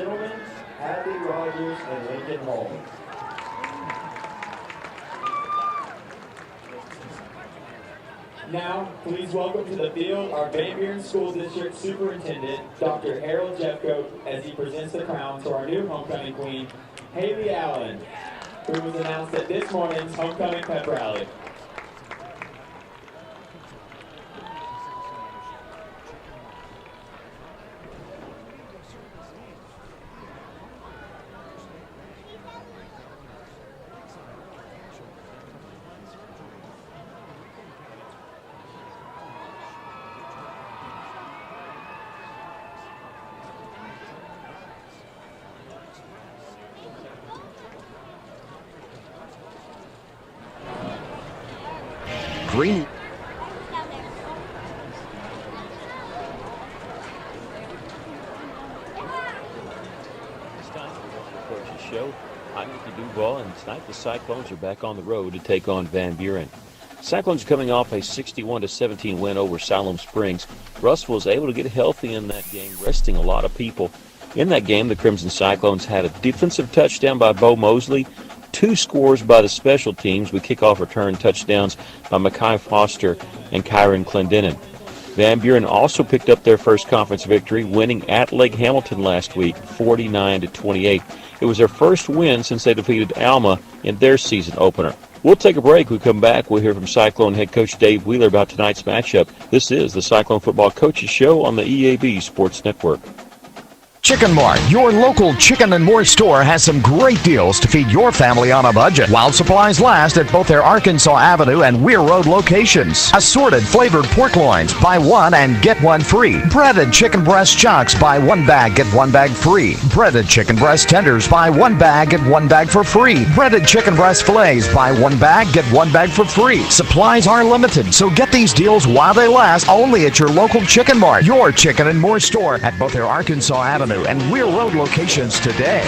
gentlemen, Abby Rogers and Lincoln Hall. Now, please welcome to the field our Van Buren School District Superintendent, Dr. Harold Jeffcoat, as he presents the crown to our new homecoming queen, Haley Allen, who was announced at this morning's homecoming pep rally. Green. It's time for the Coach's Show. I'm Nicky Duval, and tonight the Cyclones are back on the road to take on Van Buren. Cyclones coming off a 61-17 win over Siloam Springs. Russellville was able to get healthy in that game, resting a lot of people. In that game, the Crimson Cyclones had a defensive touchdown by Bo Mosley, 2 scores by the special teams with kickoff return touchdowns by Mackay Foster and Kyron Clendenin. Van Buren also picked up their first conference victory, winning at Lake Hamilton last week, 49-28. It was their first win since they defeated Alma in their season opener. We'll take a break. When we come back, we'll hear from Cyclone head coach Dave Wheeler about tonight's matchup. This is the Cyclone Football Coaches Show on the EAB Sports Network. Chicken Mart, your local chicken and more store, has some great deals to feed your family on a budget while supplies last at both their Arkansas Avenue and Weir Road locations. Assorted flavored pork loins, buy one and get one free. Breaded chicken breast chucks, buy one bag, get one bag free. Breaded chicken breast tenders, buy one bag, get one bag for free. Breaded chicken breast fillets, buy one bag, get one bag for free. Supplies are limited, so get these deals while they last only at your local Chicken Mart, your chicken and more store at both their Arkansas Avenue and Weir Road locations today.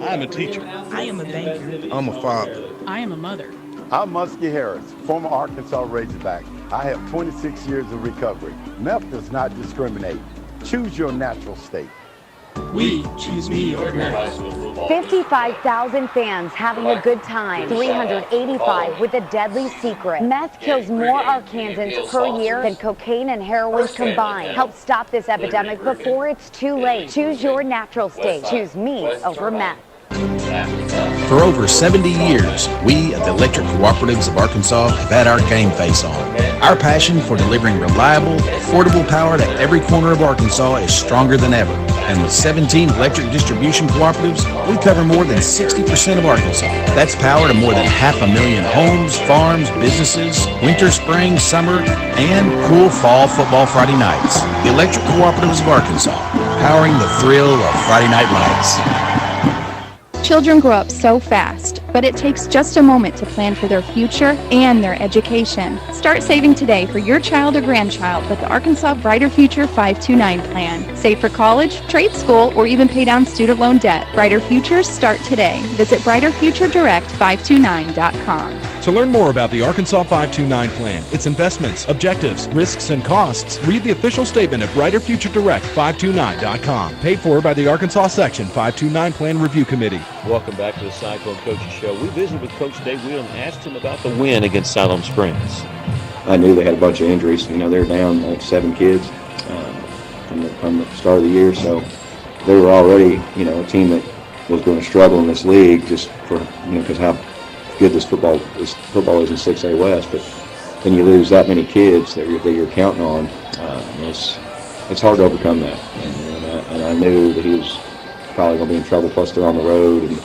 I'm a teacher. I am a banker. I'm a father. I am a mother. I'm Muskie Harris, former Arkansas Razorback. I have 26 years of recovery. MEF does not discriminate. Choose your natural state. We choose me ordinary. 55,000 fans having a good time. 385 with a deadly secret. Meth kills more Arkansans per year than cocaine and heroin combined. Help stop this epidemic before it's too late. Choose your natural state. Choose me over meth. For over 70 years, we at the Electric Cooperatives of Arkansas have had our game face on. Our passion for delivering reliable, affordable power to every corner of Arkansas is stronger than ever. And with 17 electric distribution cooperatives, we cover more than 60% of Arkansas. That's power to more than 500,000 homes, farms, businesses, winter, spring, summer, and cool fall football Friday nights. The Electric Cooperatives of Arkansas, powering the thrill of Friday night lights. Children grow up so fast, but it takes just a moment to plan for their future and their education. Start saving today for your child or grandchild with the Arkansas Brighter Future 529 plan. Save for college, trade school, or even pay down student loan debt. Brighter Futures start today. Visit brighterfuturedirect529.com. To learn more about the Arkansas 529 plan, its investments, objectives, risks, and costs, read the official statement at brighterfuturedirect529.com. Paid for by the Arkansas Section 529 Plan Review Committee. Welcome back to the Cyclone Coaches Show. We visited with Coach Dave Wheeler and asked him about the win against Siloam Springs. I knew they had a bunch of injuries. You know, they were down like 7 kids from the start of the year, so they were already, you know, a team that was going to struggle in this league just for, you know, because how good this football is in 6A West. But then you lose that many kids that you're counting on. It's hard to overcome that, and I knew that he was probably going to be in trouble. Plus, they're on the road, and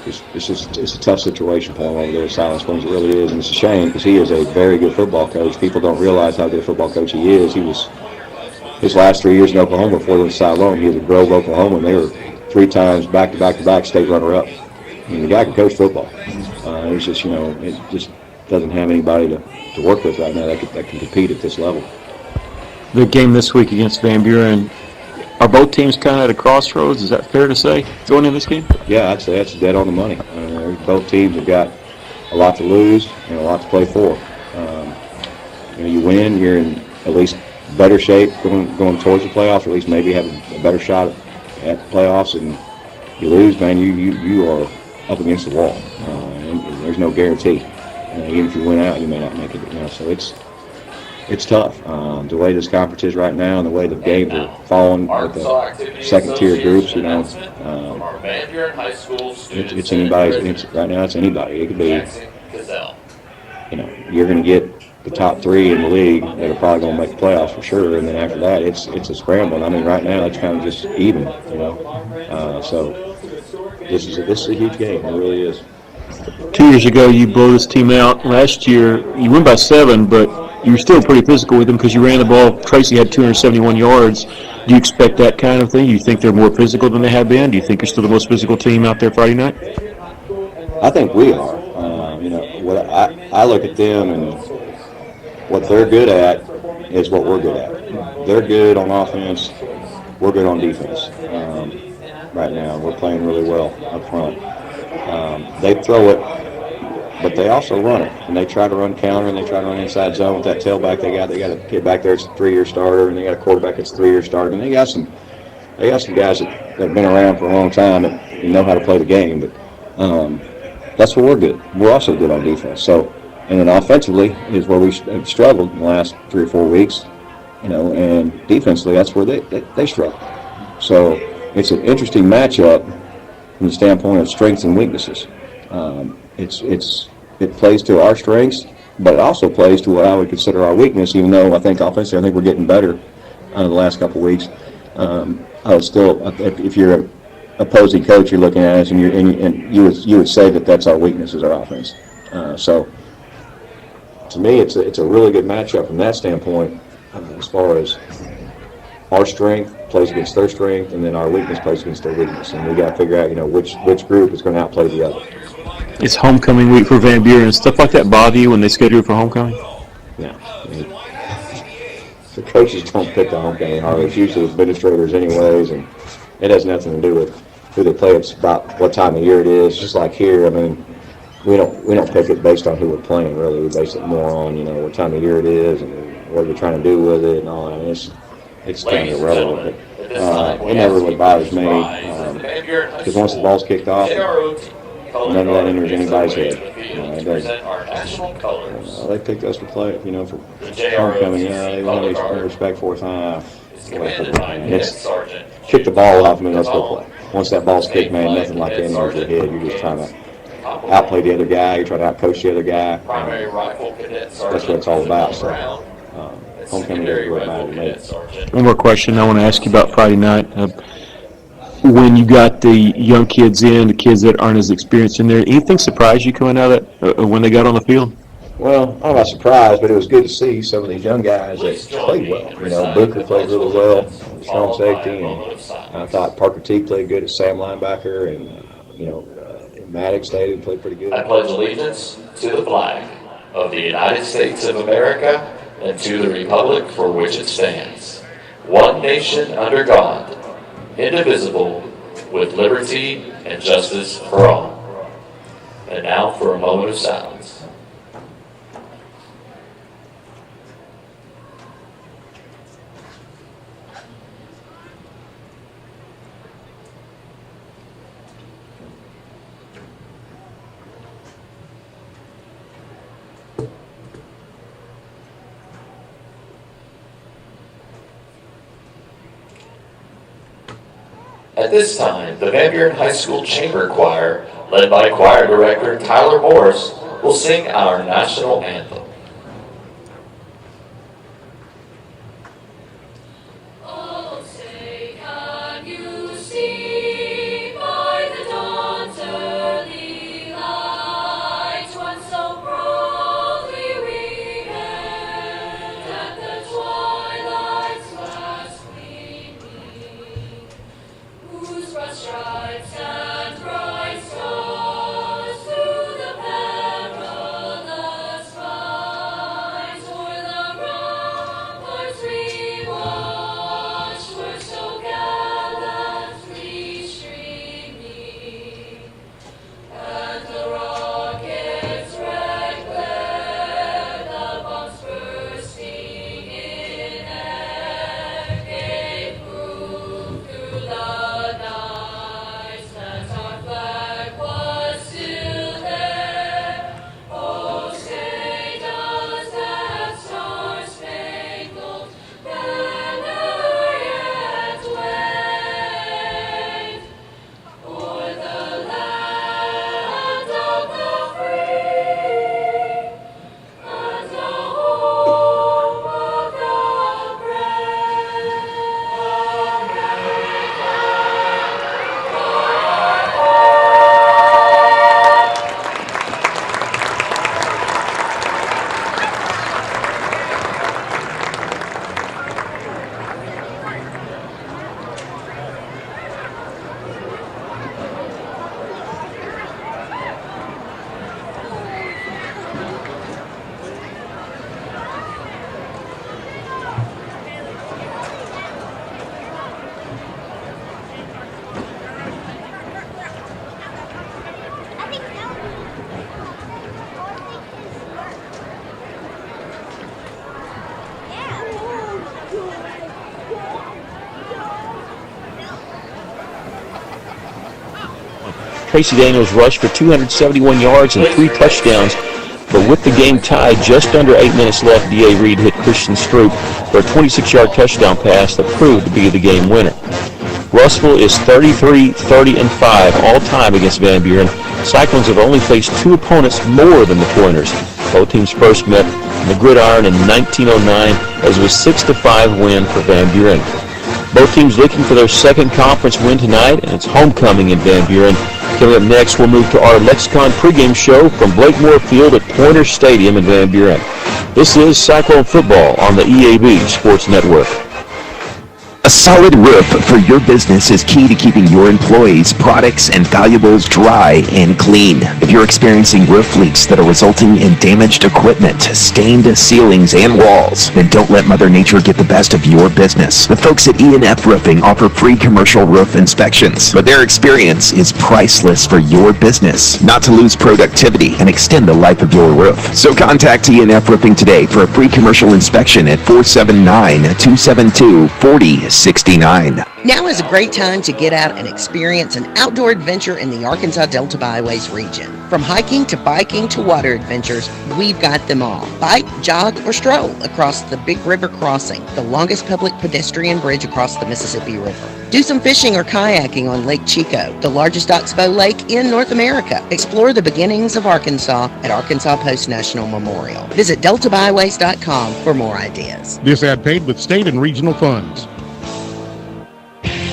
it's a tough situation for him over there at Siloam Springs. It really is, and it's a shame because he is a very good football coach. People don't realize how good a football coach he is. He was his last 3 years in Oklahoma before he went to Siloam. He was at Grove, Oklahoma, and they were 3 times back-to-back state runner-up. I mean, the guy can coach football. It's just, you know, it just doesn't have anybody to work with right now that can compete at this level. The game this week against Van Buren, are both teams kind of at a crossroads? Is that fair to say, going in this game? Yeah, I'd say that's dead on the money. Both teams have got a lot to lose and a lot to play for. You know, you win, you're in at least better shape going towards the playoffs, or at least maybe have a better shot at at the playoffs and you lose, man, you are up against the wall. And there's no guarantee. Even if you win out, you may not make it. So it's tough. The way this conference is right now and the way the games are falling with the second-tier groups, it's anybody's. Right now, it's anybody. It could be, you're going to get the top 3 in the league that are probably going to make the playoffs for sure, and then after that, it's a scramble. I mean, right now, it's kind of just even, So this is a huge game. It really is. 2 years ago, you blow this team out. Last year, you win by 7, but you were still pretty physical with them because you ran the ball. Tracy had 271 yards. Do you expect that kind of thing? Do you think they're more physical than they have been? Do you think you're still the most physical team out there Friday night? I think we are. What I look at them and what they're good at is what we're good at. They're good on offense. We're good on defense. Right now, we're playing really well up front. They throw it, but they also run it, and they try to run counter, and they try to run inside zone with that tailback they got. They got a kid back there that's a 3-year starter, and they got a quarterback that's a 3-year starter, and they got some guys that have been around for a long time and know how to play the game. But that's where we're good. We're also good on defense. So, and then offensively is where we have struggled in the last 3 or 4 weeks, and defensively that's where they struggle. So it's an interesting matchup from the standpoint of strengths and weaknesses. It plays to our strengths, but it also plays to what I would consider our weakness. Even though I think offensively, I think we're getting better the last couple of weeks. I would still, if you're an opposing coach, you're looking at us, and you would say that that's our weakness is our offense. So to me, it's a really good matchup from that standpoint, as far as our strength plays against their strength, and then our weakness plays against their weakness, and we got to figure out, which group is going to outplay the other. It's homecoming week for Van Buren. Stuff like that bother you when they schedule for homecoming? Yeah. The coaches don't pick the homecoming hardly. It's usually administrators anyways, and it has nothing to do with who they play. It's about what time of year it is. Just like here, I mean, we don't pick it based on who we're playing, really. We base it more on, what time of year it is and what we're trying to do with it and all that. I mean, it's kind of irrelevant. But it never really bothers me because once the ball's kicked off, none of that enters anybody's head. They picked us to play, for homecoming. They want to respect fourth time. It's kick the ball off, let's go play. Once that ball's kicked, man, nothing like that enters your head. You're just trying to outplay the other guy. You're trying to outcoach the other guy. That's what it's all about. So, homecoming doesn't really matter to me. One more question I want to ask you about Friday night. When you got the young kids in, the kids that aren't as experienced in there, anything surprised you coming out of that when they got on the field? Well, I'm not surprised, but it was good to see some of these young guys that played well. Booker played really well, strong safety, and I thought Parker T played good at Sam linebacker, and Maddox David played pretty good. I pledge allegiance to the flag of the United States of America and to the republic for which it stands, one nation under God, indivisible, with liberty and justice for all. And now for a moment of silence. At this time, the Van Buren High School Chamber Choir, led by choir director Tyler Morris, will sing our national anthem. Tracy Daniels rushed for 271 yards and 3 touchdowns. But with the game tied, just under 8 minutes left, D.A. Reed hit Christian Stroop for a 26-yard touchdown pass that proved to be the game winner. Russellville is 33-30-5 all-time against Van Buren. Cyclones have only faced 2 opponents more than the Pointers. Both teams first met in the Gridiron in 1909 as it was 6-5 win for Van Buren. Both teams looking for their second conference win tonight, and it's homecoming in Van Buren. Coming up next, we'll move to our Lexicon pregame show from Blakemore Field at Pointer Stadium in Van Buren. This is Cyclone Football on the EAB Sports Network. A solid roof for your business is key to keeping your employees, products, and valuables dry and clean. If you're experiencing roof leaks that are resulting in damaged equipment, stained ceilings, and walls, then don't let Mother Nature get the best of your business. The folks at E&F Roofing offer free commercial roof inspections, but their experience is priceless for your business, not to lose productivity and extend the life of your roof. So contact E&F Roofing today for a free commercial inspection at 479-272-4069. Now is a great time to get out and experience an outdoor adventure in the Arkansas Delta Byways region. From hiking to biking to water adventures, we've got them all. Bike, jog, or stroll across the Big River Crossing, the longest public pedestrian bridge across the Mississippi River. Do some fishing or kayaking on Lake Chico, the largest oxbow lake in North America. Explore the beginnings of Arkansas at Arkansas Post National Memorial. Visit deltabyways.com for more ideas. This ad paid with state and regional funds.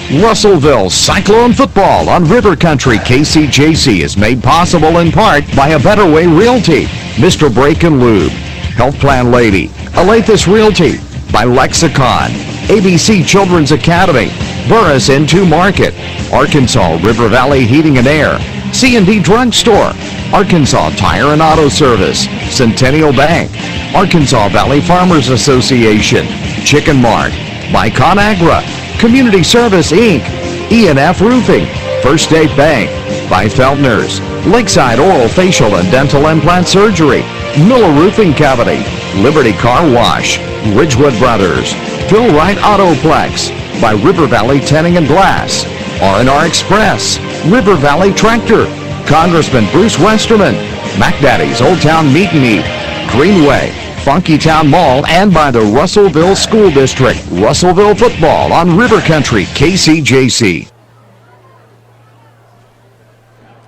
Russellville Cyclone Football on River Country KCJC is made possible in part by A Better Way Realty, Mr. Brake and Lube, Health Plan Lady, Alathus Realty, by Lexicon, ABC Children's Academy, Burris N2 Market, Arkansas River Valley Heating and Air, C&D Drug Store, Arkansas Tire and Auto Service, Centennial Bank, Arkansas Valley Farmers Association, Chicken Mart, by ConAgra, Community Service, Inc., E&F Roofing, First State Bank, by Feltner's, Lakeside Oral Facial and Dental Implant Surgery, Miller Roofing Company, Liberty Car Wash, Ridgewood Brothers, Phil Wright Autoplex, by River Valley Tanning and Glass, R&R Express, River Valley Tractor, Congressman Bruce Westerman, Mac Daddy's Old Town Meat and Eat, Greenway, Funky Town Mall, and by the Russellville School District. Russellville Football on River Country KCJC.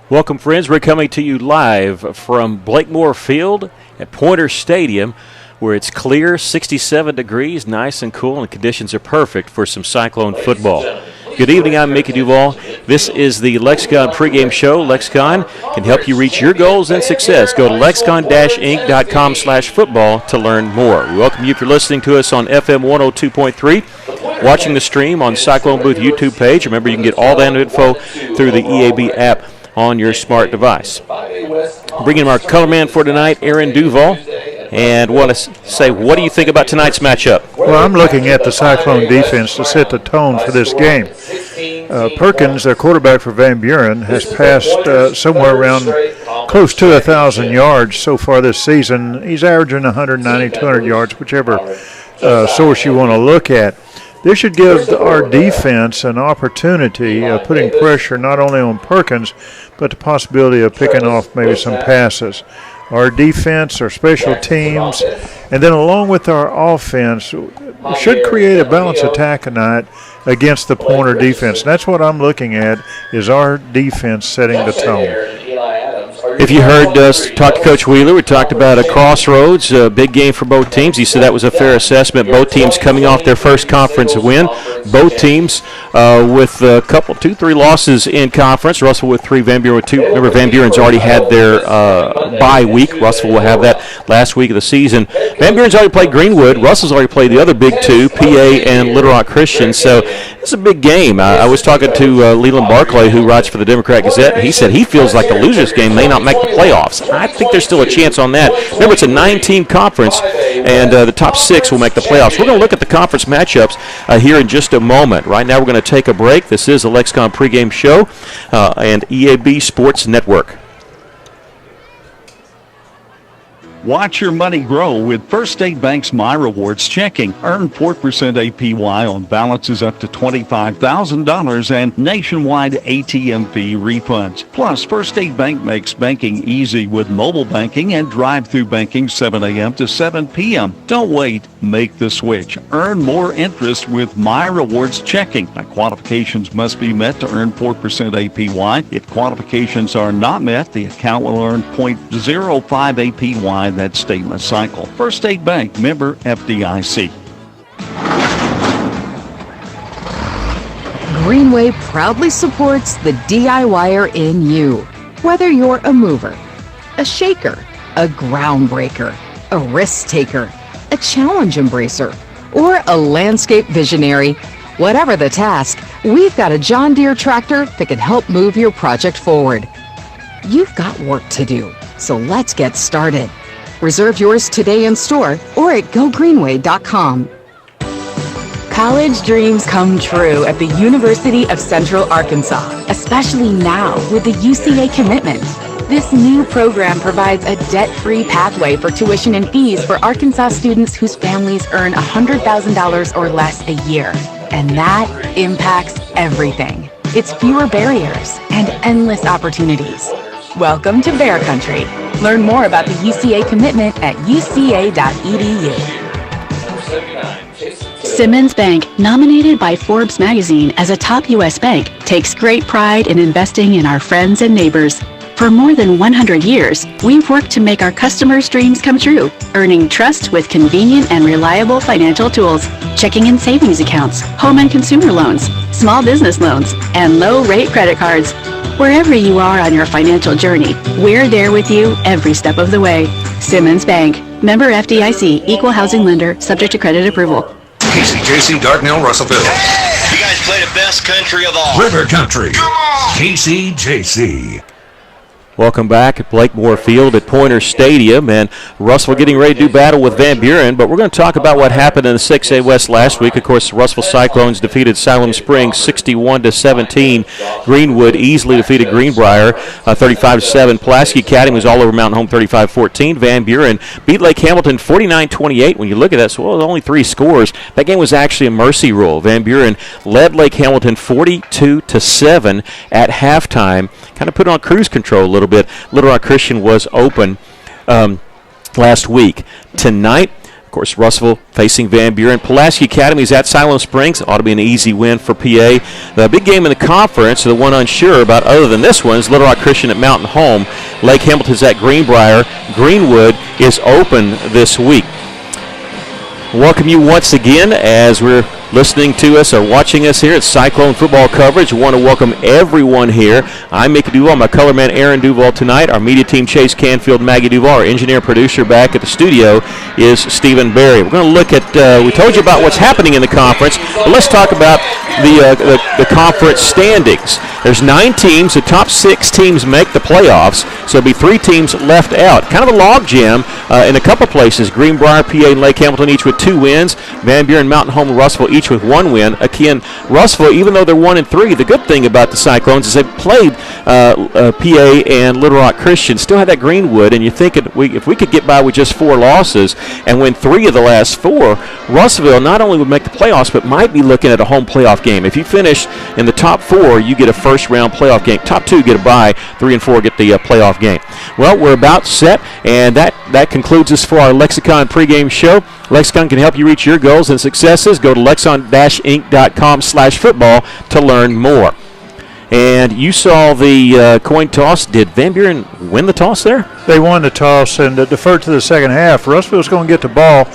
Welcome, friends. We're coming to you live from Blakemore Field at Pointer Stadium, where it's clear, 67 degrees, nice and cool, and conditions are perfect for some Cyclone football. Good evening, I'm Mickey Duvall. This is the Lexicon pregame show. Lexicon can help you reach your goals and success. Go to lexicon-inc.com/football to learn more. We welcome you if you're listening to us on FM 102.3, watching the stream on Cyclone Booth YouTube page. Remember, you can get all that info through the EAB app on your smart device. Bringing our color man for tonight, Aaron Duvall. And want to say, what do you think about tonight's matchup? Well, I'm looking at the Cyclone defense to set the tone for this game. Perkins, their quarterback for Van Buren, has passed somewhere around close to 1,000 yards so far this season. He's averaging 190, 200 yards, whichever source you want to look at. This should give our defense an opportunity of putting pressure not only on Perkins, but the possibility of picking off maybe some passes. Our defense, our special teams, and then along with our offense, should create a balanced attack tonight against the Pointer defense. That's what I'm looking at, is our defense setting the tone. If you heard us talk to Coach Wheeler, we talked about a crossroads, a big game for both teams. He said that was a fair assessment. Both teams coming off their first conference win. Both teams with a couple, 2-3 losses in conference. Russell with 3, Van Buren with 2. Remember, Van Buren's already had their bye week. Russell will have that last week of the season. Van Buren's already played Greenwood. Russell's already played the other big two, PA and Little Rock Christian. So it's a big game. I was talking to Leland Barclay, who writes for the Democrat Gazette, and he said he feels like the losers game may not make the playoffs. I think there's still a chance on that. Remember, it's a 9-team conference, and the top 6 will make the playoffs. We're going to look at the conference matchups here in just a moment. Right now, we're going to take a break. This is the Lexicon pregame show and EAB Sports Network. Watch your money grow with First State Bank's My Rewards checking. Earn 4% APY on balances up to $25,000 and nationwide ATM fee refunds. Plus, First State Bank makes banking easy with mobile banking and drive-through banking 7 a.m. to 7 p.m. Don't wait. Make the switch. Earn more interest with My Rewards checking. Now, qualifications must be met to earn 4% APY. If qualifications are not met, the account will earn 0.05 APY that statement cycle. First State Bank, member FDIC. Greenway proudly supports the DIYer in you. Whether you're a mover, a shaker, a groundbreaker, a risk taker, a challenge embracer, or a landscape visionary, whatever the task, we've got a John Deere tractor that can help move your project forward. You've got work to do, so let's get started. Reserve yours today in store or at gogreenway.com. College dreams come true at the University of Central Arkansas, especially now with the UCA commitment. This new program provides a debt-free pathway for tuition and fees for Arkansas students whose families earn $100,000 or less a year. And that impacts everything. It's fewer barriers and endless opportunities. Welcome to Bear Country. Learn more about the UCA commitment at uca.edu. Simmons Bank, nominated by Forbes magazine as a top U.S. bank, takes great pride in investing in our friends and neighbors. For more than 100 years, we've worked to make our customers' dreams come true, earning trust with convenient and reliable financial tools, checking and savings accounts, home and consumer loans, small business loans, and low-rate credit cards. Wherever you are on your financial journey, we're there with you every step of the way. Simmons Bank, member FDIC, equal housing lender, subject to credit approval. KCJC, Dartnell, Russellville. You guys play the best country of all. River Country. KCJC. Welcome back at Blakemore Field at Pointer Stadium, and Russellville getting ready to do battle with Van Buren, but we're going to talk about what happened in the 6A West last week. Of course, the Russellville Cyclones defeated Siloam Springs 61-17. Greenwood easily defeated Greenbrier 35-7. Pulaski Academy was all over Mountain Home 35-14. Van Buren beat Lake Hamilton 49-28. When you look at that, so only 3 scores. That game was actually a mercy rule. Van Buren led Lake Hamilton 42-7 at halftime, kind of put on cruise control a little bit. Little Rock Christian was open last week. Tonight, of course, Russellville facing Van Buren. Pulaski Academy is at Siloam Springs. Ought to be an easy win for PA. The big game in the conference, the one unsure about other than this one, is Little Rock Christian at Mountain Home. Lake Hamilton's at Greenbrier. Greenwood is open this week. Welcome you once again as we're listening to us or watching us here at Cyclone Football Coverage. We want to welcome everyone here. I'm Mickey Duval, my color man Aaron Duval tonight. Our media team Chase Canfield, Maggie Duval. Our engineer producer back at the studio is Stephen Berry. We're going to look at, we told you about what's happening in the conference, but let's talk about the conference standings. There's 9 teams. The top 6 teams make the playoffs, so there'll be 3 teams left out. Kind of a log jam in a couple places. Greenbrier, PA, and Lake Hamilton each with 2 wins. Van Buren, Mountain Home, and Russellville each with 1 win. Again, Russellville, even though they're 1-3, the good thing about the Cyclones is they've played PA and Little Rock Christian, still have that Greenwood, and you think if we could get by with just 4 losses and win 3 of the last 4, Russellville not only would make the playoffs, but might be looking at a home playoff game. If you finish in the top 4, you get a first-round playoff game. Top 2 get a bye. 3 and 4 get the playoff game. Well, we're about set, and that concludes us for our Lexicon pregame show. Lexicon can help you reach your goals and successes. Go to lexicon-inc.com/football to learn more. And you saw the coin toss. Did Van Buren win the toss there? They won the toss and deferred to the second half. Russellville's going to get the ball.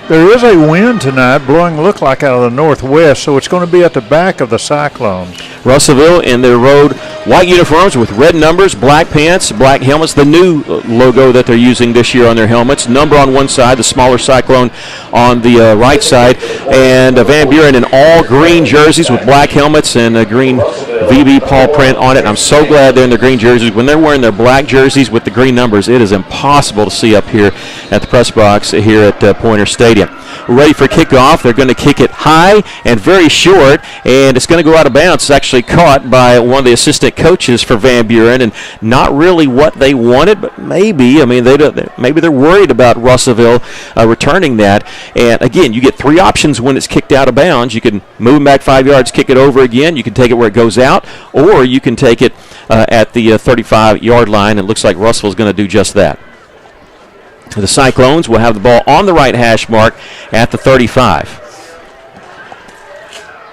There is a wind tonight blowing, look like, out of the northwest, so it's going to be at the back of the Cyclones. Russellville in their road white uniforms with red numbers, black pants, black helmets, the new logo that they're using this year on their helmets. Number on one side, the smaller Cyclone on the right side, and Van Buren in all green jerseys with black helmets and a green VB Paul print on it. And I'm so glad they're in their green jerseys. When they're wearing their black jerseys with the green numbers, it is impossible to see up here at the press box here at Pointer Stadium. ready for kickoff. They're going to kick it high and very short, and it's going to go out of bounds. It's actually caught by one of the assistant coaches for Van Buren, and not really what they wanted, but maybe. I mean, maybe they're worried about Russellville returning that. And, again, you get three options when it's kicked out of bounds. You can move it back 5 yards, kick it over again. You can take it where it goes out, or you can take it at the 35-yard line. It looks like Russellville's going to do just that. The Cyclones will have the ball on the right hash mark at the 35.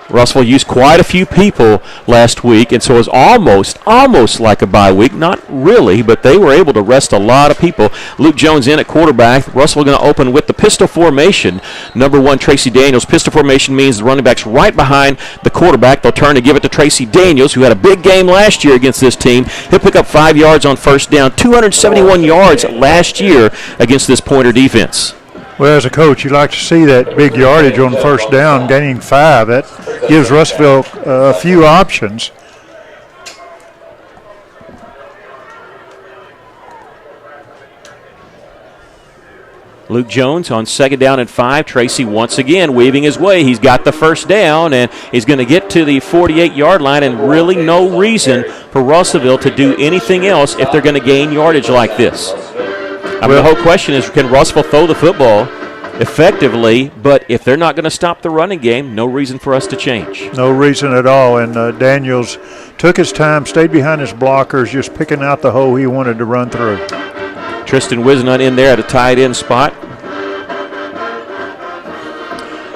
Russellville used quite a few people last week, and so it was almost like a bye week. Not really, but they were able to rest a lot of people. Luke Jones in at quarterback. Russellville going to open with the pistol formation. Number 1, Tracy Daniels. Pistol formation means the running back's right behind the quarterback. They'll turn to give it to Tracy Daniels, who had a big game last year against this team. He'll pick up 5 yards on first down, 271 yards last year against this Pointer defense. Well, as a coach, you like to see that big yardage on first down, gaining 5. That gives Russellville a few options. Luke Jones on second down and 5. Tracy once again weaving his way. He's got the first down, and he's going to get to the 48-yard line, and really no reason for Russellville to do anything else if they're going to gain yardage like this. I mean, the whole question is, can Russellville throw the football effectively? But if they're not going to stop the running game, no reason for us to change. No reason at all. And Daniels took his time, stayed behind his blockers, just picking out the hole he wanted to run through. Tristan Wisnut in there at a tight end spot.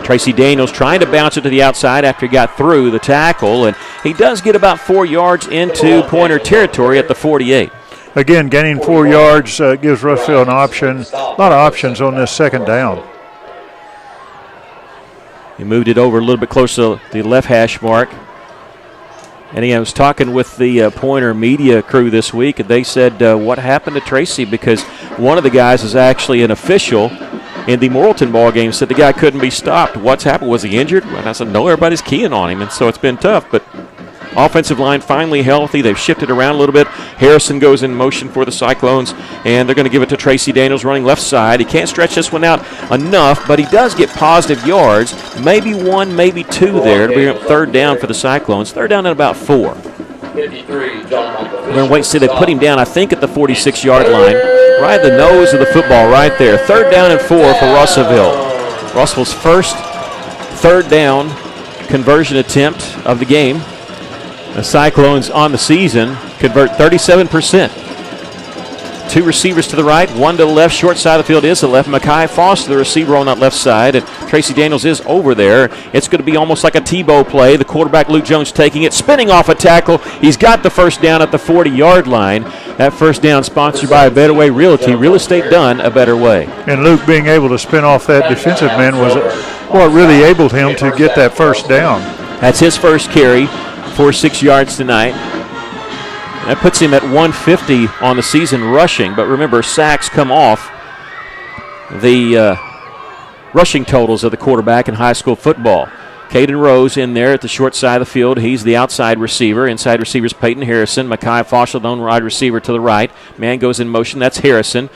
Tracy Daniels trying to bounce it to the outside after he got through the tackle, and he does get about 4 yards into Pointer territory at the 48. Again, gaining 4 yards gives Russellville an option. A lot of options on this second down. He moved it over a little bit closer to the left hash mark. And I was talking with the Pointer media crew this week, and they said, what happened to Tracy? Because one of the guys is actually an official in the Morrilton ball game, said the guy couldn't be stopped. What's happened? Was he injured? And I said, no, everybody's keying on him, and so it's been tough. But offensive line finally healthy. They've shifted around a little bit. Harrison goes in motion for the Cyclones, and they're going to give it to Tracy Daniels running left side. He can't stretch this one out enough, but he does get positive yards. Maybe 1, maybe 2 there. It'll be up third down for the Cyclones. Third down at about 4. 53, John Michael. We're going to wait and see. They put him down, I think, at the 46-yard line. Right at the nose of the football right there. Third down and 4 for Russellville. Russellville's first third down conversion attempt of the game. The Cyclones on the season convert 37%. 2 receivers to the right, 1 to the left. Short side of the field is the left. Makai Foster, the receiver on that left side, and Tracy Daniels is over there. It's going to be almost like a Tebow play. The quarterback, Luke Jones, taking it, spinning off a tackle. He's got the first down at the 40-yard line. That first down sponsored by A Better Way Realty. Real estate done a better way. And Luke being able to spin off that defensive man was what really enabled him to get that first down. That's his first carry for 6 yards tonight. That puts him at 150 on the season rushing. But remember, sacks come off the rushing totals of the quarterback in high school football. Caden Rose in there at the short side of the field. He's the outside receiver. Inside receiver is Peyton Harrison. Makai Foster, the lone wide receiver to the right. Man goes in motion. That's Harrison.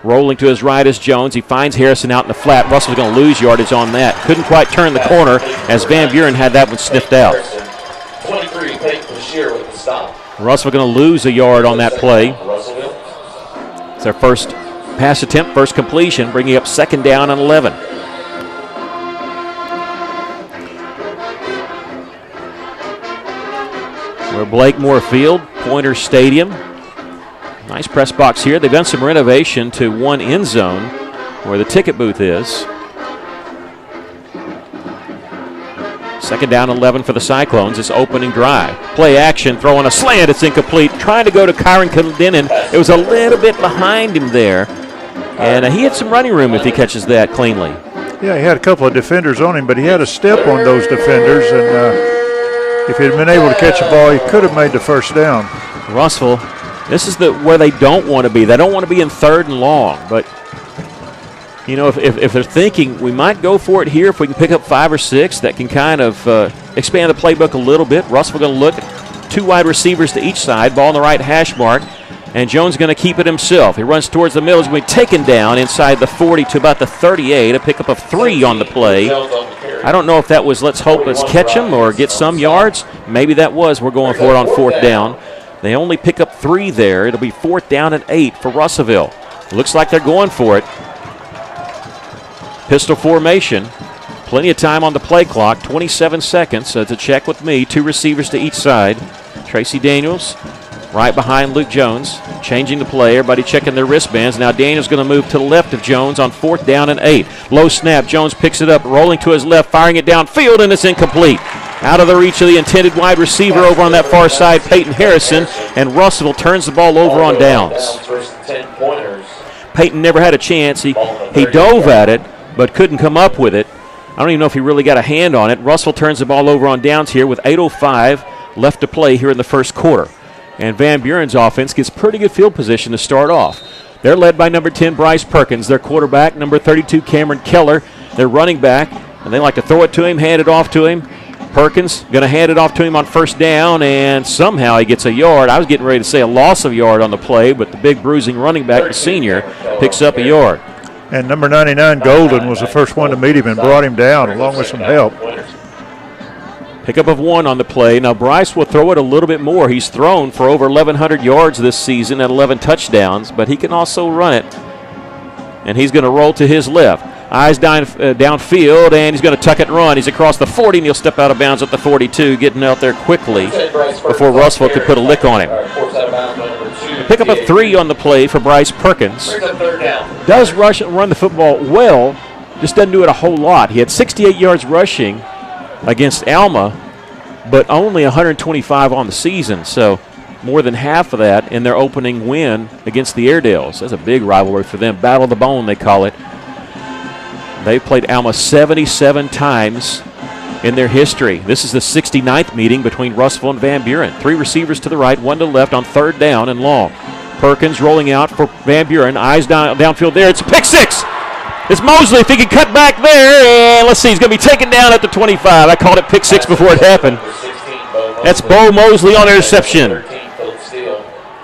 Rolling to his right is Jones. He finds Harrison out in the flat. Russell's going to lose yardage on that. Couldn't quite turn the corner as Van Buren had that one sniffed out. 23, Peyton Bashir with the stop. Russellville going to lose a yard on that play. It's their first pass attempt, first completion, bringing up second down and 11. We're Blakemore Field, Pointer Stadium. Nice press box here. They've done some renovation to one end zone where the ticket booth is. Second down 11 for the Cyclones. It's opening drive. Play action, throwing a slant. It's incomplete. Trying to go to Kyron Clendenin. It was a little bit behind him there. And he had some running room if he catches that cleanly. Yeah, he had a couple of defenders on him, but he had a step on those defenders. And if he'd been able to catch the ball, he could have made the first down. Russellville, this is where they don't want to be. They don't want to be in third and long. But, you know, if they're thinking we might go for it here if we can pick up 5 or 6, that can kind of expand the playbook a little bit. Russellville going to look at 2 wide receivers to each side. Ball on the right hash mark. And Jones going to keep it himself. He runs towards the middle. He's going to be taken down inside the 40 to about the 38. A pickup of 3 on the play. I don't know if that was let's hope let's catch him or get some yards. Maybe that was. We're going for it on 4th down. They only pick up 3 there. It'll be 4th down and 8 for Russellville. Looks like they're going for it. Pistol formation. Plenty of time on the play clock. 27 seconds to check with me. 2 receivers to each side. Tracy Daniels right behind Luke Jones. Changing the play. Everybody checking their wristbands. Now Daniels going to move to the left of Jones on 4th down and 8. Low snap. Jones picks it up. Rolling to his left. Firing it downfield, and it's incomplete. Out of the reach of the intended wide receiver over on that far side, Peyton Harrison. And Russellville turns the ball over on downs. Peyton never had a chance. He dove at it, but couldn't come up with it. I don't even know if he really got a hand on it. Russell turns the ball over on downs here with 8:05 left to play here in the first quarter. And Van Buren's offense gets pretty good field position to start off. They're led by number 10, Bryce Perkins. Their quarterback, number 32, Cameron Keller. Their running back, and they like to throw it to him, hand it off to him. Perkins going to hand it off to him on 1st down, and somehow he gets a yard. I was getting ready to say a loss of yard on the play, but the big bruising running back, the senior, picks up a yard. And number 99, Golden, was the first one to meet him and brought him down along with some help. Pickup of 1 on the play. Now Bryce will throw it a little bit more. He's thrown for over 1,100 yards this season and 11 touchdowns, but he can also run it. And he's going to roll to his left. Eyes downfield, and he's going to tuck it and run. He's across the 40, and he'll step out of bounds at the 42, getting out there quickly before Russellville could put a lick on him. Pickup of 3 on the play for Bryce Perkins. Does run the football well, just doesn't do it a whole lot. He had 68 yards rushing against Alma, but only 125 on the season, so more than half of that in their opening win against the Airedales. That's a big rivalry for them. Battle of the Bone, they call it. They've played Alma 77 times in their history. This is the 69th meeting between Russellville and Van Buren. 3 receivers to the right, 1 to the left on 3rd down and long. Perkins rolling out for Van Buren. Eyes downfield there. It's a pick 6. It's Mosley if he can cut back there. And let's see, he's going to be taken down at the 25. I called it pick 6 before it happened. That's Bo Mosley on interception.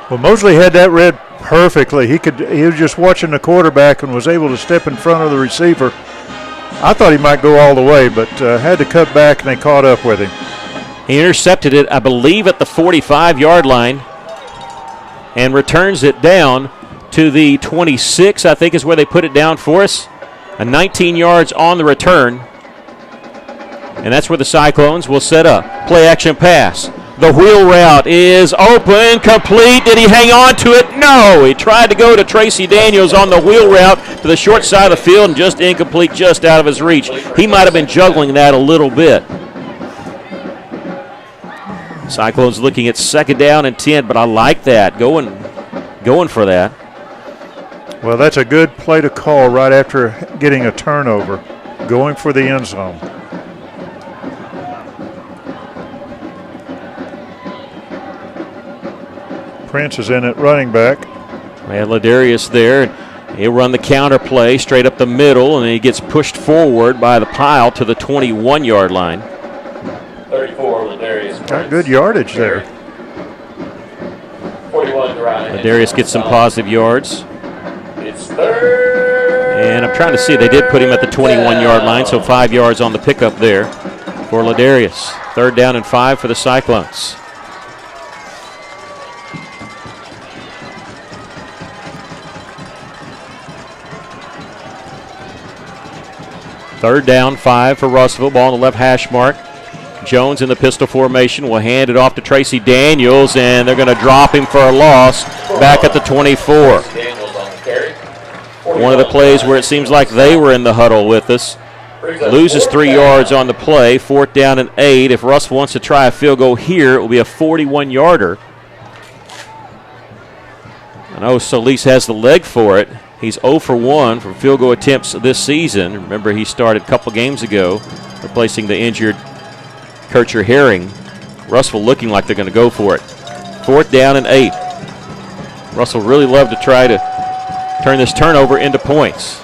Well, Mosley had that read perfectly. He was just watching the quarterback and was able to step in front of the receiver. I thought he might go all the way, but had to cut back, and they caught up with him. He intercepted it, I believe, at the 45-yard line and returns it down to the 26, I think is where they put it down for us. 19 yards on the return. And that's where the Cyclones will set up. Play action pass. The wheel route is open, complete. Did he hang on to it? No. He tried to go to Tracy Daniels on the wheel route to the short side of the field and just incomplete, just out of his reach. He might have been juggling that a little bit. Cyclones looking at 2nd down and 10, but I like that, going for that. Well, that's a good play to call right after getting a turnover, going for the end zone. Prince is in at running back. We had Ladarius there. He'll run the counter play straight up the middle, and he gets pushed forward by the pile to the 21-yard line. 34, Ladarius. Got good yardage there. 41 drive. Ladarius gets some positive yards. It's 3rd. And I'm trying to see. They did put him at the 21-yard line, so 5 yards on the pickup there for Ladarius. 3rd down and 5 for the Cyclones. Third down, 5 for Russellville. Ball on the left hash mark. Jones in the pistol formation will hand it off to Tracy Daniels, and they're going to drop him for a loss back at the 24. One of the plays where it seems like they were in the huddle with us. Loses 3 yards on the play. 4th down and 8. If Russell wants to try a field goal here, it will be a 41-yarder. I know Solis has the leg for it. He's 0 for 1 from field goal attempts this season. Remember, he started a couple games ago, replacing the injured Kircher Herring. Russell looking like they're going to go for it. 4th down and 8. Russell really loved to try to turn this turnover into points.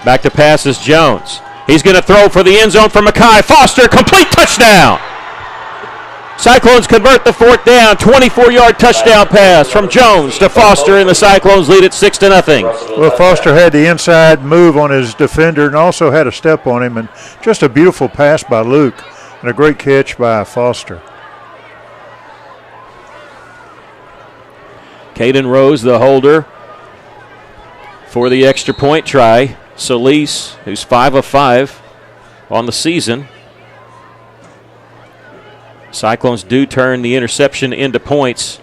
Back to pass is Jones. He's going to throw for the end zone for Mackay Foster. Complete touchdown. Cyclones convert the fourth down. 24-yard touchdown pass from Jones to Foster, and the Cyclones lead it 6-0. Well, Foster had the inside move on his defender and also had a step on him, and just a beautiful pass by Luke and a great catch by Foster. Caden Rose, the holder for the extra point try. Solis, who's 5 of 5 on the season. Cyclones do turn the interception into points.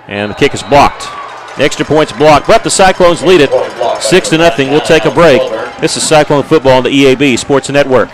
And the kick is blocked. The extra point's blocked, but the Cyclones lead it 6-0. We'll take a break. This is Cyclone football on the EAB Sports Network.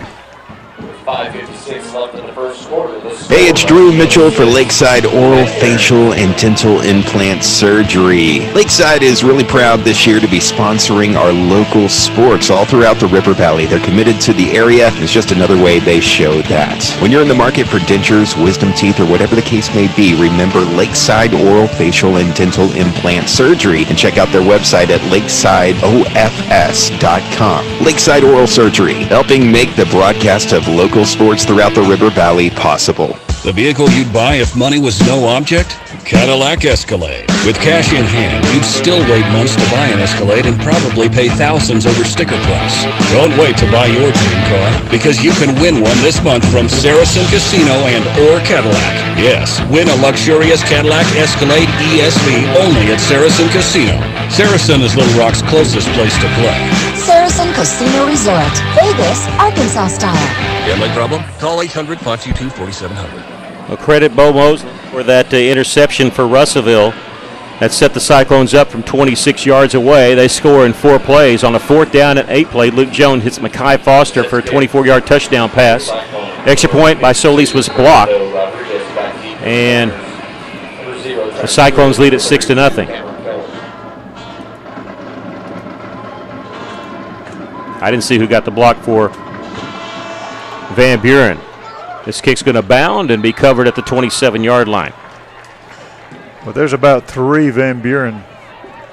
5:56 left in the first quarter. Hey, it's Drew Mitchell for Lakeside Oral, Facial, and Dental Implant Surgery. Lakeside is really proud this year to be sponsoring our local sports all throughout the River Valley. They're committed to the area. It's just another way they show that. When you're in the market for dentures, wisdom teeth, or whatever the case may be, remember Lakeside Oral, Facial, and Dental Implant Surgery, and check out their website at lakesideofs.com. Lakeside Oral Surgery, helping make the broadcast of local sports throughout the River Valley possible. The vehicle you'd buy if money was no object? Cadillac Escalade. With cash in hand, you'd still wait months to buy an Escalade and probably pay thousands over sticker price. Don't wait to buy your dream car, because you can win one this month from Saracen Casino and or Cadillac. Yes, win a luxurious Cadillac Escalade ESV only at Saracen Casino. Saracen is Little Rock's closest place to play. Saracen Casino Resort, Vegas, Arkansas style. Gambling problem? Call 800-522-4700. Well, credit Bo Mosley for that interception for Russellville. That set the Cyclones up from 26 yards away. They score in 4 plays. On a 4th down and 8 play, Luke Jones hits Mekhi Foster for a 24-yard touchdown pass. Extra point by Solis was blocked. And the Cyclones lead at 6-0. I didn't see who got the block for Van Buren. This kick's going to bound and be covered at the 27-yard line. Well, there's about 3 Van Buren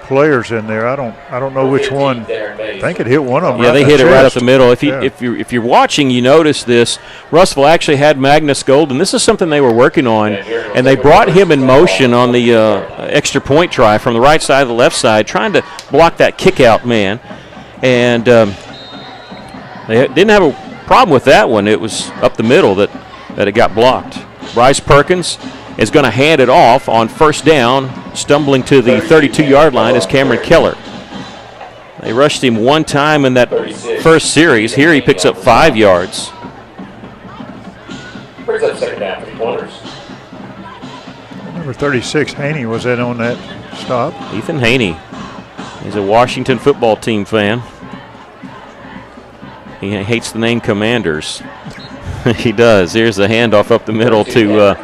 players in there. I don't know which one. I think it hit one of them. Yeah, right they in hit the it right up chest. the middle. If you're watching, you notice this. Russellville actually had Magnus Golden. This is something they were working on, and they brought him in motion on the extra point try from the right side to the left side, trying to block that kick-out man. And they didn't have a problem with that one. It was up the middle that it got blocked. Bryce Perkins is going to hand it off on 1st down. Stumbling to the 32-yard line is Cameron Keller. They rushed him one time in that first series. Here he picks up 5 yards. Brings up 2nd down for the Pointers. Number 36, Haney, was in on that stop. Ethan Haney. He's a Washington football team fan. He hates the name Commanders. He does. Here's the handoff up the middle to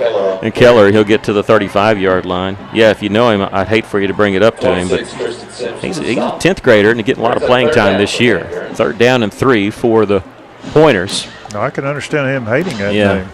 Keller. He'll get to the 35-yard line. Yeah, if you know him, I'd hate for you to bring it up to him, but he's a 10th grader and getting a lot of playing time this year. 3rd down and 3 for the Pointers. No, I can understand him hating that Yeah. name.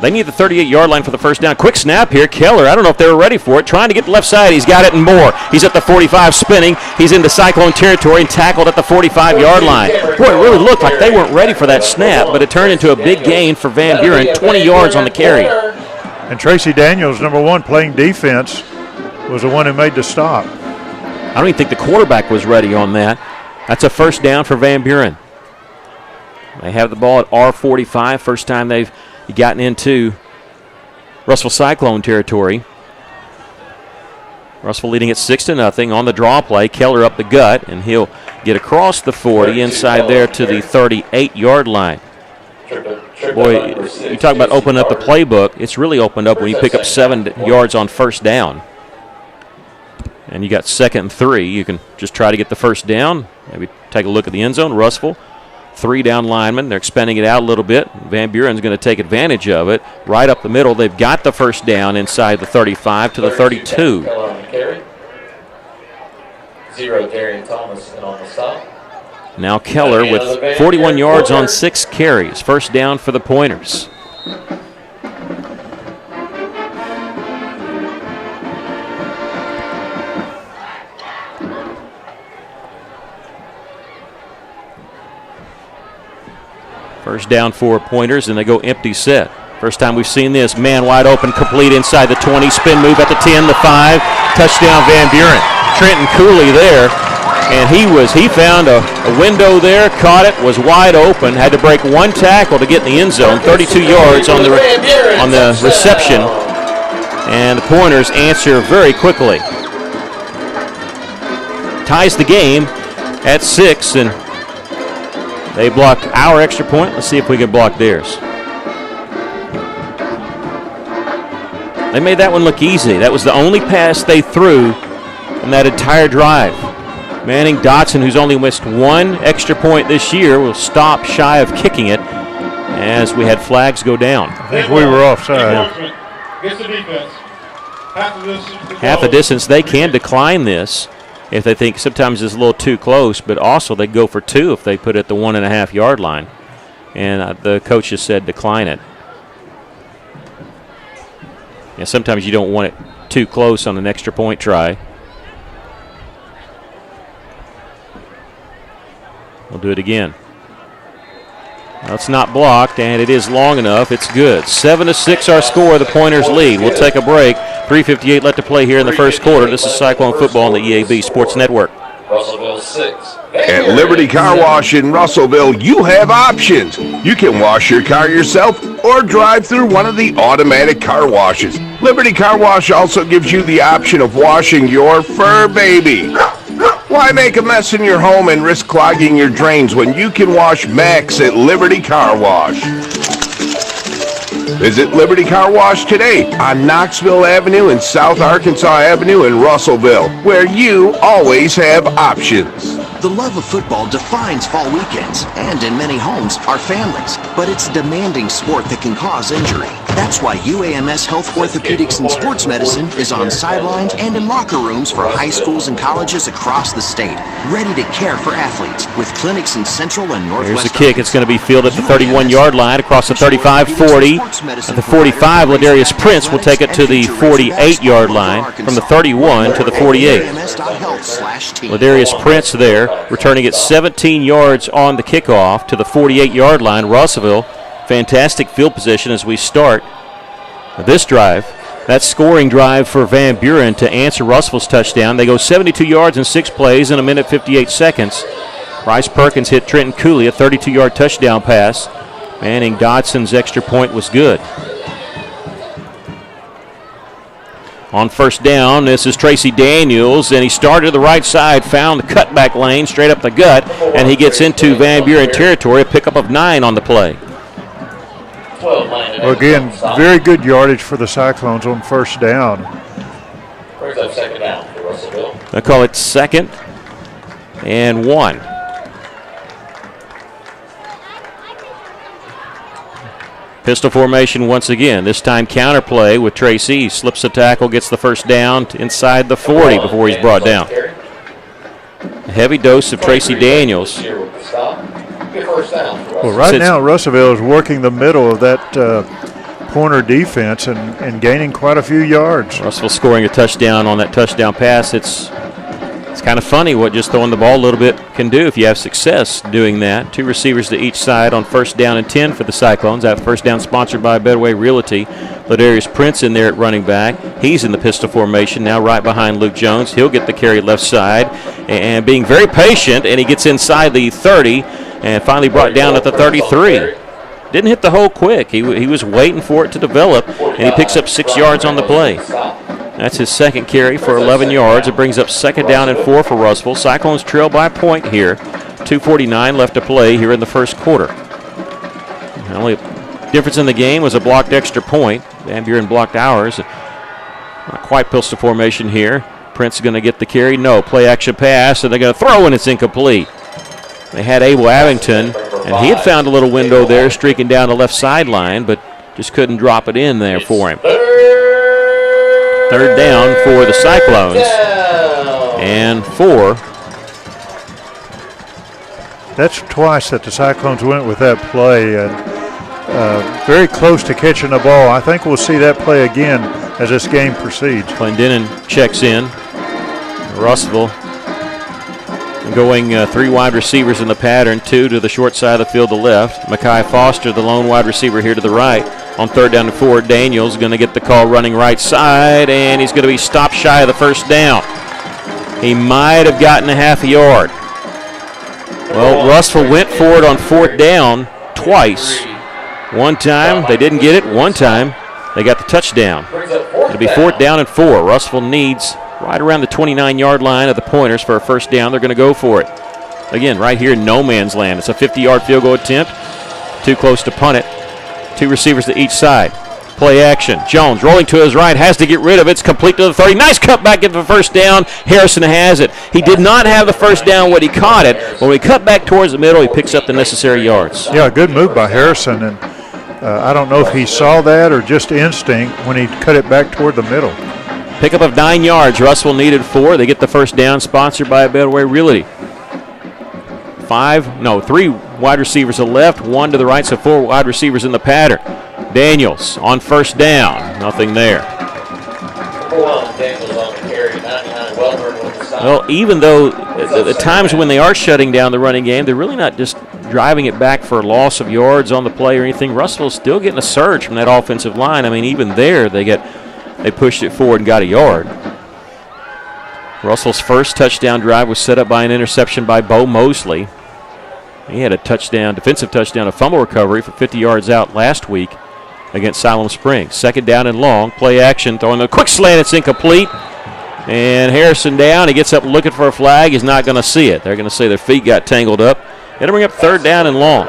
They need the 38-yard line for the 1st down. Quick snap here. Keller, I don't know if they were ready for it. Trying to get the left side. He's got it and more. He's at the 45 spinning. He's into Cyclone territory and tackled at the 45-yard line. Boy, it really looked like they weren't ready for that snap, but it turned into a big gain for Van Buren, 20 yards on the carry. And Tracy Daniels, number 1, playing defense, was the one who made the stop. I don't even think the quarterback was ready on that. That's a 1st down for Van Buren. They have the ball at R45. First time they've gotten into Russellville Cyclone territory. Russellville leading at 6-0 on the draw play. Keller up the gut, and he'll get across the 40 inside there to the 38-yard line. Boy, you talk about opening up the playbook. It's really opened up when you pick up 7 yards on 1st down. And you got 2nd and 3. You can just try to get the 1st down. Maybe take a look at the end zone. Russellville, 3 down linemen. They're expanding it out a little bit. Van Buren's going to take advantage of it. Right up the middle, they've got the 1st down inside the 35 to the 32. 0 Darian Thomas and on the stop. Now Keller with 41 yards on 6 carries. 1st down for the Pointers. First down for Pointers, and they go empty set. First time we've seen this. Man wide open, complete inside the 20. Spin move at the 10, the 5. Touchdown Van Buren. Trenton Cooley there. And he found a window there, caught it, was wide open, had to break one tackle to get in the end zone, 32 yards on the reception. And the Pointers answer very quickly. Ties the game at 6, and they blocked our extra point. Let's see if we can block theirs. They made that one look easy. That was the only pass they threw in that entire drive. Manning Dotson, who's only missed one extra point this year, will stop shy of kicking it as we had flags go down. I think we were offside. Gets the defense. Half the distance. They can decline this if they think sometimes it's a little too close, but also they go for 2 if they put it at the 1.5 yard line. And the coach just said decline it. Yeah, sometimes you don't want it too close on an extra point try. We'll do it again. Well, it's not blocked, and it is long enough. It's good. 7-6 our score. The Pointers lead. We'll take a break. 3:58 left to play here in the first quarter. This is Cyclone Football on the EAB Sports Network. Russellville 6. At Liberty Car Wash in Russellville, you have options. You can wash your car yourself or drive through one of the automatic car washes. Liberty Car Wash also gives you the option of washing your fur baby. Why make a mess in your home and risk clogging your drains when you can wash Max at Liberty Car Wash? Visit Liberty Car Wash today on Knoxville Avenue and South Arkansas Avenue in Russellville, where you always have options. The love of football defines fall weekends, and in many homes, our families. But it's a demanding sport that can cause injury. That's why UAMS Health Orthopedics and Sports Medicine is on sidelines and in locker rooms for high schools and colleges across the state, ready to care for athletes with clinics in Central and Northwest. Here's the kick. It's going to be fielded at the 31-yard line across the 35-40. At the 45, Ladarius Prince will take it to the 48-yard line from the 31 to the 48. Ladarius Prince there, returning it 17 yards on the kickoff to the 48-yard line. Russellville, fantastic field position as we start this drive. That scoring drive for Van Buren to answer Russellville's touchdown. They go 72 yards in 6 plays in 1:58 seconds. Bryce Perkins hit Trenton Cooley, a 32-yard touchdown pass. Manning Dodson's extra point was good. On first down, this is Tracy Daniels, and he started to the right side, found the cutback lane straight up the gut, and he gets into Van Buren territory, a pickup of 9 on the play. Well, again, very good yardage for the Cyclones on first down. Brings up second down for Russellville. They call it 2nd and 1. Pistol formation once again. This time counterplay with Tracy. He slips the tackle, gets the first down inside the 40 before he's brought down. A heavy dose of Tracy Daniels. Well, right now Russellville is working the middle of that corner defense and gaining quite a few yards. Russellville scoring a touchdown on that touchdown pass. It's kind of funny what just throwing the ball a little bit can do if you have success doing that. 2 receivers to each side on first down and 10 for the Cyclones. That first down sponsored by Bedway Realty. Ladarius Prince in there at running back. He's in the pistol formation now right behind Luke Jones. He'll get the carry left side and being very patient, and he gets inside the 30 and finally brought down at the 33. Didn't hit the hole quick. He was waiting for it to develop, and he picks up 6 yards on the play. That's his second carry for 11 yards. It brings up 2nd down and 4 for Russellville. Cyclones trail by a point here. 2:49 left to play here in the first quarter. The only difference in the game was a blocked extra point. Van Buren blocked ours. Not quite pistol formation here. Prince is going to get the carry. No, play action pass, and they're going to throw, and it's incomplete. They had Abel Abington, and he had found a little window there streaking down the left sideline, but just couldn't drop it in there for him. 3rd down for the Cyclones, and 4. That's twice that the Cyclones went with that play. Very close to catching the ball. I think we'll see that play again as this game proceeds. Clendenin checks in. Russellville Going 3 wide receivers in the pattern, 2 to the short side of the field to left. Mekhi Foster, the lone wide receiver here to the right. On 3rd down and 4, Daniels going to get the call running right side, and he's going to be stopped shy of the first down. He might have gotten a half a yard. Well, Russellville went for it on 4th down twice. One time they didn't get it. One time they got the touchdown. It'll be 4th down and 4. Russellville needs right around the 29-yard line of the Pointers for a first down. They're going to go for it. Again, right here in no man's land. It's a 50-yard field goal attempt. Too close to punt it. 2 receivers to each side. Play action. Jones rolling to his right, has to get rid of it. It's complete to the 30. Nice cut back into the first down. Harrison has it. He did not have the first down when he caught it. When we cut back towards the middle, he picks up the necessary yards. Yeah, good move by Harrison. And I don't know if he saw that or just instinct when he cut it back toward the middle. Pickup of 9 yards. Russellville needed 4. They get the first down, sponsored by Betterway Realty. 3 wide receivers to the left, 1 to the right, so 4 wide receivers in the pattern. Daniels on first down. Nothing there. Well, even though the times when they are shutting down the running game, they're really not just driving it back for loss of yards on the play or anything. Russellville's still getting a surge from that offensive line. I mean, even there, they pushed it forward and got a yard. Russell's first touchdown drive was set up by an interception by Bo Mosley. He had a defensive touchdown, a fumble recovery for 50 yards out last week against Siloam Springs. 2nd down and long, play action, throwing a quick slant, it's incomplete. And Harrison down, he gets up looking for a flag, he's not going to see it. They're going to say their feet got tangled up. It'll bring up 3rd down and long.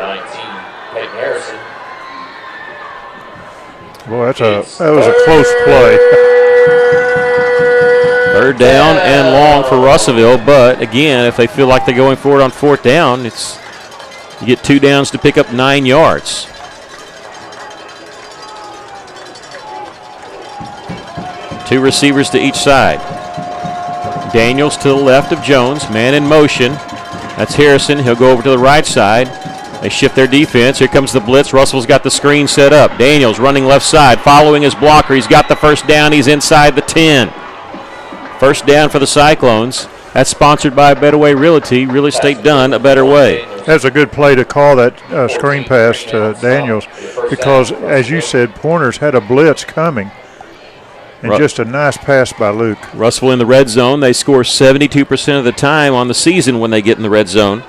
Boy, that was a close play. 3rd down and long for Russellville, but again, if they feel like they're going for it on 4th down, you get 2 downs to pick up 9 yards. Two receivers to each side. Daniels to the left of Jones, man in motion. That's Harrison. He'll go over to the right side. They shift their defense. Here comes the blitz. Russell's got the screen set up. Daniels running left side, following his blocker. He's got the first down. He's inside the 10. First down for the Cyclones. That's sponsored by Betterway Realty. Real estate done a better way. That's a good play to call that screen pass to Daniels because, as you said, Pointers had a blitz coming. And just a nice pass by Luke. Russellville in the red zone. They score 72% of the time on the season when they get in the red zone.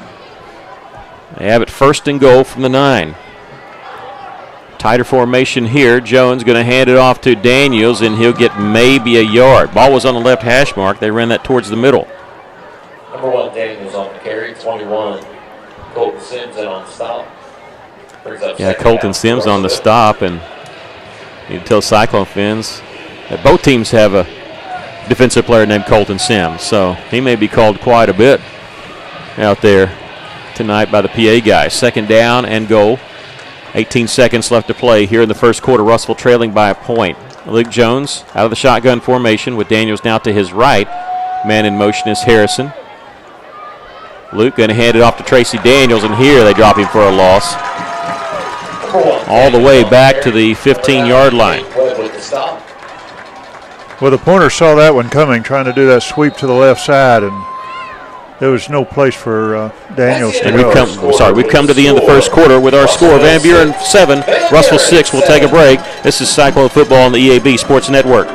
They have it 1st and goal from the 9. Tighter formation here. Jones going to hand it off to Daniels, and he'll get maybe a yard. Ball was on the left hash mark. They ran that towards the middle. Number 1, Daniels on the carry. 21, Colton Sims in on the stop. Colton Sims on the stop, and you can tell Cyclone fans that both teams have a defensive player named Colton Sims, so he may be called quite a bit out there tonight by the PA guys. 2nd down and goal. 18 seconds left to play here in the first quarter. Russellville trailing by a point. Luke Jones out of the shotgun formation with Daniels now to his right. Man in motion is Harrison. Luke going to hand it off to Tracy Daniels, and here they drop him for a loss. All the way back to the 15-yard line. Well, the Pointers saw that one coming, trying to do that sweep to the left side, and there was no place for Daniels to go. We've come to the end of the first quarter with our score. Van Buren 7, Russellville 6. We'll take a break. This is Cyclone Football on the EAB Sports Network.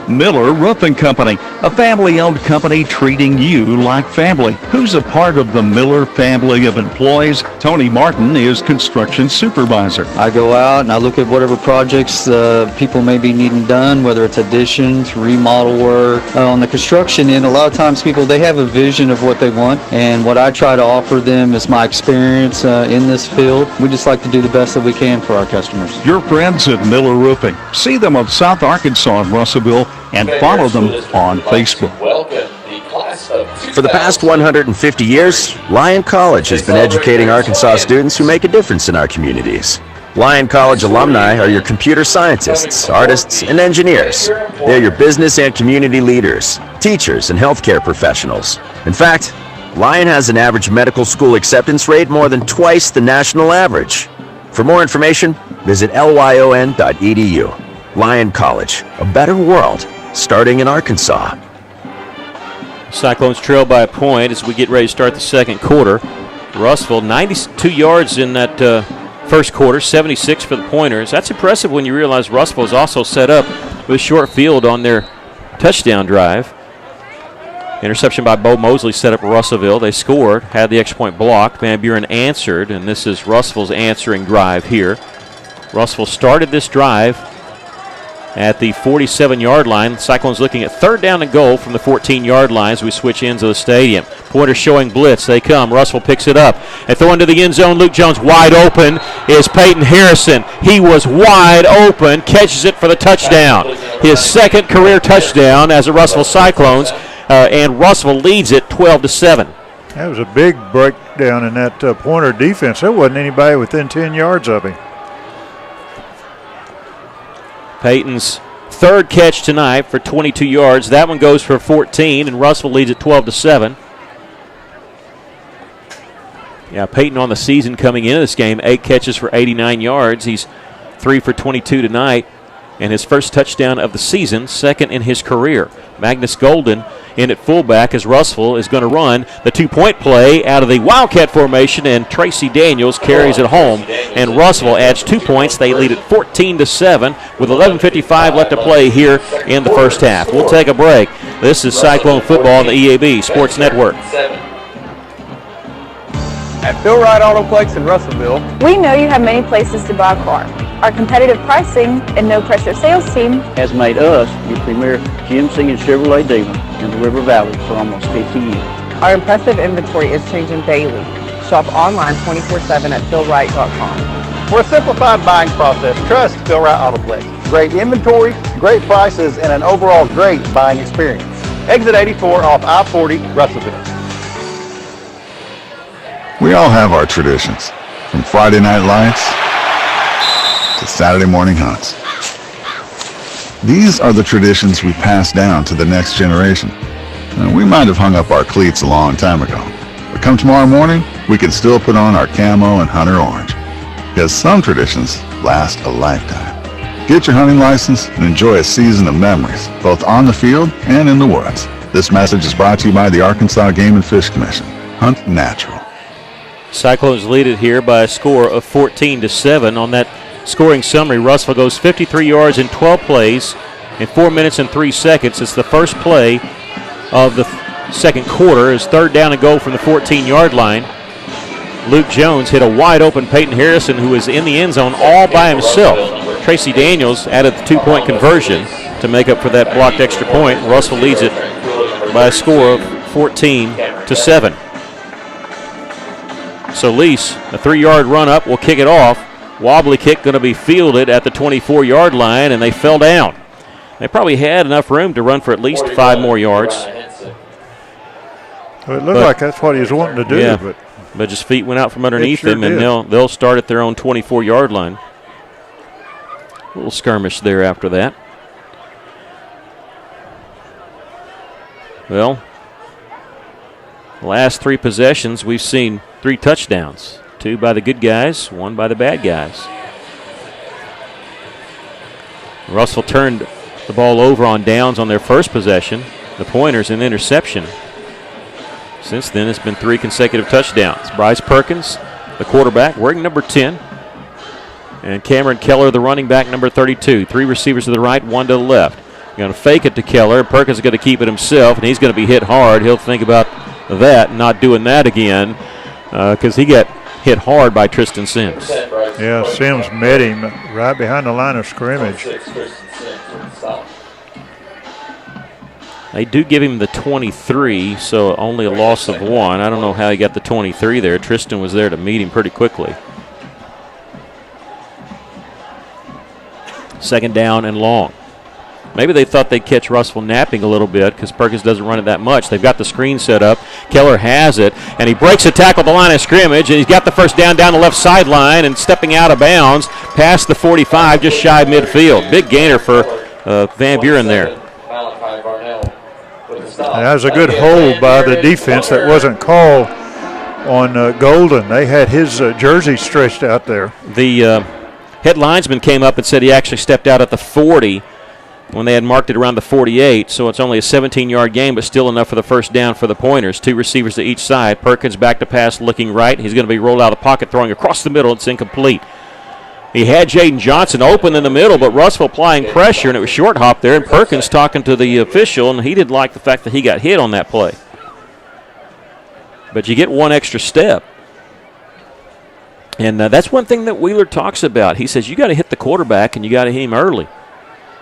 Miller Roofing Company, a family-owned company treating you like family. Who's a part of the Miller family of employees? Tony Martin is construction supervisor. I go out and I look at whatever projects people may be needing done, whether it's additions, remodel work. On the construction end, a lot of times people, they have a vision of what they want, and what I try to offer them is my experience in this field. We just like to do the best that we can for our customers. Your friends at Miller Roofing. See them on South Arkansas and Russellville, and follow them on Facebook. For the past 150 years, Lyon College has been educating Arkansas students who make a difference in our communities. Lyon College alumni are your computer scientists, artists, and engineers. They're your business and community leaders, teachers, and healthcare professionals. In fact, Lyon has an average medical school acceptance rate more than twice the national average. For more information, visit lyon.edu. Lyon College, a better world, starting in Arkansas. Cyclones trail by a point as we get ready to start the second quarter. Russellville, 92 yards in that first quarter, 76 for the Pointers. That's impressive when you realize Russellville is also set up with a short field on their touchdown drive. Interception by Bo Mosley set up Russellville. They scored, had the extra point blocked. Van Buren answered, and this is Russellville's answering drive here. Russellville started this drive at the 47-yard line. Cyclones looking at third down and goal from the 14-yard line as we switch ends of the stadium. Pointers showing blitz. They come. Russellville picks it up. They throw into the end zone. Luke Jones wide open is Peyton Harrison. He was wide open. Catches it for the touchdown. His second career touchdown as a Russellville Cyclones. And Russellville leads it 12-7. That was a big breakdown in that Pointer defense. There wasn't anybody within 10 yards of him. Peyton's third catch tonight for 22 yards. That one goes for 14, and Russellville leads it 12-7. Yeah, Peyton on the season coming into this game, 8 catches for 89 yards. He's 3 for 22 tonight, and his first touchdown of the season, second in his career. Magnus Golden in at fullback as Russellville is going to run the 2-point play out of the Wildcat formation, and Tracy Daniels carries it home, and Russellville adds 2 points. They lead it 14-7 with 11:55 left to play here in the first half. We'll take a break. This is Cyclone football on the EAB Sports Network. At Phil Wright Autoplex in Russellville, we know you have many places to buy a car. Our competitive pricing and no-pressure sales team has made us the premier GMC and Chevrolet dealer in the River Valley for almost 50 years. Our impressive inventory is changing daily. Shop online 24/7 at philwright.com. For a simplified buying process, trust Phil Wright Autoplex. Great inventory, great prices, and an overall great buying experience. Exit 84 off I-40, Russellville. We all have our traditions, from Friday night lights to Saturday morning hunts. These are the traditions we pass down to the next generation. And we might have hung up our cleats a long time ago, but come tomorrow morning, we can still put on our camo and hunter orange, because some traditions last a lifetime. Get your hunting license and enjoy a season of memories, both on the field and in the woods. This message is brought to you by the Arkansas Game and Fish Commission. Hunt natural. Cyclones lead it here by a score of 14-7. On that scoring summary, Russellville goes 53 yards in 12 plays in 4 minutes and 3 seconds. It's the first play of the second quarter. It's third down and goal from the 14-yard line. Luke Jones hit a wide open Peyton Harrison, who was in the end zone all by himself. Tracy Daniels added the 2-point conversion to make up for that blocked extra point. Russellville leads it by a score of 14-7. So Lease, a 3-yard run up, will kick it off. Wobbly kick going to be fielded at the 24-yard line, and they fell down. They probably had enough room to run for at least 5 more yards. Well, it looked like that's what he was wanting to do. Yeah, but his feet went out from underneath him, and they'll start at their own 24-yard line. A little skirmish there after that. Well, the last 3 possessions, we've seen 3 touchdowns. 2 by the good guys, 1 by the bad guys. Russell turned the ball over on downs on their first possession. The Pointers an interception. Since then, it's been 3 consecutive touchdowns. Bryce Perkins, the quarterback, wearing number 10. And Cameron Keller, the running back, number 32. 3 receivers to the right, 1 to the left. Going to fake it to Keller. Perkins is going to keep it himself, and he's going to be hit hard. He'll think about that, not doing that again, because he got hit hard by Tristan Sims. Yeah, Sims met him right behind the line of scrimmage. They do give him the 23, so only a loss of 1. I don't know how he got the 23 there. Tristan was there to meet him pretty quickly. Second down and long. Maybe they thought they'd catch Russellville napping a little bit because Perkins doesn't run it that much. They've got the screen set up. Keller has it, and he breaks a tackle at the line of scrimmage, and he's got the first down the left sideline and stepping out of bounds past the 45, just shy of midfield. Big gainer for Van Buren there. That was a good hold by the defense that wasn't called on Golden. They had his jersey stretched out there. The head linesman came up and said he actually stepped out at the 40. when they had marked it around the 48, so it's only a 17-yard gain, but still enough for the first down for the Pointers. 2 receivers to each side. Perkins back to pass, looking right. He's going to be rolled out of the pocket, throwing across the middle. It's incomplete. He had Jaden Johnson open in the middle, but Russellville applying pressure, and it was short hop there, and Perkins talking to the official, and he didn't like the fact that he got hit on that play. But you get one extra step. And that's one thing that Wheeler talks about. He says you got to hit the quarterback, and you got to hit him early.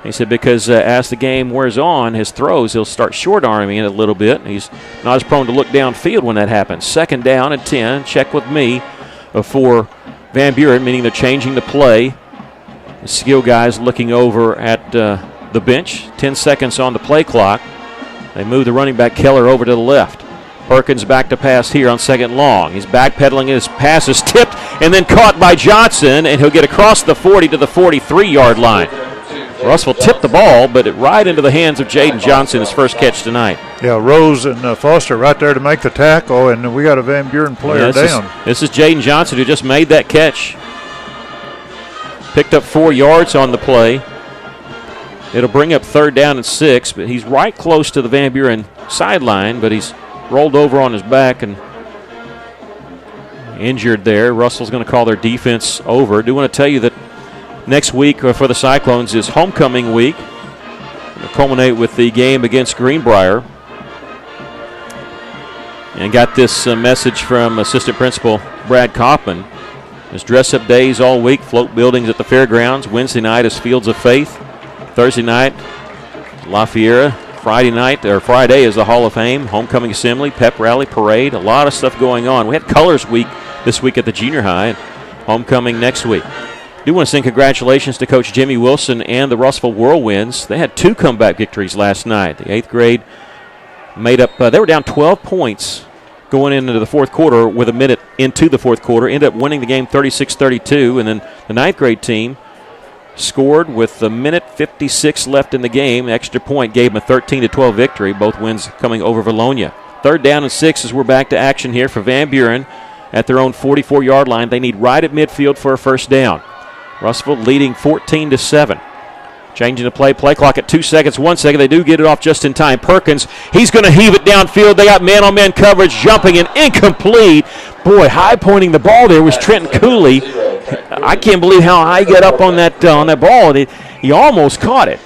He said because as the game wears on, his throws, he'll start short-arming it a little bit. He's not as prone to look downfield when that happens. 2nd down and 10. Check with me for Van Buren, meaning they're changing the play. The skill guys looking over at the bench. 10 seconds on the play clock. They move the running back Keller over to the left. Perkins back to pass here on 2nd long. He's backpedaling. His pass is tipped and then caught by Johnson, and he'll get across the 40 to the 43-yard line. Russellville tipped the ball, but it right into the hands of Jaden Johnson, his first catch tonight. Yeah, Rose and Foster right there to make the tackle, and we got a Van Buren player down. This is Jaden Johnson who just made that catch. Picked up 4 yards on the play. It'll bring up 3rd down and 6, but he's right close to the Van Buren sideline, but he's rolled over on his back and injured there. Russell's going to call their defense over. I do want to tell you that next week for the Cyclones is homecoming week. It'll culminate with the game against Greenbrier. And got this message from Assistant Principal Brad Kaufman. There's dress-up days all week, float buildings at the fairgrounds. Wednesday night is Fields of Faith. Thursday night, La Fiera. Friday is the Hall of Fame, homecoming assembly, pep rally, parade, a lot of stuff going on. We had Colors Week this week at the junior high, and homecoming next week. I do want to send congratulations to Coach Jimmy Wilson and the Russellville Whirlwinds. They had 2 comeback victories last night. The 8th grade made up, they were down 12 points going into the 4th quarter with a minute into the 4th quarter, ended up winning the game 36-32, and then the 9th grade team scored with a minute 56 left in the game. The extra point gave them a 13-12 victory, both wins coming over Valonia. 3rd down and 6 as we're back to action here for Van Buren at their own 44-yard line. They need right at midfield for a first down. Russellville leading 14-7. Changing the play clock at 2 seconds, 1 second. They do get it off just in time. Perkins, he's going to heave it downfield. They got man-on-man coverage, jumping and incomplete. Boy, high-pointing the ball there was Trenton Cooley. I can't believe how high he got up on that ball. He almost caught it.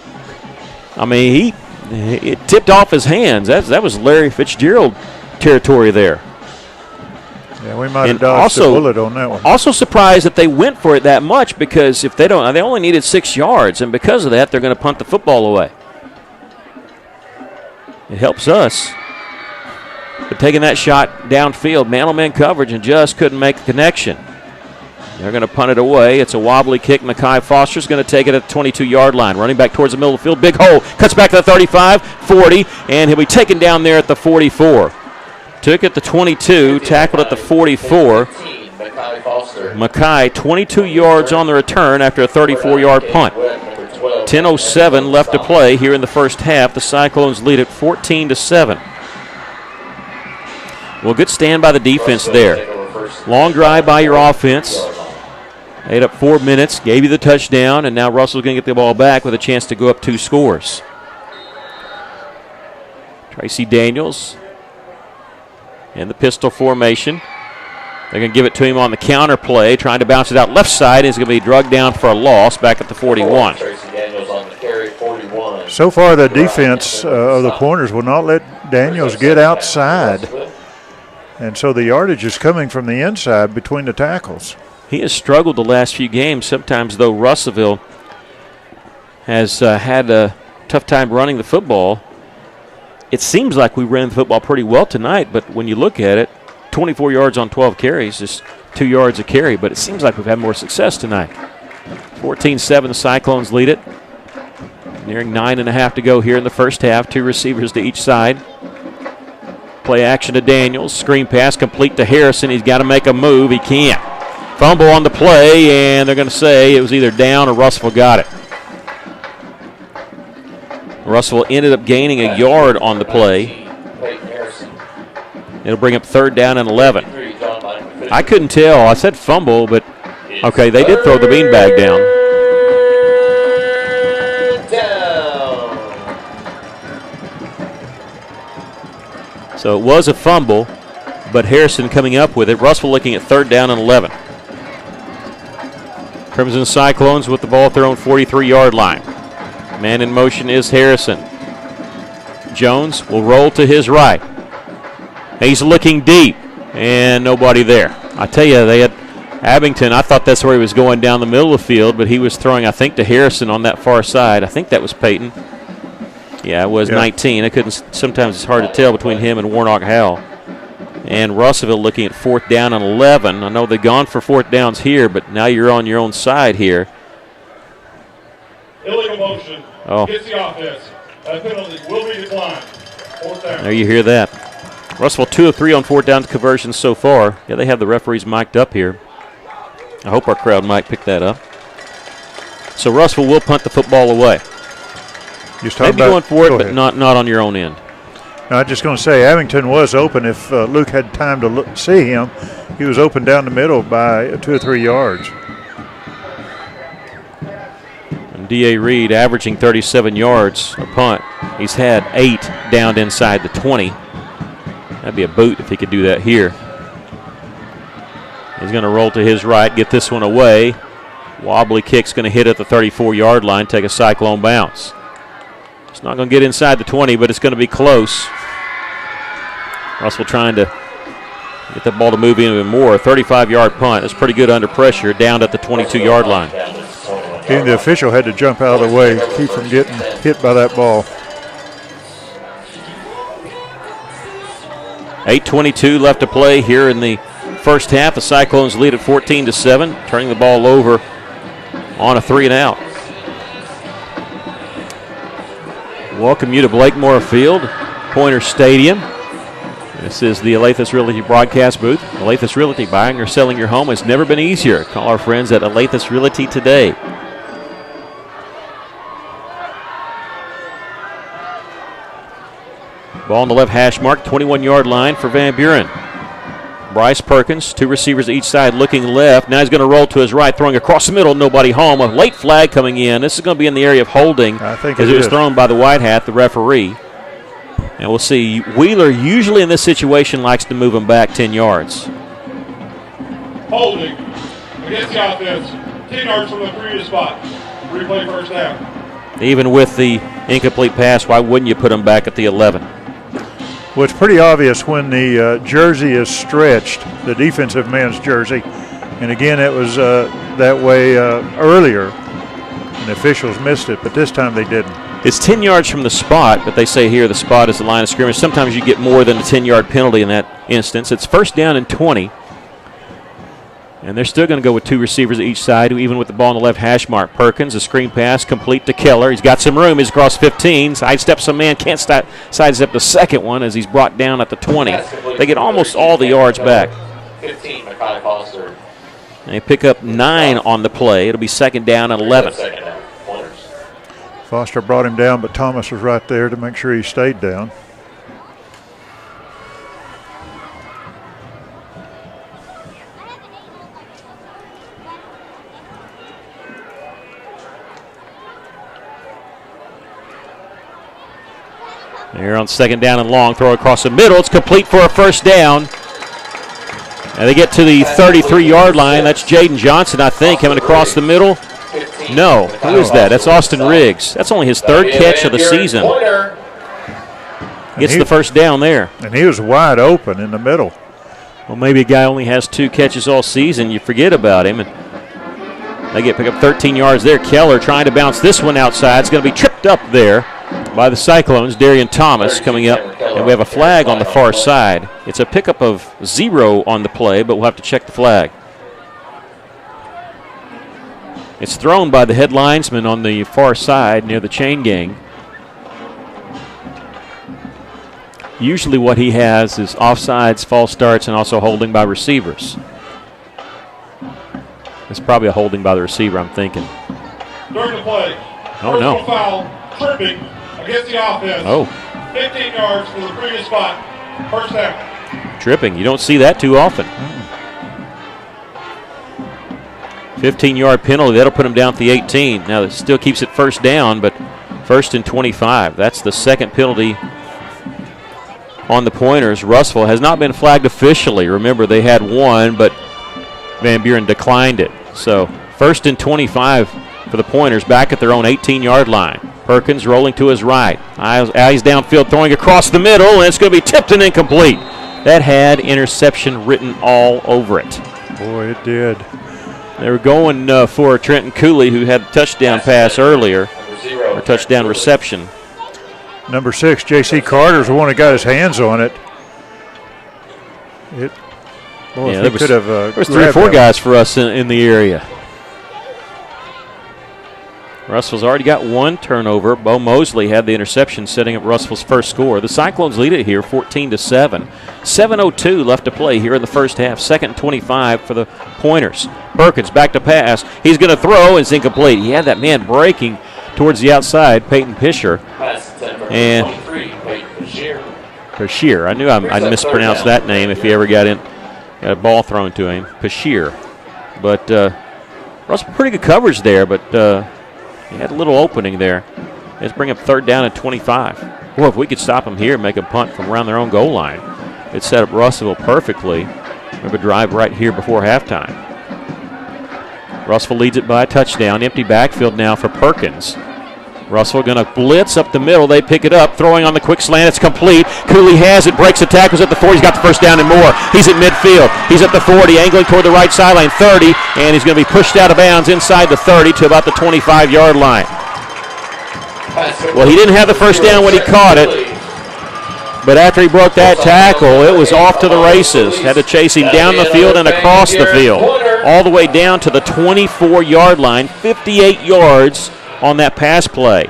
I mean, it tipped off his hands. That was Larry Fitzgerald territory there. Yeah, we might have dodged a bullet on that one. Also surprised that they went for it that much, because if they only needed 6 yards, and because of that, they're going to punt the football away. It helps us. But taking that shot downfield, man-on-man coverage, and just couldn't make the connection. They're going to punt it away. It's a wobbly kick. Mekhi Foster's going to take it at the 22-yard line. Running back towards the middle of the field. Big hole. Cuts back to the 35, 40, and he'll be taken down there at the 44. Took it to 22, tackled at the 44. Mekhi, 22 yards on the return after a 34-yard punt. 10:07 left to play here in the first half. The Cyclones lead at 14-7. Well, good stand by the defense there. Long drive by your offense. Ate up 4 minutes, gave you the touchdown, and now Russell's going to get the ball back with a chance to go up 2 scores. Tracy Daniels in the pistol formation. They're going to give it to him on the counter play, trying to bounce it out left side. He's going to be drugged down for a loss back at the 41. So far, the defense of the Pointers will not let Daniels get outside. And so the yardage is coming from the inside between the tackles. He has struggled the last few games. Sometimes, though, Russellville has had a tough time running the football. It seems like we ran the football pretty well tonight, but when you look at it, 24 yards on 12 carries, just 2 yards a carry, but it seems like we've had more success tonight. 14-7, the Cyclones lead it. Nearing 9.5 to go here in the first half. 2 receivers to each side. Play action to Daniels. Screen pass complete to Harrison. He's got to make a move. He can't. Fumble on the play, and they're going to say it was either down or Russellville got it. Russellville ended up gaining a yard on the play. It'll bring up 3rd down and 11. I couldn't tell. I said fumble, but okay, they did throw the beanbag down. So it was a fumble, but Harrison coming up with it. Russellville looking at 3rd down and 11. Crimson Cyclones with the ball at their own 43-yard line. Man in motion is Harrison. Jones will roll to his right. He's looking deep, and nobody there. I tell you, they had Abington. I thought that's where he was going down the middle of the field, but he was throwing, I think, to Harrison on that far side. I think that was Peyton. Yeah, it was 19. I couldn't. Sometimes it's hard to tell between him and Warnock Howell. And Russellville looking at 4th down and 11. I know they've gone for 4th downs here, but now you're on your own side here. Illegal motion. Oh. Gets the offense. That penalty will be declined. 4th down. There you hear that. Russellville 2 of 3 on 4th down conversions so far. Yeah, they have the referees mic'd up here. I hope our crowd might pick that up. So Russellville will punt the football away. Maybe going for it, but not on your own end. I was just going to say, Abington was open. If Luke had time to see him, he was open down the middle by 2 or 3 yards. And D.A. Reed averaging 37 yards a punt. He's had 8 down inside the 20. That'd be a boot if he could do that here. He's going to roll to his right, get this one away. Wobbly kick's going to hit at the 34-yard line, take a Cyclone bounce. It's not going to get inside the 20, but it's going to be close. Russell trying to get the ball to move even more. A 35-yard punt. That's pretty good under pressure, down at the 22-yard line. Even the official had to jump out of the way, keep from getting hit by that ball. 8:22 left to play here in the first half. The Cyclones lead at 14-7, turning the ball over on a 3-and-out. Welcome you to Blakemore Field, Pointer Stadium. This is the Alathus Realty broadcast booth. Alathus Realty, buying or selling your home has never been easier. Call our friends at Alathus Realty today. Ball on the left hash mark, 21-yard line for Van Buren. Bryce Perkins, 2 receivers each side looking left. Now he's going to roll to his right, throwing across the middle, nobody home. A late flag coming in. This is going to be in the area of holding as it was thrown by the white hat, the referee. And we'll see. Wheeler usually in this situation likes to move him back 10 yards. Holding against the offense. 10 yards from the previous spot. Replay first down. Even with the incomplete pass, why wouldn't you put him back at the 11? Well, it's pretty obvious when the jersey is stretched, the defensive man's jersey. And again, it was that way earlier, and the officials missed it, but this time they didn't. It's 10 yards from the spot, but they say here the spot is the line of scrimmage. Sometimes you get more than a 10-yard penalty in that instance. It's 1st down and 20. And they're still going to go with 2 receivers each side, even with the ball on the left hash mark. Perkins, a screen pass complete to Keller. He's got some room. He's across 15. Sidesteps a man. Can't sidestep the second one as he's brought down at the 20. They get almost all the yards back. 15, Makai Foster. They pick up 9 on the play. It'll be 2nd down and 11. Foster brought him down, but Thomas was right there to make sure he stayed down. Here on 2nd down and long, throw across the middle. It's complete for a 1st down. And they get to the 33-yard line. That's Jaden Johnson, I think, coming across the middle. No, who is that? That's Austin Riggs. That's only his 3rd catch of the season. Gets the 1st down there. And he was wide open in the middle. Well, maybe a guy only has 2 catches all season. You forget about him. And they pick up 13 yards there. Keller trying to bounce this one outside. It's going to be tripped up there by the Cyclones. Darian Thomas coming up, and we have a flag on the far side. It's a pickup of 0 on the play, but we'll have to check the flag. It's thrown by the head linesman on the far side near the chain gang. Usually what he has is offsides, false starts, and also holding by receivers. It's probably a holding by the receiver, I'm thinking. During the play. Oh, no. Foul, tripping against the offense. Oh. 15 yards from the previous spot. 1st down. Tripping. You don't see that too often. 15-yard penalty. That'll put him down at the 18. Now, it still keeps it 1st down, but 1st and 25. That's the 2nd penalty on the Pointers. Russellville has not been flagged officially. Remember, they had one, but Van Buren declined it. So 1st and 25 for the Pointers back at their own 18-yard line. Perkins rolling to his right. Eyes downfield, throwing across the middle, and it's going to be tipped and incomplete. That had interception written all over it. Boy, it did. They were going for Trenton Cooley, who had a touchdown pass earlier, or touchdown reception. Number 6, J.C. Carter's the one that got his hands on it. There was 3 or 4 guys for us in the area. Russell's already got 1 turnover. Bo Mosley had the interception, setting up Russell's first score. The Cyclones lead it here 14-7. 7:02 left to play here in the first half. 2nd and 25 for the Pointers. Perkins back to pass. He's going to throw, and it's incomplete. He had that man breaking towards the outside, Peyton Pisher. And Pisher. I knew I'd mispronounce that name if he ever got a ball thrown to him. Pisher. But Russell, pretty good coverage there, but he had a little opening there. Let's bring up 3rd down and 25. Boy, if we could stop them here and make a punt from around their own goal line, it set up Russellville perfectly. We have a drive right here before halftime. Russellville leads it by a touchdown. Empty backfield now for Perkins. Russellville going to blitz up the middle. They pick it up, throwing on the quick slant. It's complete. Cooley has it, breaks the tackles at the 40. He's got the first down and more. He's at midfield. He's at the 40, angling toward the right sideline, 30, and he's going to be pushed out of bounds inside the 30 to about the 25-yard line. Well, he didn't have the first down when he caught it, but after he broke that tackle, it was off to the races. Had to chase him down the field and across the field, all the way down to the 24-yard line, 58 yards on that pass play.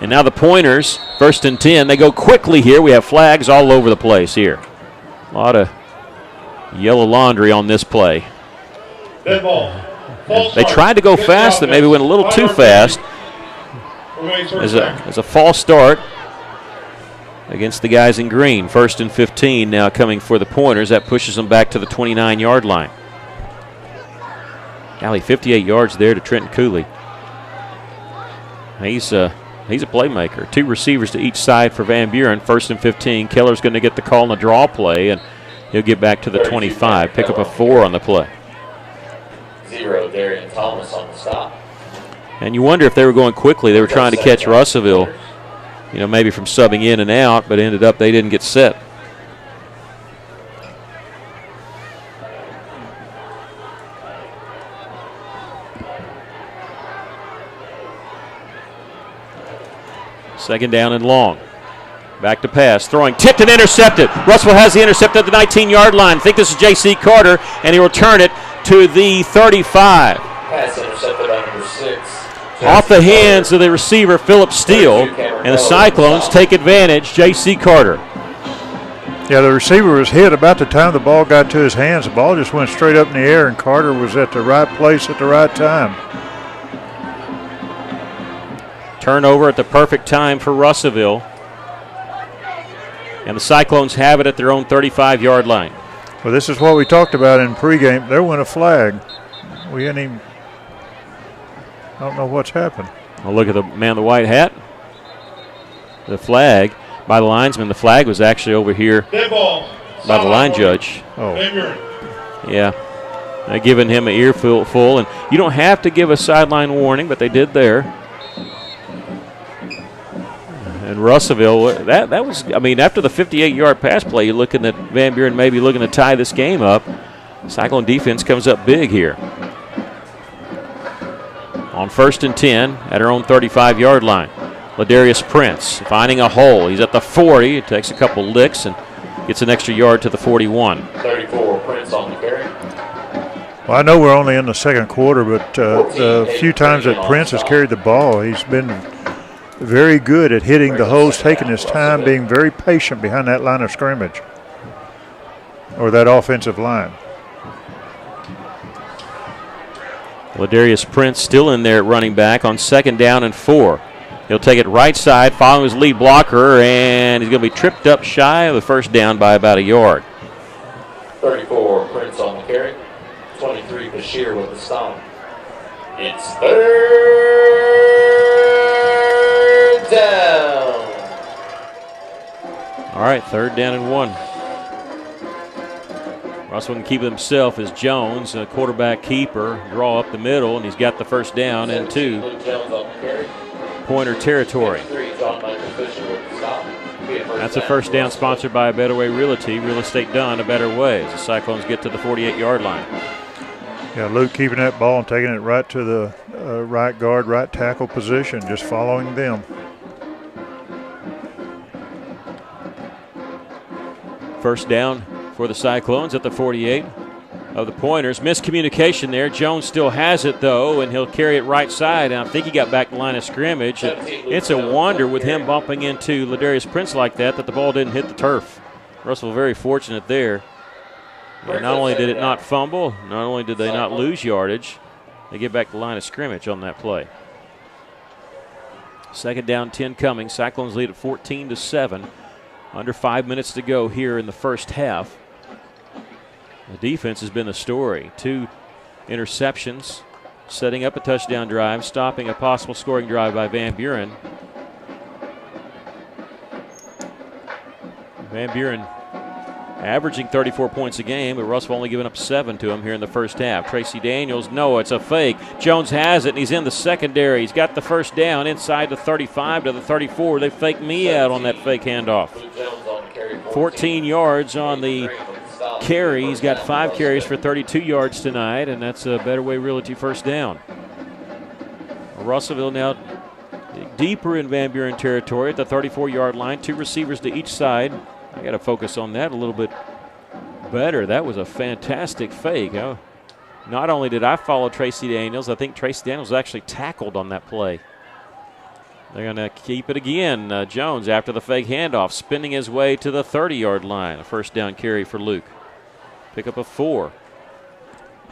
And now the Pointers, 1st and 10. They go quickly here. We have flags all over the place here. A lot of yellow laundry on this play. Dead ball. They tried to go fast, that maybe went a little too fast. As a false start against the guys in green. 1st and 15 now coming for the Pointers. That pushes them back to the 29-yard line. Golly, 58 yards there to Trenton Cooley. He's a playmaker. 2 receivers to each side for Van Buren. 1st and 15. Keller's going to get the call on the draw play, and he'll get back to the 25. Pick up a 4 on the play. 0, Darian Thomas on the stop. And you wonder if they were going quickly. They were trying to catch Russellville, maybe from subbing in and out, but ended up they didn't get set. Second down and long. Back to pass. Throwing. Tipped and intercepted. Russellville has the intercept at the 19-yard line. I think this is J.C. Carter, and he will return it to the 35. Pass intercepted by number 6. Off the hands of the receiver, Philip Steele, and the Cyclones take advantage. J.C. Carter. Yeah, the receiver was hit about the time the ball got to his hands. The ball just went straight up in the air, and Carter was at the right place at the right time. Turnover at the perfect time for Russellville. And the Cyclones have it at their own 35-yard line. Well, this is what we talked about in pregame. There went a flag. We hadn't even, I don't know what's happened. Well, look at the man in the white hat. The flag by the linesman. The flag was actually over here by the line judge. Oh. Yeah. They're giving him an earful full. And you don't have to give a sideline warning, but they did there. And Russellville, that was, after the 58-yard pass play, you're looking at Van Buren maybe looking to tie this game up. Cyclone defense comes up big here. On 1st and 10 at our own 35-yard line. Ladarius Prince finding a hole. He's at the 40. It takes a couple licks and gets an extra yard to the 41. 34, Prince on the carry. Well, I know we're only in the second quarter, but the few times that Prince has carried the ball, he's been very good at hitting the holes, taking his time, being very patient behind that line of scrimmage or that offensive line. Ladarius Prince still in there at running back on 2nd down and 4. He'll take it right side, following his lead blocker, and he's going to be tripped up shy of the first down by about a yard. 34, Prince on the carry. 23, Bashir with the stop. It's 3rd down. All right, 3rd down and 1. Russell can keep it himself as Jones, a quarterback keeper, draw up the middle, and he's got the 1st down into Pointer territory. That's a 1st down sponsored by A Better Way Realty. Real estate done a better way as the Cyclones get to the 48-yard line. Yeah, Luke keeping that ball and taking it right to the right guard, right tackle position, just following them. First down for the Cyclones at the 48 of the Pointers. Miscommunication there. Jones still has it, though, and he'll carry it right side. And I think he got back the line of scrimmage. It's a wonder with him bumping into Ladarius Prince like that the ball didn't hit the turf. Russell very fortunate there. And not only did it not fumble, not only did they not lose yardage, they get back the line of scrimmage on that play. 2nd down, 10 coming. Cyclones lead at 14-7. Under 5 minutes to go here in the first half. The defense has been the story. 2 interceptions, setting up a touchdown drive, stopping a possible scoring drive by Van Buren. Van Buren averaging 34 points a game, but Russell only giving up 7 to him here in the first half. Tracy Daniels, no, it's a fake. Jones has it, and he's in the secondary. He's got the 1st down inside the 35 to the 34. They faked me out on that fake handoff. 14 yards on the carry. He's got 5 carries for 32 yards tonight, and that's a Better Way Realty 1st down. Russellville now deeper in Van Buren territory at the 34-yard line. 2 receivers to each side. I got to focus on that a little bit better. That was a fantastic fake. Not only did I follow Tracy Daniels, I think Tracy Daniels actually tackled on that play. They're going to keep it again. Jones, after the fake handoff, spinning his way to the 30-yard line. A 1st down carry for Luke. Pick up a 4.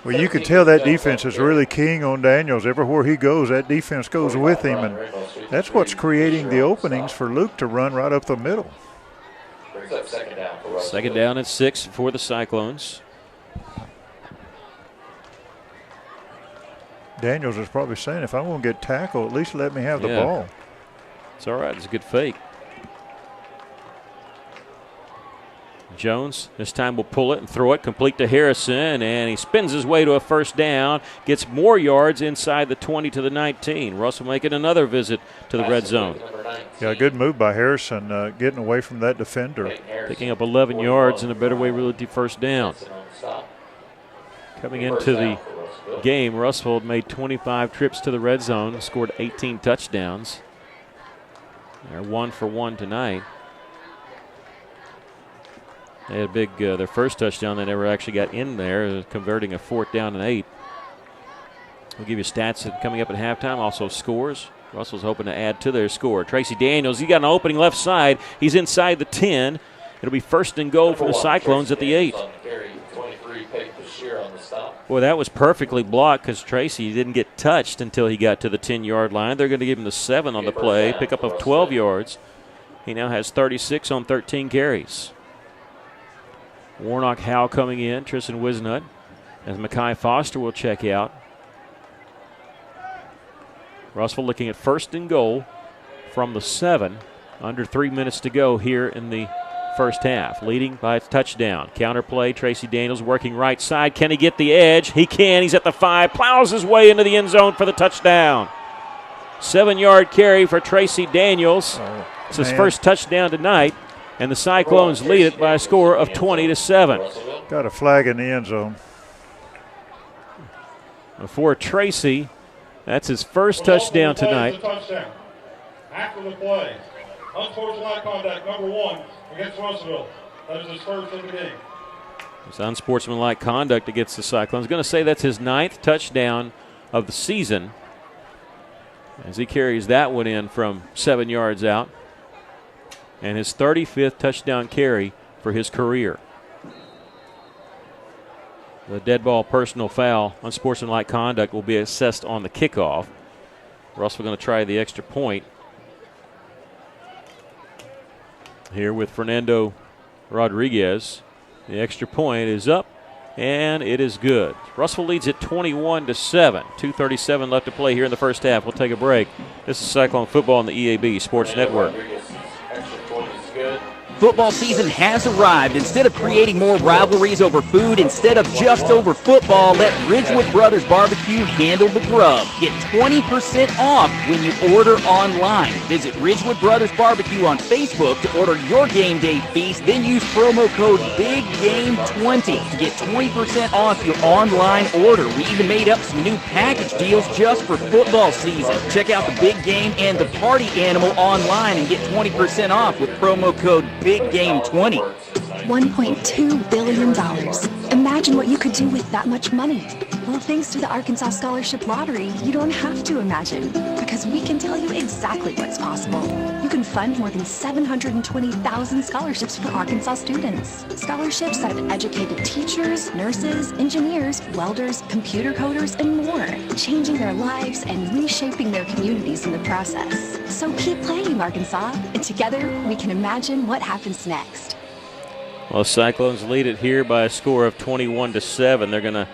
Well, you could tell that defense is really keying on Daniels. Everywhere he goes, that defense goes with him, and that's what's creating the openings for Luke to run right up the middle. 2nd down and 6 for the Cyclones. Daniels is probably saying, if I'm going to get tackled, at least let me have the ball. It's all right. It's a good fake. Jones this time will pull it and throw it complete to Harrison, and he spins his way to a 1st down, gets more yards inside the 20 to the 19. Russell making another visit to the red zone. Yeah, a good move by Harrison, getting away from that defender. Picking up 11 yards in a Better Way Realty 1st down. Coming into the game, Russell made 25 trips to the red zone, scored 18 touchdowns. They're 1 for 1 tonight. They had a big, their first touchdown, they never actually got in there, converting a 4th down and 8. We'll give you stats coming up at halftime, also scores. Russell's hoping to add to their score. Tracy Daniels, he got an opening left side. He's inside the 10. It'll be 1st and goal for the Cyclones at the 8. Boy, that was perfectly blocked because Tracy didn't get touched until he got to the 10-yard line. They're going to give him the 7 on the play, pickup of 12 yards. He now has 36 on 13 carries. Warnock Howe coming in, Tristan Wisnut, as Mackay Foster will check out. Russell looking at 1st and goal from the 7. Under 3 minutes to go here in the first half. Leading by a touchdown. Counter play, Tracy Daniels working right side. Can he get the edge? He can. He's at the 5. Plows his way into the end zone for the touchdown. 7-yard carry for Tracy Daniels. It's his first touchdown tonight. And the Cyclones lead it by a score of 20-7. Got a flag in the end zone. For Tracy, that's his first touchdown tonight. After the play, unsportsmanlike conduct number 1 against Russellville. That is his first of the game. It's unsportsmanlike conduct against the Cyclones. Going to say that's his 9th touchdown of the season as he carries that one in from 7 yards out. And his 35th touchdown carry for his career. The dead ball personal foul, unsportsmanlike conduct, will be assessed on the kickoff. Russell going to try the extra point here with Fernando Rodriguez. The extra point is up, and it is good. Russell leads it 21-7. 2:37 left to play here in the first half. We'll take a break. This is Cyclone Football on the EAB Sports Network. Football season has arrived. Instead of creating more rivalries over food, instead of just over football, let Ridgewood Brothers Barbecue handle the grub. Get 20% off when you order online. Visit Ridgewood Brothers Barbecue on Facebook to order your game day feast. Then use promo code BIGGAME20 to get 20% off your online order. We even made up some new package deals just for football season. Check out the Big Game and the Party Animal online and get 20% off with promo code BIGGAME20. $1.2 billion. Imagine what you could do with that much money. Well, thanks to the Arkansas Scholarship Lottery, you don't have to imagine, because we can tell you exactly what's possible. You can fund more than 720,000 scholarships for Arkansas students. Scholarships that have educated teachers, nurses, engineers, welders, computer coders, and more, changing their lives and reshaping their communities in the process. So keep playing, Arkansas, and together we can imagine what happens next. Well, Cyclones lead it here by a score of 21-7. They're going to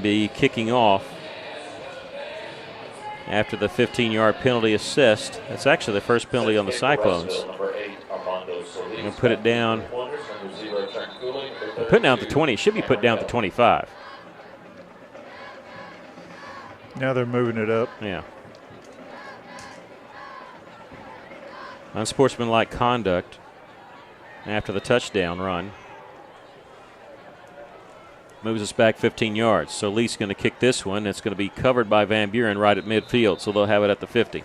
be kicking off after the 15-yard penalty assist. That's actually the first penalty on the Cyclones. They're going to put it down. They're putting down to 20. It should be put down to 25. Now they're moving it up. Yeah. Unsportsmanlike conduct after the touchdown run. Moves us back 15 yards. So Lee's going to kick this one. It's going to be covered by Van Buren right at midfield, so they'll have it at the 50.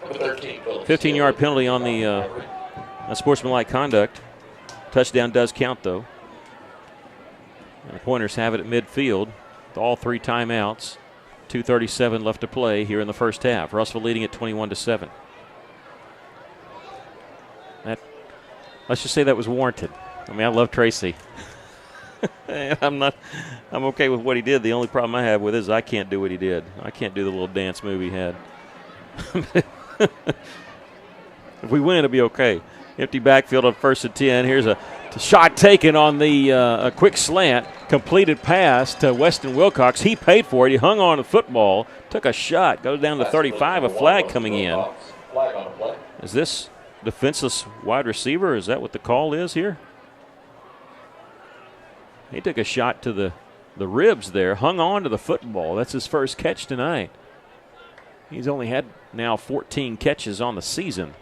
15-yard penalty on the unsportsmanlike conduct. Touchdown does count, though. And the Pointers have it at midfield with all 3 timeouts. 2:37 left to play here in the first half. Russellville leading at 21-7. Let's just say that was warranted. I mean, I love Tracy. I'm okay with what he did. The only problem I have with it is I can't do what he did. I can't do the little dance move he had. If we win, it'll be okay. Empty backfield on 1st and 10. Here's a shot taken on the a quick slant. Completed pass to Weston Wilcox. He paid for it. He hung on to the football. Took a shot. Goes down to 35. A flag coming in. Is this defenseless wide receiver? Is that what the call is here? He took a shot to the ribs there, hung on to the football. That's his first catch tonight. He's only had now 14 catches on the season.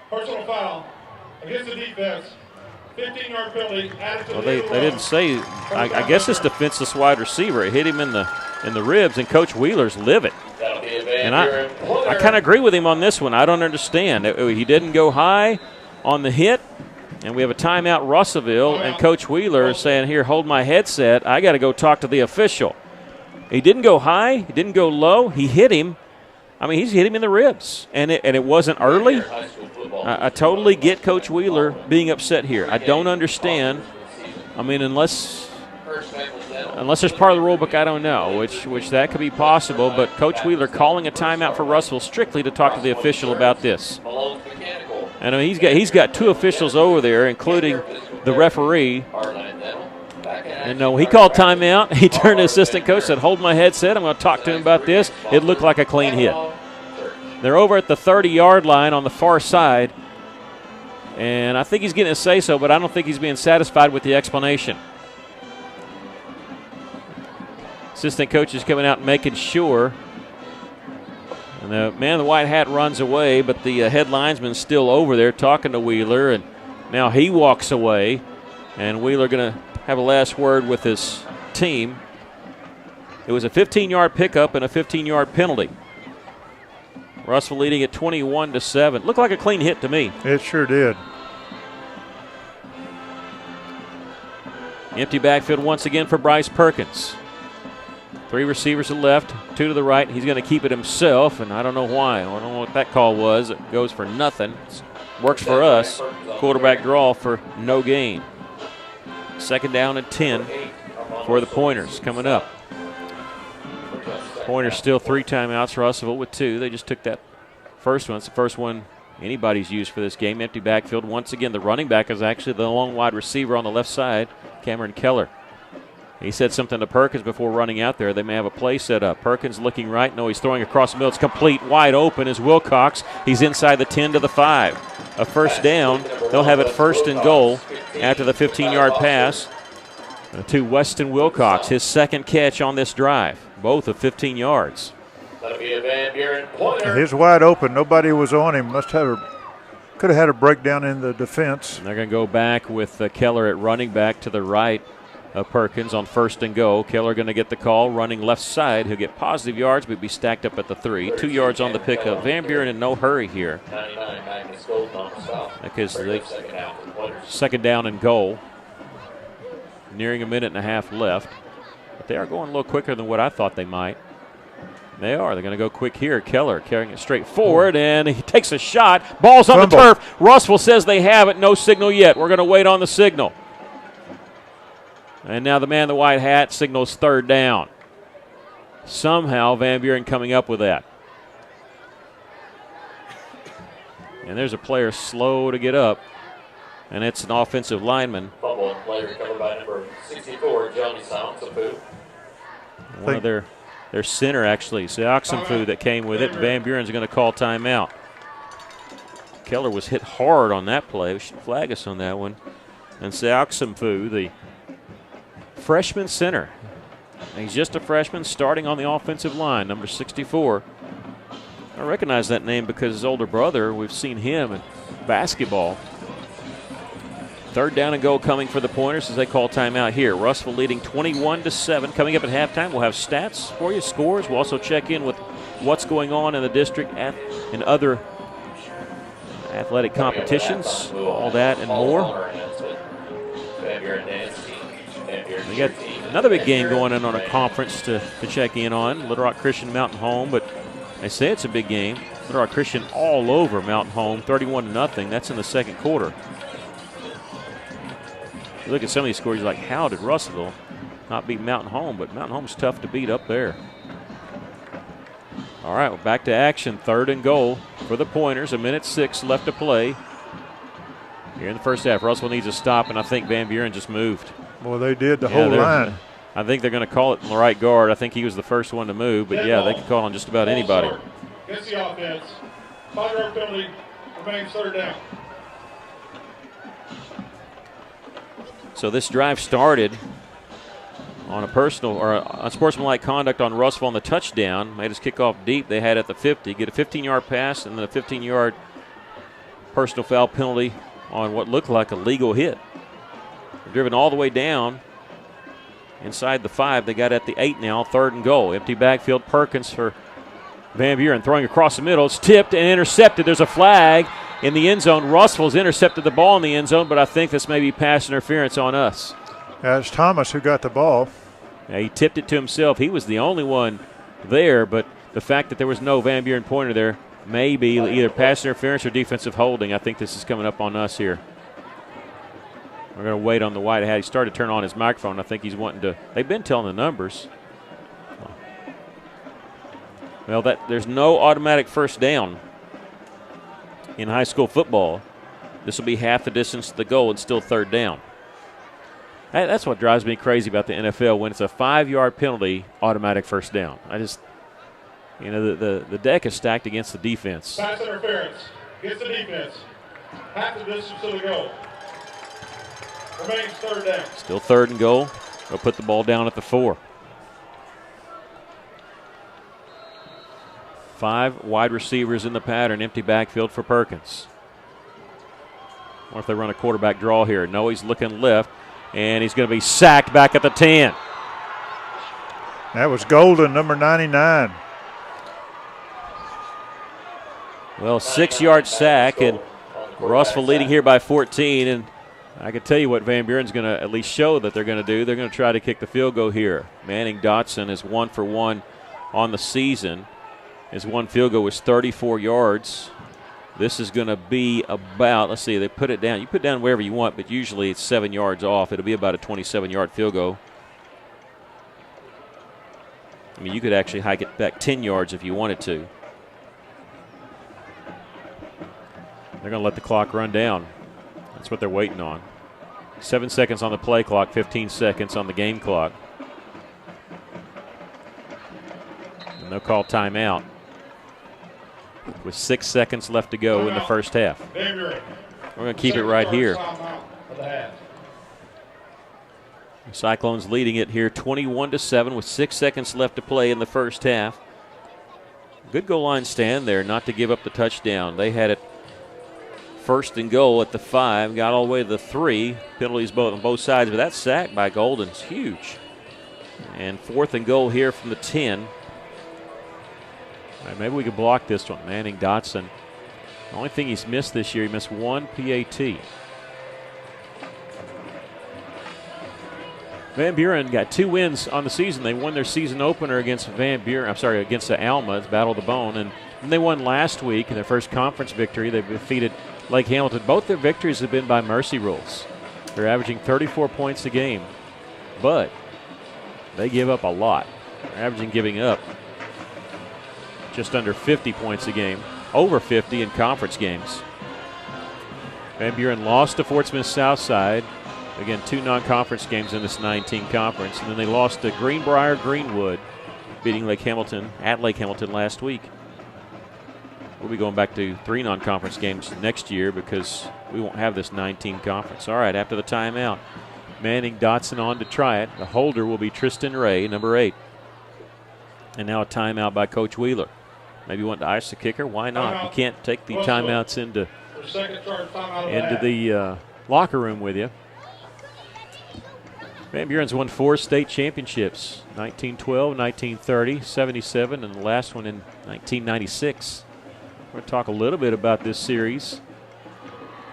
Personal foul against the defense. 15-yard penalty added to Well, the they didn't say. I guess it's defenseless wide receiver. It hit him in the ribs, and Coach Wheeler's livid. And I kind of agree with him on this one. I don't understand. He didn't go high on the hit, and we have a timeout Russellville, and Coach Wheeler is saying, here, hold my headset. I got to go talk to the official. He didn't go high. He didn't go low. He hit him. I mean, he's hit him in the ribs, and it wasn't early. I totally get Coach Wheeler being upset here. I don't understand. I mean, unless there's part of the rule book, I don't know, which that could be possible. But Coach Wheeler calling a timeout for Russellville strictly to talk to the official about this. And I mean, he's got 2 officials over there, including the referee. And no, he called timeout. He turned to the assistant coach, said, hold my headset. I'm going to talk to him about this. It looked like a clean hit. They're over at the 30-yard line on the far side. And I think he's getting a say-so, but I don't think he's being satisfied with the explanation. Assistant coach is coming out and making sure. And the man in the white hat runs away, but the head linesman's still over there talking to Wheeler. And now he walks away. And Wheeler going to have a last word with his team. It was a 15-yard pickup and a 15-yard penalty. Russellville leading at 21-7. Looked like a clean hit to me. It sure did. Empty backfield once again for Bryce Perkins. 3 receivers to the left, 2 to the right. He's going to keep it himself, and I don't know why. I don't know what that call was. It goes for nothing. Works for us. Quarterback draw for no gain. 2nd down and 10 for the Pointers coming up. Pointers still 3 timeouts. Russellville with 2. They just took that first one. It's the first one anybody's used for this game. Empty backfield. Once again, the running back is actually the long wide receiver on the left side, Cameron Keller. He said something to Perkins before running out there. They may have a play set up. Perkins looking right. No, he's throwing across the middle. It's complete. Wide open is Wilcox. He's inside the 10 to the 5. A first down. They'll have it first and goal after the 15-yard pass to Weston Wilcox. His second catch on this drive. Both of 15 yards. That'll be a Van Buren pointer. He's wide open. Nobody was on him. Could have had a breakdown in the defense. And they're going to go back with Keller at running back to the right of Perkins on first and go. Keller going to get the call, running left side. He'll get positive yards, but be stacked up at the 3. 2 yards on the pickup. Van Buren in no hurry here. Because they second down and goal. Nearing a minute and a half left. But they are going a little quicker than what I thought they might. They are. They're going to go quick here. Keller carrying it straight forward, and he takes a shot. Ball's on Fumble. the turf. Russellville says they have it. No signal yet. We're going to wait on the signal. And now the man in the white hat signals third down. Somehow Van Buren coming up with that. And there's a player slow to get up, and it's an offensive lineman. Fumble and play recovered by number 64, Johnny Sounsapu. One of their center, actually, Siaksamfu, that came with it. Van Buren's going to call timeout. Keller was hit hard on that play. We should flag us on that one. And Siaksamfu, the freshman center. He's just a freshman starting on the offensive line, number 64. I recognize that name because his older brother, we've seen him in basketball. Third down and goal coming for the Pointers as they call timeout here. Russellville leading 21-7. Coming up at halftime, we'll have stats for you, scores. We'll also check in with what's going on in the district and other athletic competitions, all that and more. We got another big game going on a conference to check in on. Little Rock Christian Mountain Home, but they say it's a big game. Little Rock Christian all over Mountain Home, 31-0. That's in the second quarter. You look at some of these scores, you're like, how did Russellville not beat Mountain Home? But Mountain Home's tough to beat up there. All right, we're back to action. Third and goal for the Pointers. 1:06 left to play here in the first half. Russellville needs a stop, and I think Van Buren just moved. Well, they did the whole line. I think they're going to call it in the right guard. I think he was the first one to move, but yeah, they could call on just about anybody. Against the offense. 5-yard penalty. Remains third down. So this drive started on a personal or unsportsmanlike conduct on Russellville on the touchdown. Made his kickoff deep. They had at the 50. Get a 15-yard pass and then a 15-yard personal foul penalty on what looked like a legal hit. They're driven all the way down inside the 5. They got at the 8 now. Third and goal. Empty backfield. Perkins for Van Buren throwing across the middle. It's tipped and intercepted. There's a flag in the end zone. Russellville's intercepted the ball in the end zone, but I think this may be pass interference on us. It's Thomas who got the ball. Yeah, he tipped it to himself. He was the only one there, but the fact that there was no Van Buren pointer there may be either pass interference or defensive holding. I think this is coming up on us here. We're going to wait on the white hat. He started to turn on his microphone. I think he's wanting to. They've been telling the numbers. Well, there's no automatic first down in high school football. This will be half the distance to the goal and still third down. That's what drives me crazy about the NFL when it's a 5-yard penalty, automatic first down. The deck is stacked against the defense. Pass interference against the defense. Half the distance to the goal. Remains third down. Still third and goal. They'll put the ball down at the 4. 5 wide receivers in the pattern. Empty backfield for Perkins. What if they run a quarterback draw here? No, he's looking left, and he's going to be sacked back at the 10. That was Golden, number 99. Well, 6-yard sack, and Russellville leading here by 14. And I can tell you what Van Buren's going to at least show that they're going to do. They're going to try to kick the field goal here. Manning Dotson is 1 for 1 on the season. His one field goal was 34 yards. This is going to be about, let's see, they put it down. You put it down wherever you want, but usually it's 7 yards off. It'll be about a 27-yard field goal. I mean, you could actually hike it back 10 yards if you wanted to. They're going to let the clock run down. That's what they're waiting on. 7 seconds on the play clock, 15 seconds on the game clock. And they'll call timeout with 6 seconds left to go in the first half. We're going to keep it right here. The Cyclones leading it here 21-7 with 6 seconds left to play in the first half. Good goal line stand there not to give up the touchdown. They had it first and goal at the 5, got all the way to the 3. Penalties on both sides, but that sack by Golden's huge. And 4th and goal here from the 10. All right, maybe we could block this one. Manning Dotson. The only thing he's missed this year, he missed 1 PAT. Van Buren got 2 wins on the season. They won their season opener against against the Alma. It's Battle of the Bone. And they won last week in their first conference victory. They defeated Lake Hamilton. Both their victories have been by mercy rules. They're averaging 34 points a game. But they give up a lot. They're giving up just under 50 points a game. Over 50 in conference games. Van Buren lost to Fort Smith Southside. Again, 2 non-conference games in this 19 conference. And then they lost to Greenbrier Greenwood, beating Lake Hamilton at Lake Hamilton last week. We'll be going back to 3 non-conference games next year because we won't have this 19 conference. All right, after the timeout, Manning Dotson on to try it. The holder will be Tristan Ray, number 8. And now a timeout by Coach Wheeler. Maybe you want to ice the kicker? Why not? You can't take the timeouts into the locker room with you. Van Buren's won 4 state championships, 1912, 1930, 77, and the last one in 1996. We're going to talk a little bit about this series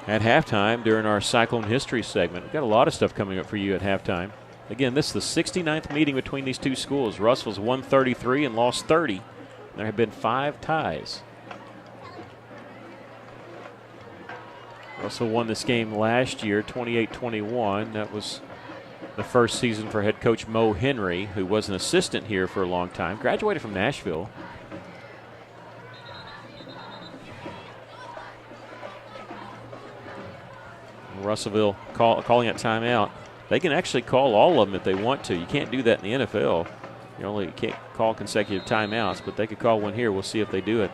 at halftime during our Cyclone History segment. We've got a lot of stuff coming up for you at halftime. Again, this is the 69th meeting between these two schools. Russell's won 33 and lost 30. There have been 5 ties. Russell won this game last year, 28-21. That was the first season for head coach Mo Henry, who was an assistant here for a long time. Graduated from Nashville. Russellville calling it timeout. They can actually call all of them if they want to. You can't do that in the NFL. You can't call consecutive timeouts, but they could call one here. We'll see if they do it.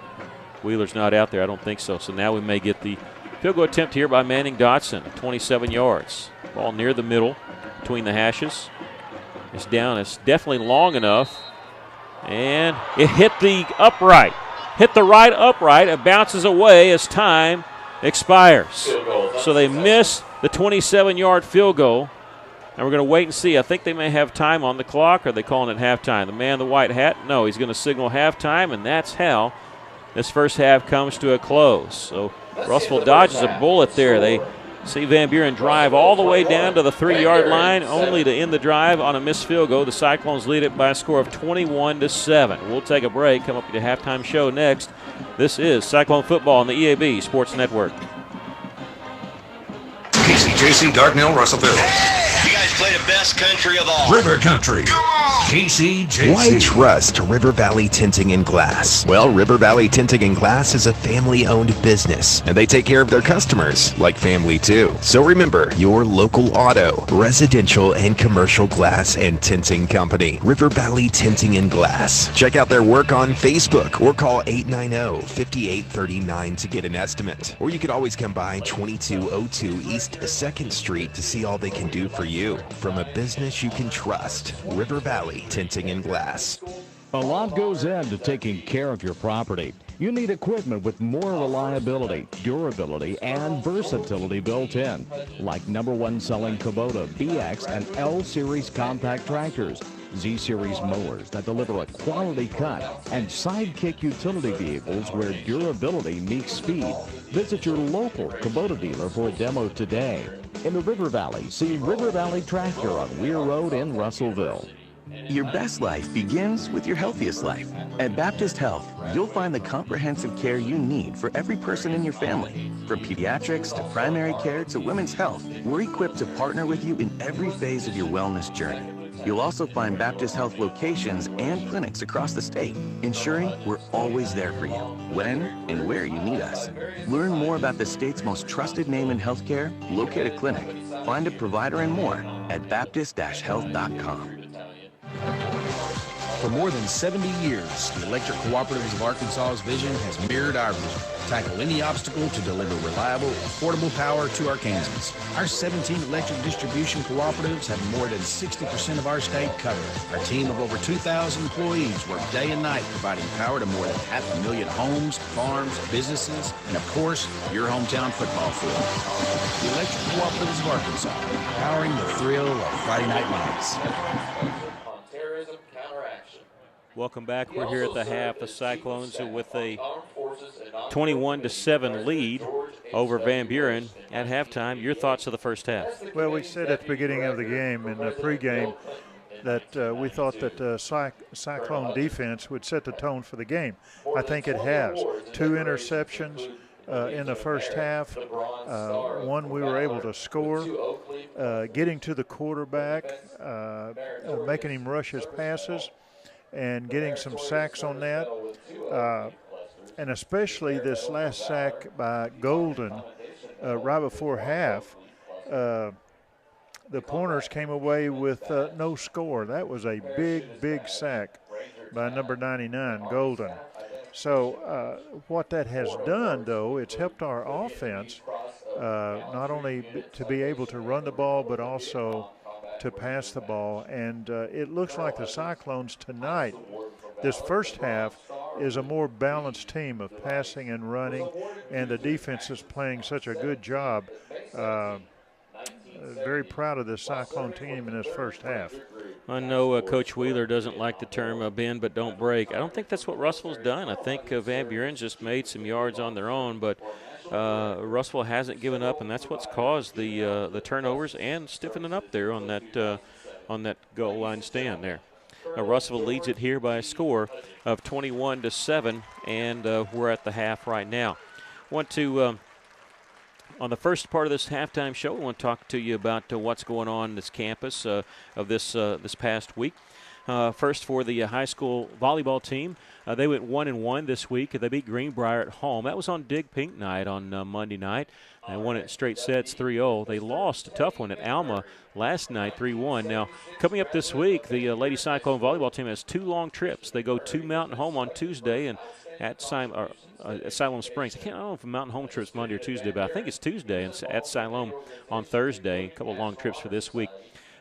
Wheeler's not out there. I don't think so. So now we may get the field goal attempt here by Manning Dotson, 27 yards. Ball near the middle between the hashes. It's down. It's definitely long enough. And it hit the upright. Hit the right upright. It bounces away as time expires. So they miss the 27-yard field goal. And we're going to wait and see. I think they may have time on the clock. Or are they calling it halftime? The man in the white hat? No, he's going to signal halftime, and that's how this first half comes to a close. So Russellville dodges a bullet there. They see Van Buren drive all the way down to the 3-yard line, only to end the drive on a missed field goal. The Cyclones lead it by a score of 21-7. We'll take a break. Come up with the halftime show next. This is Cyclone Football on the EAB Sports Network. KCJC, Dardanelle, Russellville. You guys play the best country of all. River Country. KCJC. Why trust River Valley Tinting and Glass? Well, River Valley Tinting and Glass is a family-owned business, and they take care of their customers like family too. So remember, your local auto, residential, and commercial glass and tinting company, River Valley Tinting and Glass. Check out their work on Facebook or call 890-5839 to get an estimate. Or you could always come by 2202 East 2nd Street to see all they can do for you. From a business you can trust, River Valley Tinting and Glass. A lot goes into taking care of your property. You need equipment with more reliability, durability, and versatility built in, like #1 selling Kubota BX and L Series compact tractors, Z Series mowers that deliver a quality cut, and Sidekick utility vehicles where durability meets speed. Visit your local Kubota dealer for a demo today. In the River Valley, see River Valley Tractor on Weir Road in Russellville. Your best life begins with your healthiest life. At Baptist Health, you'll find the comprehensive care you need for every person in your family. From pediatrics to primary care to women's health, we're equipped to partner with you in every phase of your wellness journey. You'll also find Baptist Health locations and clinics across the state, ensuring we're always there for you, when and where you need us. Learn more about the state's most trusted name in healthcare, locate a clinic, find a provider, and more at baptist-health.com. For more than 70 years, the Electric Cooperatives of Arkansas's vision has mirrored our vision. Tackle any obstacle to deliver reliable, affordable power to Arkansans. Our 17 electric distribution cooperatives have more than 60% of our state covered. Our team of over 2,000 employees work day and night providing power to more than 500,000 homes, farms, businesses, and of course, your hometown football field. The Electric Cooperatives of Arkansas, powering the thrill of Friday Night Lights. Welcome back. We're here at the half. The Cyclones with a 21-7 lead over Van Buren at halftime. Your thoughts of the first half? Well, we said at the beginning of the game in the pregame that we thought that Cyclone defense would set the tone for the game. I think it has. 2 interceptions in the first half. One we were able to score, getting to the quarterback, making him rush his passes, and getting some sacks on that. And especially this last sack by Golden right before half. The Pointers came away with no score. That was a big, big sack by number 99, Golden. So what that has done, though, it's helped our offense not only to be able to run the ball, but also to pass the ball. And it looks like the Cyclones tonight, this first half, is a more balanced team of passing and running, and the defense is playing such a good job. Very proud of this Cyclone team in this first half. I know Coach Wheeler doesn't like the term bend but don't break. I don't think that's what Russellville's done. I think Van Buren's just made some yards on their own, but Russellville hasn't given up, and that's what's caused the turnovers and stiffening up there on that goal line stand there. Russellville leads it here by a score of 21-7, and we're at the half right now. Want to on the first part of this halftime show, we want to talk to you about what's going on this campus of this past week. First, for the high school volleyball team, they went 1-1 this week. They beat Greenbrier at home. That was on Dig Pink night on Monday night. They won it straight sets 3-0. They lost a tough one at Alma last night, 3-1. Now, coming up this week, the Lady Cyclone volleyball team has 2 long trips. They go to Mountain Home on Tuesday and at Siloam Springs. I don't know if Mountain Home trip's Monday or Tuesday, but I think it's Tuesday, and at Siloam on Thursday. A couple of long trips for this week.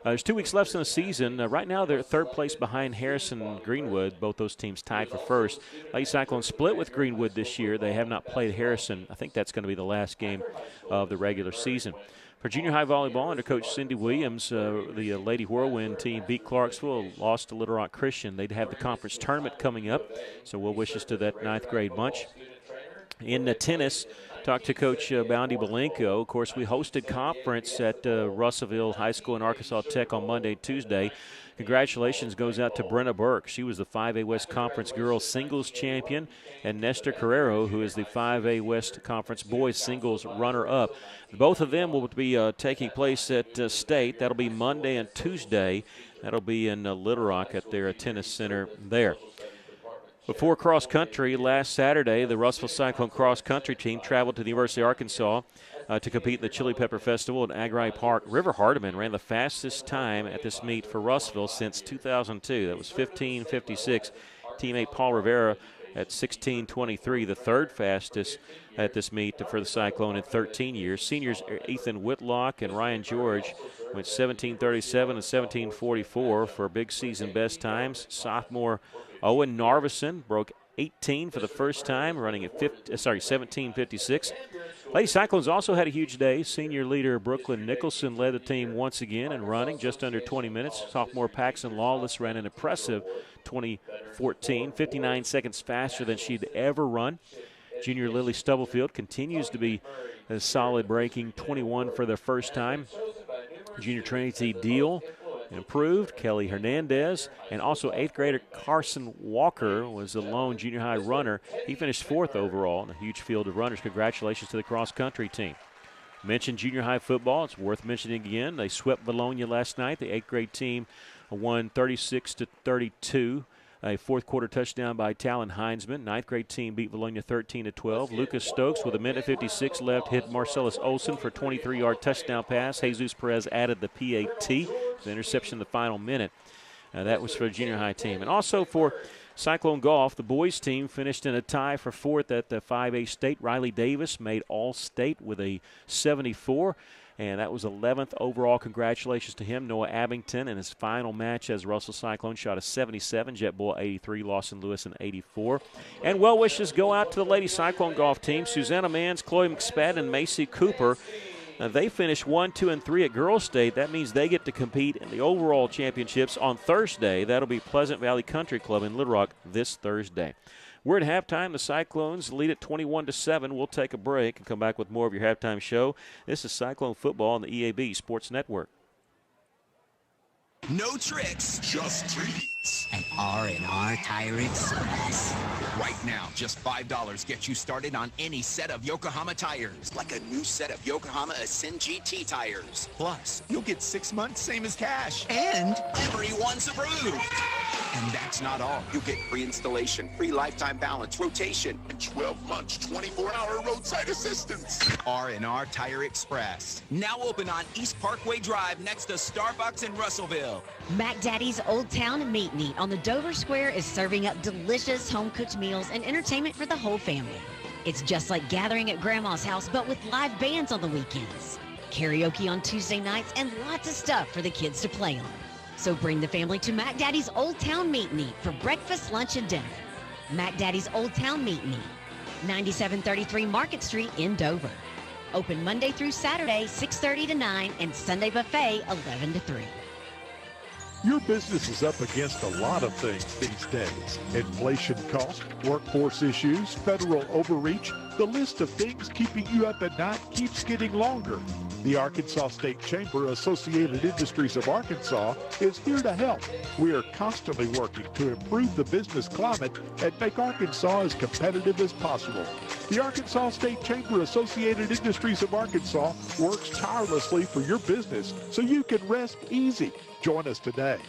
There's 2 weeks left in the season. Right now they're third place behind Harrison and Greenwood. Both those teams tied for first. Lady Cyclones split with Greenwood this year. They have not played Harrison. I think that's going to be the last game of the regular season. For junior high volleyball, under Coach Cindy Williams, the Lady Whirlwind team beat Clarksville, lost to Little Rock Christian. They'd have the conference tournament coming up, so well wishes to that 9th grade bunch. In tennis, talked to Coach Boundy Belenko. Of course, we hosted conference at Russellville High School and Arkansas Tech on Monday and Tuesday. Congratulations goes out to Brenna Burke. She was the 5A West Conference girls singles champion, and Nestor Carrero, who is the 5A West Conference boys singles runner-up. Both of them will be taking place at State. That'll be Monday and Tuesday. That'll be in Little Rock at their tennis center there. Before cross-country, last Saturday, the Russellville Cyclone cross-country team traveled to the University of Arkansas to compete in the Chili Pepper Festival at Agri Park. River Hardiman ran the fastest time at this meet for Russellville since 2002. That was 15:56. Teammate Paul Rivera at 16:23, the third fastest at this meet for the Cyclone in 13 years. Seniors Ethan Whitlock and Ryan George went 17:37 and 17:44 for big season best times. Sophomore Owen Narveson broke 18 for the first time, running at 17:56. Lady Cyclones also had a huge day. Senior leader Brooklyn Nicholson led the team once again in running just under 20 minutes. Sophomore Paxton Lawless ran an impressive 20:14, 59 seconds faster than she'd ever run. Junior Lily Stubblefield continues to be a solid, breaking 21 for the first time. Junior Trinity Deal improved. Kelly Hernandez and also 8th grader Carson Walker was the lone junior high runner. He finished 4th overall in a huge field of runners. Congratulations to the cross-country team. Mentioned junior high football. It's worth mentioning again. They swept Bologna last night. The 8th grade team won 36-32. A 4th quarter touchdown by Talon Heinzman. 9th grade team beat Bologna 13-12. Lucas Stokes with 1:56 left hit Marcellus Olsen for a 23-yard touchdown pass. Jesus Perez added the PAT. The interception in the final minute. That was for the junior high team. And also for Cyclone Golf, the boys team finished in a tie for 4th at the 5A state. Riley Davis made All-State with a 74. And that was 11th overall. Congratulations to him. Noah Abington in his final match as Russell Cyclone shot a 77. Jet Bull 83. Lawson Lewis an 84. And well wishes go out to the Lady Cyclone Golf team. Susanna Mans, Chloe McSpadden, and Macy Cooper. They finished 1, 2, and 3 at Girls State. That means they get to compete in the overall championships on Thursday. That'll be Pleasant Valley Country Club in Little Rock this Thursday. We're at halftime. The Cyclones lead at 21-7. We'll take a break and come back with more of your halftime show. This is Cyclone Football on the EAB Sports Network. No tricks, just treats at R&R Tire Express. Right now, just $5 gets you started on any set of Yokohama tires, like a new set of Yokohama Ascend GT tires. Plus, you'll get 6 months, same as cash, and everyone's approved. And that's not all. You'll get free installation, free lifetime balance, rotation, and 12 months, 24-hour roadside assistance. R&R Tire Express. Now open on East Parkway Drive next to Starbucks in Russellville. Mac Daddy's Old Town Meat Neat on the Dover Square is serving up delicious home-cooked meals and entertainment for the whole family. It's just like gathering at Grandma's house, but with live bands on the weekends. Karaoke on Tuesday nights and lots of stuff for the kids to play on. So bring the family to Mac Daddy's Old Town Meat Neat for breakfast, lunch, and dinner. Mac Daddy's Old Town Meat Neat, 9733 Market Street in Dover. Open Monday through Saturday, 6:30 to 9, and Sunday buffet, 11 to 3. Your business is up against a lot of things these days. Inflation costs, workforce issues, federal overreach. The list of things keeping you up at night keeps getting longer. The Arkansas State Chamber Associated Industries of Arkansas is here to help. We are constantly working to improve the business climate and make Arkansas as competitive as possible. The Arkansas State Chamber Associated Industries of Arkansas works tirelessly for your business so you can rest easy. Join us today.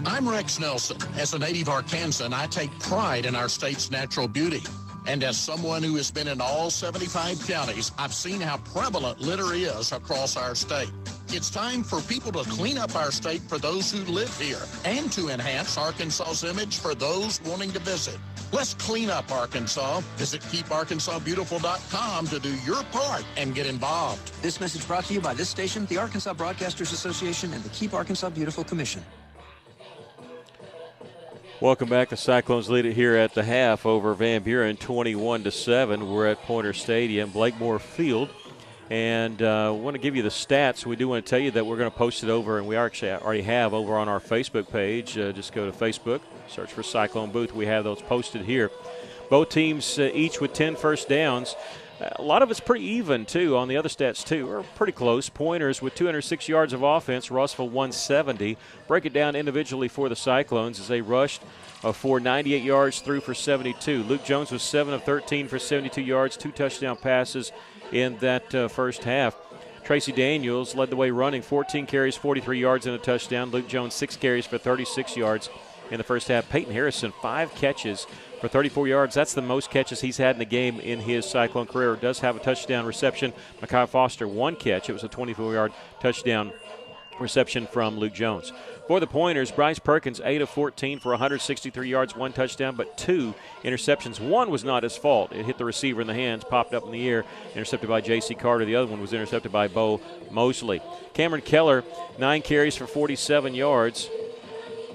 I'm Rex Nelson. As a native Arkansan, I take pride in our state's natural beauty. And as someone who has been in all 75 counties, I've seen how prevalent litter is across our state. It's time for people to clean up our state for those who live here and to enhance Arkansas's image for those wanting to visit. Let's clean up Arkansas. Visit KeepArkansasBeautiful.com to do your part and get involved. This message brought to you by this station, the Arkansas Broadcasters Association, and the Keep Arkansas Beautiful Commission. Welcome back. The Cyclones lead it here at the half over Van Buren, 21-7. We're at Pointer Stadium, Blakemore Field. And I want to give you the stats. We do want to tell you that we're going to post it over, and we actually already have over on our Facebook page. Just go to Facebook, search for Cyclone Booth. We have those posted here. Both teams each with 10 first downs. A lot of it's pretty even, too, on the other stats, too. We're pretty close. Pointers with 206 yards of offense, Russellville 170. Break it down individually for the Cyclones as they rushed for 98 yards, threw for 72. Luke Jones was 7 of 13 for 72 yards, 2 touchdown passes in that first half. Tracy Daniels led the way running, 14 carries, 43 yards, and a touchdown. Luke Jones, 6 carries for 36 yards in the first half. Peyton Harrison, 5 catches for 34 yards. That's the most catches he's had in the game in his Cyclone career. Does have a touchdown reception. Mekhi Foster, 1 catch. It was a 24-yard touchdown reception from Luke Jones. For the Pointers, Bryce Perkins, 8 of 14 for 163 yards, 1 touchdown, but 2 interceptions. One was not his fault. It hit the receiver in the hands, popped up in the air, intercepted by J.C. Carter. The other one was intercepted by Bo Mosley. Cameron Keller, 9 carries for 47 yards.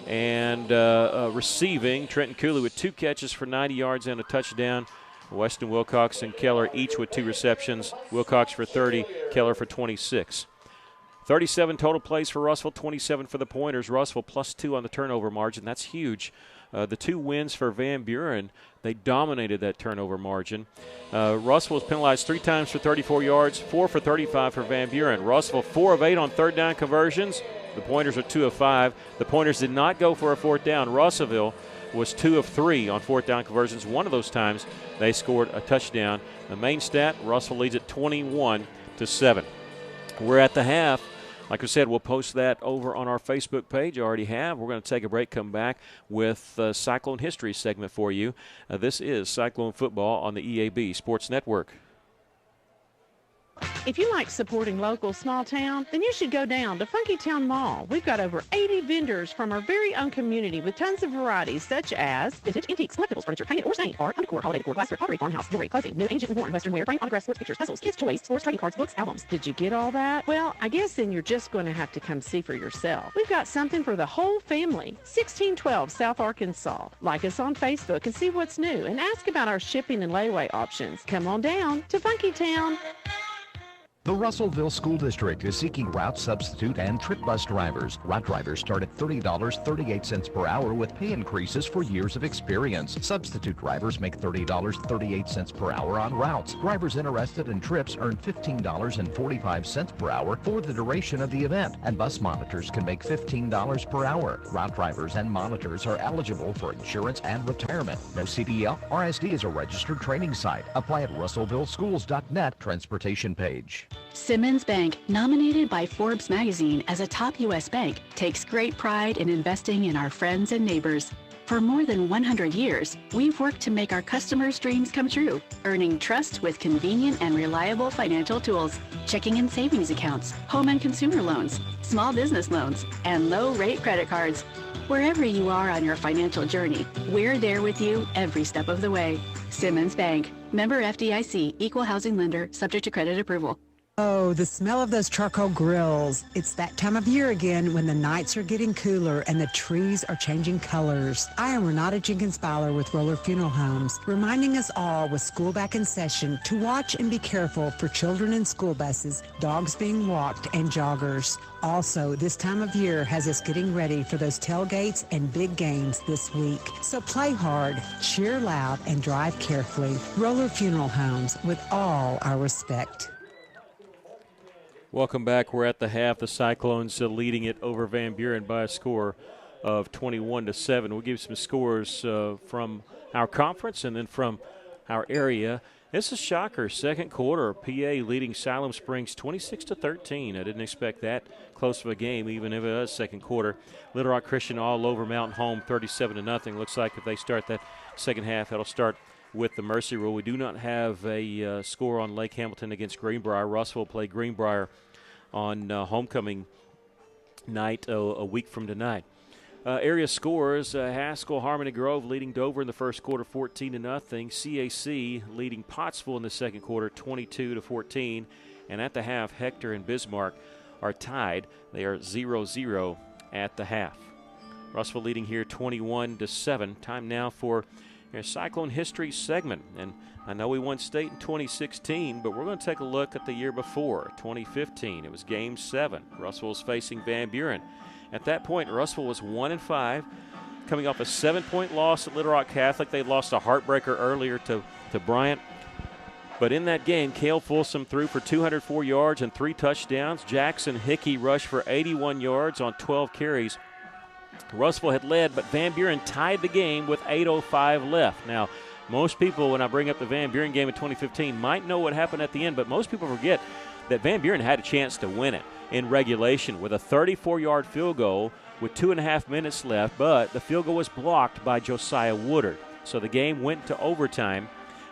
And receiving, Trenton Cooley with 2 catches for 90 yards and a touchdown. Weston Wilcox and Keller each with 2 receptions. Wilcox for 30, Keller for 26. 37 total plays for Russellville, 27 for the Pointers. Russellville +2 on the turnover margin. That's huge. The 2 wins for Van Buren, they dominated that turnover margin. Russellville was penalized 3 times for 34 yards, 4 for 35 for Van Buren. Russellville 4 of 8 on third down conversions. The Pointers are 2 of 5. The Pointers did not go for a 4th down. Russellville was 2 of 3 on 4th down conversions. One of those times they scored a touchdown. The main stat, Russellville leads at 21-7. We're at the half. Like I said, we'll post that over on our Facebook page. I already have. We're going to take a break, come back with Cyclone History segment for you. This is Cyclone Football on the EAB Sports Network. If you like supporting local small town, then you should go down to Funky Town Mall. We've got over 80 vendors from our very own community with tons of varieties such as vintage, antiques, collectibles, furniture, painted or stained, art, decor, holiday decor, glassware, pottery, farmhouse, jewelry, clothing, new, ancient and worn, western wear, frame, autographs, sports pictures, puzzles, kids' toys, sports, trading cards, books, albums. Did you get all that? Well, I guess then you're just going to have to come see for yourself. We've got something for the whole family. 1612 South Arkansas. Like us on Facebook and see what's new and ask about our shipping and layaway options. Come on down to Funky Town. The Russellville School District is seeking route substitute and trip bus drivers. Route drivers start at $30.38 per hour with pay increases for years of experience. Substitute drivers make $30.38 per hour on routes. Drivers interested in trips earn $15.45 per hour for the duration of the event, and bus monitors can make $15 per hour. Route drivers and monitors are eligible for insurance and retirement. No CDL. RSD is a registered training site. Apply at russellvilleschools.net transportation page. Simmons Bank, nominated by Forbes magazine as a top U.S. bank, takes great pride in investing in our friends and neighbors. For more than 100 years, we've worked to make our customers' dreams come true, earning trust with convenient and reliable financial tools, checking and savings accounts, home and consumer loans, small business loans, and low-rate credit cards. Wherever you are on your financial journey, we're there with you every step of the way. Simmons Bank, member FDIC, equal housing lender, subject to credit approval. Oh, the smell of those charcoal grills. It's that time of year again when the nights are getting cooler and the trees are changing colors. I am Renata Jenkins-Fowler with Roller Funeral Homes, reminding us all with school back in session to watch and be careful for children in school buses, dogs being walked, and joggers. Also, this time of year has us getting ready for those tailgates and big games this week. So play hard, cheer loud, and drive carefully. Roller Funeral Homes, with all our respect. Welcome back. We're at the half. The Cyclones leading it over Van Buren by a score of 21-7. We'll give you some scores from our conference and then from our area. This is shocker. Second quarter, PA leading Siloam Springs 26-13. I didn't expect that close of a game, even if it was second quarter. Little Rock Christian all over Mountain Home 37-0. Looks like if they start that second half, it'll start with the mercy rule. We do not have a score on Lake Hamilton against Greenbrier. Russell will play Greenbrier on homecoming night a week from tonight. Area scores, Haskell Harmony Grove leading Dover in the first quarter 14-0. CAC leading Pottsville in the second quarter 22-14. And at the half, Hector and Bismarck are tied. They are 0-0 at the half. Russellville leading here 21-7. Time now for our Cyclone History segment. And I know we won state in 2016, but we're going to take a look at the year before, 2015. It was Game 7. Russellville was facing Van Buren. At that point, Russellville was 1-5, coming off a 7-point loss at Little Rock Catholic. They lost a heartbreaker earlier to Bryant. But in that game, Cale Folsom threw for 204 yards and 3 touchdowns. Jackson Hickey rushed for 81 yards on 12 carries. Russellville had led, but Van Buren tied the game with 8:05 left. Now, most people, when I bring up the Van Buren game in 2015, might know what happened at the end, but most people forget that Van Buren had a chance to win it in regulation with a 34-yard field goal with 2.5 minutes left, but the field goal was blocked by Josiah Woodard. So the game went to overtime.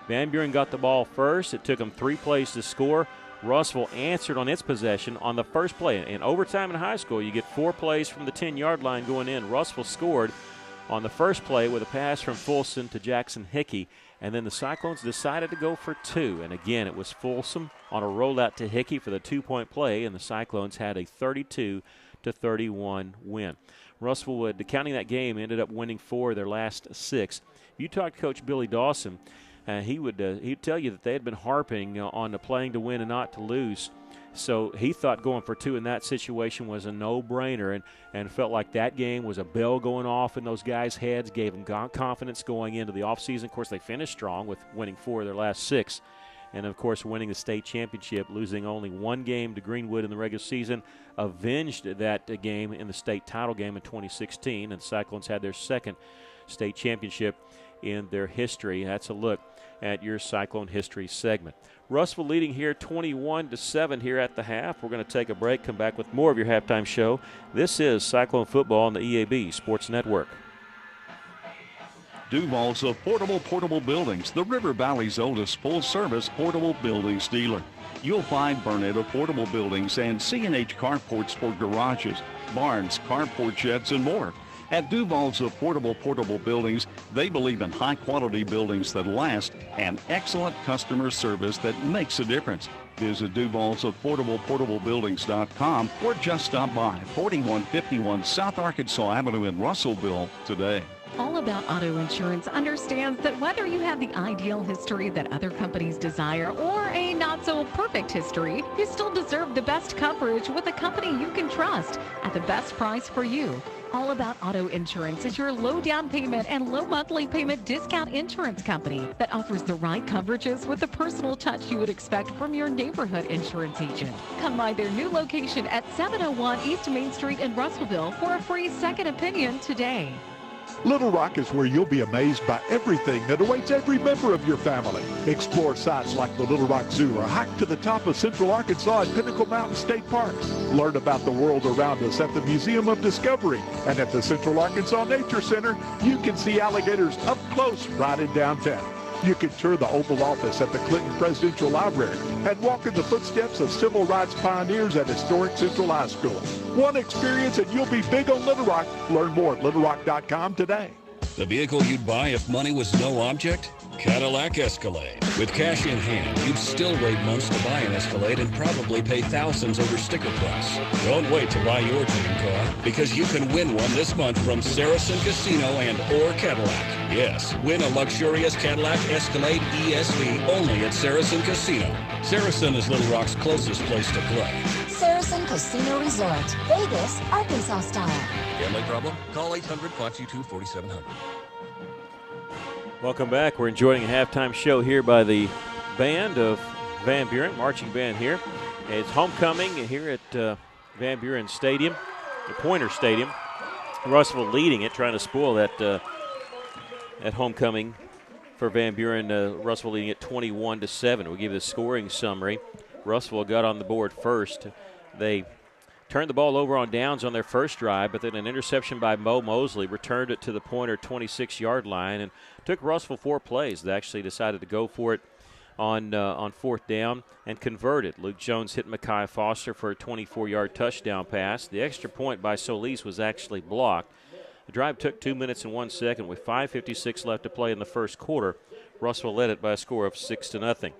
Van Buren got the ball first. It took them 3 plays to score. Russellville answered on its possession on the first play. In overtime in high school, you get 4 plays from the 10-yard line going in. Russellville scored on the first play with a pass from Folsom to Jackson Hickey, and then the Cyclones decided to go for 2. And again, it was Folsom on a rollout to Hickey for the 2-point play, and the Cyclones had a 32-31 win. Russellville, counting that game, ended up winning 4 of their last 6. If you talk to Coach Billy Dawson, he'd tell you that they had been harping on the playing to win and not to lose. So he thought going for 2 in that situation was a no-brainer and felt like that game was a bell going off in those guys' heads, gave them confidence going into the offseason. Of course, they finished strong with winning 4 of their last 6. And, of course, winning the state championship, losing only 1 game to Greenwood in the regular season, avenged that game in the state title game in 2016. And the Cyclones had their second state championship in their history. That's a look at your Cyclone History segment. Russellville leading here 21-7 here at the half. We're going to take a break, come back with more of your halftime show. This is Cyclone Football on the EAB Sports Network. Duval's of Portable Buildings, the River Valley's oldest full-service portable buildings dealer. You'll find Burnett Affordable Buildings and C&H Carports for garages, barns, carport sheds, and more. At Duval's Affordable Portable Buildings, they believe in high-quality buildings that last and excellent customer service that makes a difference. Visit Duval's AffordablePortableBuildings.com or just stop by 4151 South Arkansas Avenue in Russellville today. All About Auto Insurance understands that whether you have the ideal history that other companies desire or a not-so-perfect history, you still deserve the best coverage with a company you can trust at the best price for you. All About Auto Insurance is your low down payment and low monthly payment discount insurance company that offers the right coverages with the personal touch you would expect from your neighborhood insurance agent. Come by their new location at 701 East Main Street in Russellville for a free second opinion today. Little Rock is where you'll be amazed by everything that awaits every member of your family. Explore sites like the Little Rock Zoo or hike to the top of Central Arkansas at Pinnacle Mountain State Park. Learn about the world around us at the Museum of Discovery. And at the Central Arkansas Nature Center, you can see alligators up close right in downtown. You can tour the Oval Office at the Clinton Presidential Library and walk in the footsteps of civil rights pioneers at historic Central High School. One experience and you'll be big on Little Rock. Learn more at littlerock.com today. The vehicle you'd buy if money was no object? Cadillac Escalade. With cash in hand, you'd still wait months to buy an Escalade and probably pay thousands over sticker price. Don't wait to buy your dream car, because you can win one this month from Saracen Casino and or Cadillac. Yes, win a luxurious Cadillac Escalade ESV only at Saracen Casino. Saracen is Little Rock's closest place to play. Saracen Casino Resort, Vegas, Arkansas style. Gambling problem? Call 800-522-4700. Welcome back. We're enjoying a halftime show here by the band of Van Buren, marching band here. It's homecoming here at Van Buren Stadium, the Pointer Stadium. Russellville leading it, trying to spoil that homecoming for Van Buren. Russellville leading it 21-7. We'll give you the scoring summary. Russellville got on the board first. They turned the ball over on downs on their first drive, but then an interception by Mo Mosley returned it to the Pointer 26-yard line and took Russellville 4 plays. They actually decided to go for it on fourth down and converted. Luke Jones hit Mekhi Foster for a 24-yard touchdown pass. The extra point by Solis was actually blocked. The drive took 2 minutes and 1 second with 5:56 left to play in the first quarter. Russellville led it by a score of 6-0.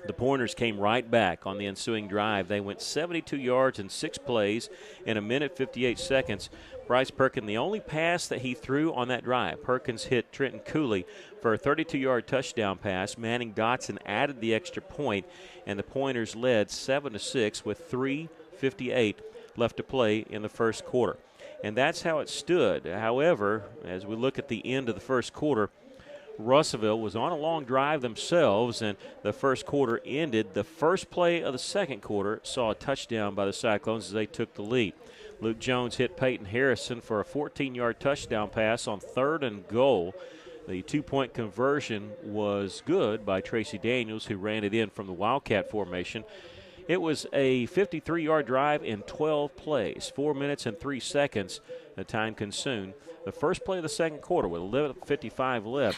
The Pointers came right back on the ensuing drive. They went 72 yards in 6 plays in 1 minute 58 seconds. Bryce Perkins, the only pass that he threw on that drive. Perkins hit Trenton Cooley for a 32-yard touchdown pass. Manning Dotson added the extra point, and the Pointers led 7-6 with 3:58 left to play in the first quarter. And that's how it stood. However, as we look at the end of the first quarter, Russellville was on a long drive themselves, and the first quarter ended. The first play of the second quarter saw a touchdown by the Cyclones as they took the lead. Luke Jones hit Peyton Harrison for a 14-yard touchdown pass on 3rd and goal. The 2-point conversion was good by Tracy Daniels, who ran it in from the Wildcat formation. It was a 53-yard drive in 12 plays, 4 minutes and 3 seconds, the time consumed. The first play of the second quarter with 11:55 left.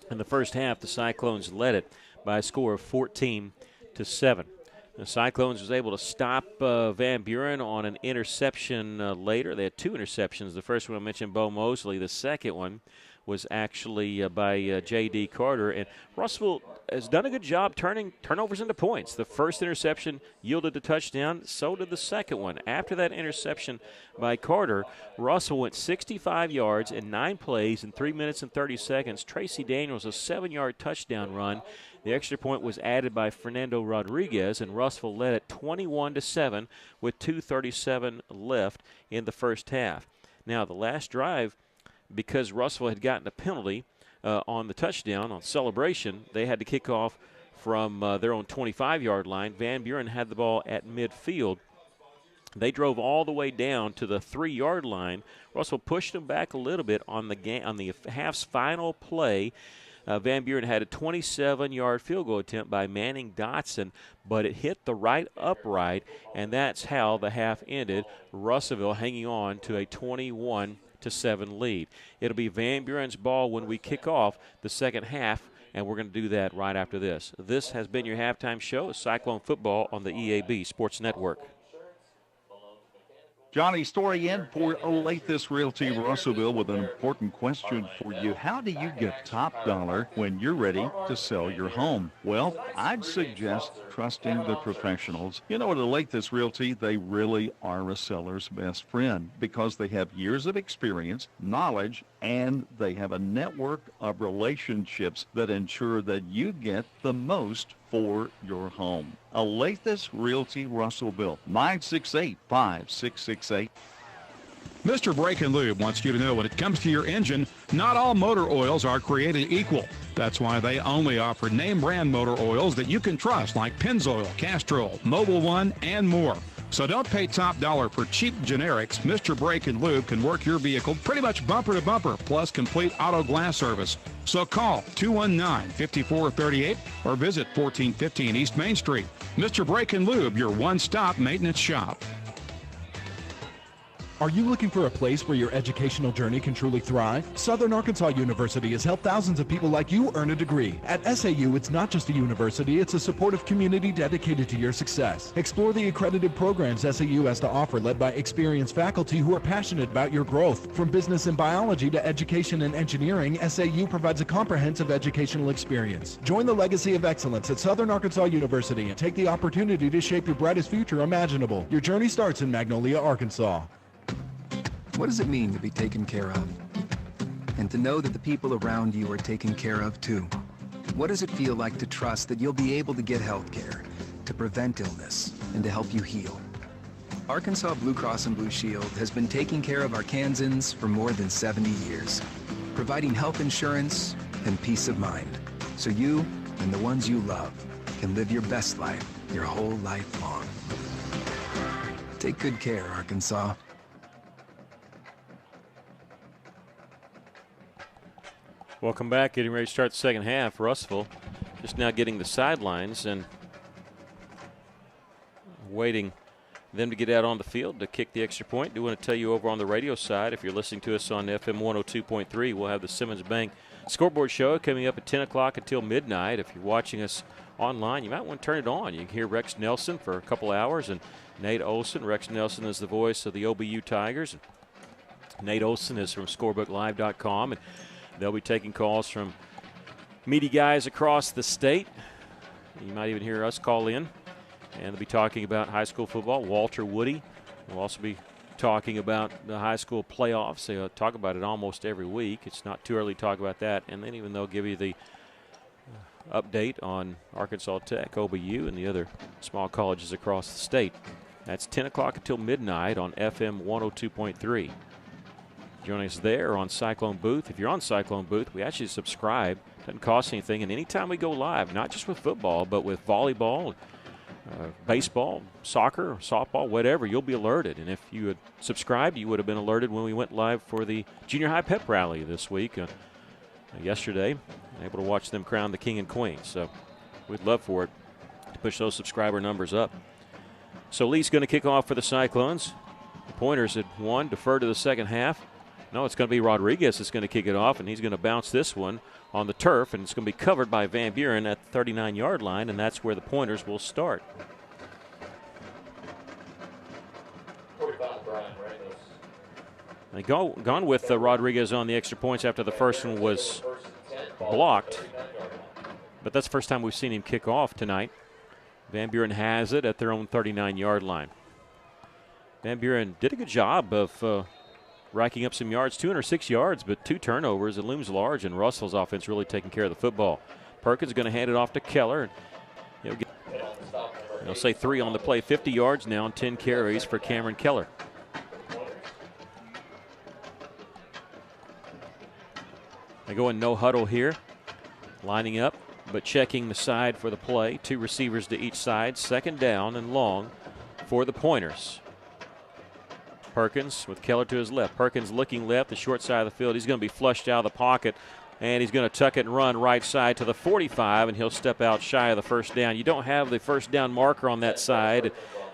In the first half, the Cyclones led it by a score of 14-7. The Cyclones was able to stop Van Buren on an interception later. They had 2 interceptions. The first one I mentioned, Bo Mosley. The second one was actually by J.D. Carter. And Russellville has done a good job turning turnovers into points. The first interception yielded a touchdown. So did the second one. After that interception by Carter, Russell went 65 yards in 9 plays in 3 minutes and 30 seconds. Tracy Daniels, a 7-yard touchdown run. The extra point was added by Fernando Rodriguez, and Russellville led it 21-7 with 2:37 left in the first half. Now, the last drive, because Russellville had gotten a penalty on the touchdown, on celebration, they had to kick off from their own 25-yard line. Van Buren had the ball at midfield. They drove all the way down to the 3-yard line. Russellville pushed them back a little bit on the half's final play. Van Buren had a 27-yard field goal attempt by Manning Dotson, but it hit the right upright, and that's how the half ended. Russellville hanging on to a 21-7 lead. It'll be Van Buren's ball when we kick off the second half, and we're going to do that right after this. This has been your halftime show of Cyclone football on the EAB Sports Network. Johnny Story in for Olathe Realty Russellville with an important question for you. How do you get top dollar when you're ready to sell your home? Well, I'd suggest trusting the professionals. You know, at Olathe Realty, they really are a seller's best friend because they have years of experience, knowledge, and they have a network of relationships that ensure that you get the most for your home. Olathe Realty Russellville, 968-5668. Mr. Brake and Lube wants you to know when it comes to your engine, not all motor oils are created equal. That's why they only offer name brand motor oils that you can trust, like Pennzoil, Castrol, Mobil One, and more. So don't pay top dollar for cheap generics. Mr. Brake and Lube can work your vehicle pretty much bumper to bumper, plus complete auto glass service. So call 219-5438 or visit 1415 East Main Street. Mr. Brake and Lube, your one-stop maintenance shop. Are you looking for a place where your educational journey can truly thrive? Southern Arkansas University has helped thousands of people like you earn a degree. At SAU, it's not just a university, it's a supportive community dedicated to your success. Explore the accredited programs SAU has to offer, led by experienced faculty who are passionate about your growth. From business and biology to education and engineering, SAU provides a comprehensive educational experience. Join the legacy of excellence at Southern Arkansas University and take the opportunity to shape your brightest future imaginable. Your journey starts in Magnolia, Arkansas. What does it mean to be taken care of? And to know that the people around you are taken care of too? What does it feel like to trust that you'll be able to get health care, to prevent illness, and to help you heal? Arkansas Blue Cross and Blue Shield has been taking care of Arkansans for more than 70 years, providing health insurance and peace of mind, so you and the ones you love can live your best life your whole life long. Take good care, Arkansas. Welcome back. Getting ready to start the second half. Russellville just now getting the sidelines and waiting them to get out on the field to kick the extra point. Do want to tell you over on the radio side, if you're listening to us on FM 102.3, we'll have the Simmons Bank scoreboard show coming up at 10 o'clock until midnight. If you're watching us online, you might want to turn it on. You can hear Rex Nelson for a couple hours and Nate Olson. Rex Nelson is the voice of the OBU Tigers. Nate Olson is from scorebooklive.com, and they'll be taking calls from meaty guys across the state. You might even hear us call in, and they'll be talking about high school football. Walter Woody will also be talking about the high school playoffs. They talk about it almost every week. It's not too early to talk about that. And then even they'll give you the update on Arkansas Tech, OBU, and the other small colleges across the state. That's 10 o'clock until midnight on FM 102.3. Joining us there on Cyclone Booth. If you're on Cyclone Booth, we actually subscribe. Doesn't cost anything. And anytime we go live, not just with football, but with volleyball, baseball, soccer, softball, whatever, you'll be alerted. And if you had subscribed, you would have been alerted when we went live for the junior high pep rally this week, yesterday. Able to watch them crown the king and queen. So we'd love for it to push those subscriber numbers up. So Lee's going to kick off for the Cyclones. The Pointers had won, defer to the second half. No, it's going to be Rodriguez that's going to kick it off, and he's going to bounce this one on the turf, and it's going to be covered by Van Buren at the 39-yard line, and that's where the Pointers will start. They gone with Rodriguez on the extra points after the first one was blocked, but that's the first time we've seen him kick off tonight. Van Buren has it at their own 39-yard line. Van Buren did a good job of racking up some yards, 206 yards, but 2 turnovers. It looms large, and Russell's offense really taking care of the football. Perkins going to hand it off to Keller. He'll say 3 on the play, 50 yards now and 10 carries for Cameron Keller. They go in no huddle here, lining up, but checking the side for the play. 2 receivers to each side, second down and long for the Pointers. Perkins with Keller to his left. Perkins looking left, the short side of the field. He's going to be flushed out of the pocket, and he's going to tuck it and run right side to the 45, and he'll step out shy of the first down. You don't have the first down marker on that side.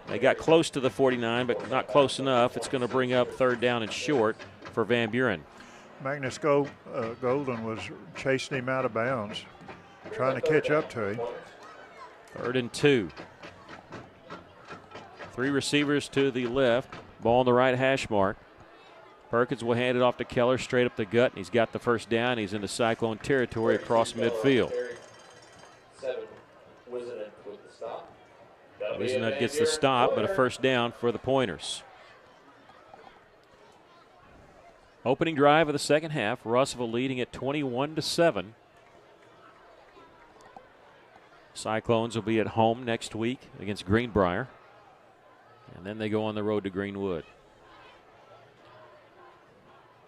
They got close to the 49, but not close enough. It's going to bring up third down and short for Van Buren. Magnus Golden was chasing him out of bounds. trying to catch up to him. 3rd and 2. 3 receivers to the left. Ball on the right hash mark. Perkins will hand it off to Keller straight up the gut, and he's got the first down. He's into Cyclone territory across midfield. Wisenut gets the stop, but a first down for the Pointers. Opening drive of the second half. Russellville leading at 21-7. Cyclones will be at home next week against Greenbrier. And then they go on the road to Greenwood.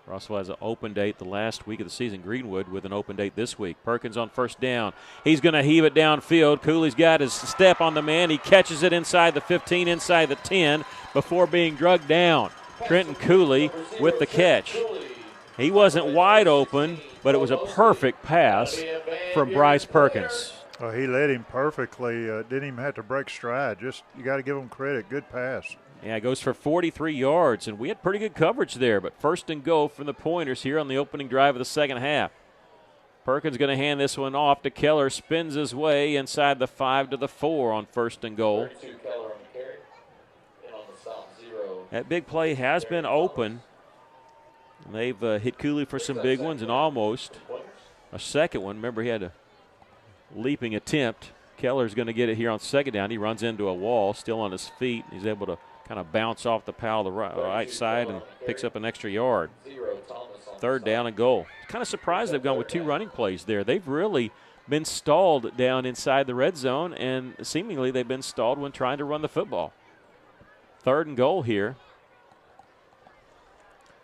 Russellville has an open date the last week of the season. Greenwood with an open date this week. Perkins on first down. He's going to heave it downfield. Cooley's got his step on the man. He catches it inside the 15, inside the 10 before being drugged down. Trenton Cooley with the catch. He wasn't wide open, but it was a perfect pass from Bryce Perkins. Oh, he led him perfectly. Didn't even have to break stride. Just, you got to give him credit. Good pass. Yeah, it goes for 43 yards, and we had pretty good coverage there, but 1st and goal from the Pointers here on the opening drive of the second half. Perkins going to hand this one off to Keller, spins his way inside the 5 to the 4 on 1st and goal. That big play has been open. They've hit Cooley for some big ones and almost a second one. Remember, he had a leaping attempt. Keller's going to get it here on second down. He runs into a wall, still on his feet. He's able to kind of bounce off the pile of the right side and picks up an extra yard. 3rd down and goal. Kind of surprised they've gone with 2 running plays there. They've really been stalled down inside the red zone, and seemingly they've been stalled when trying to run the football. 3rd and goal here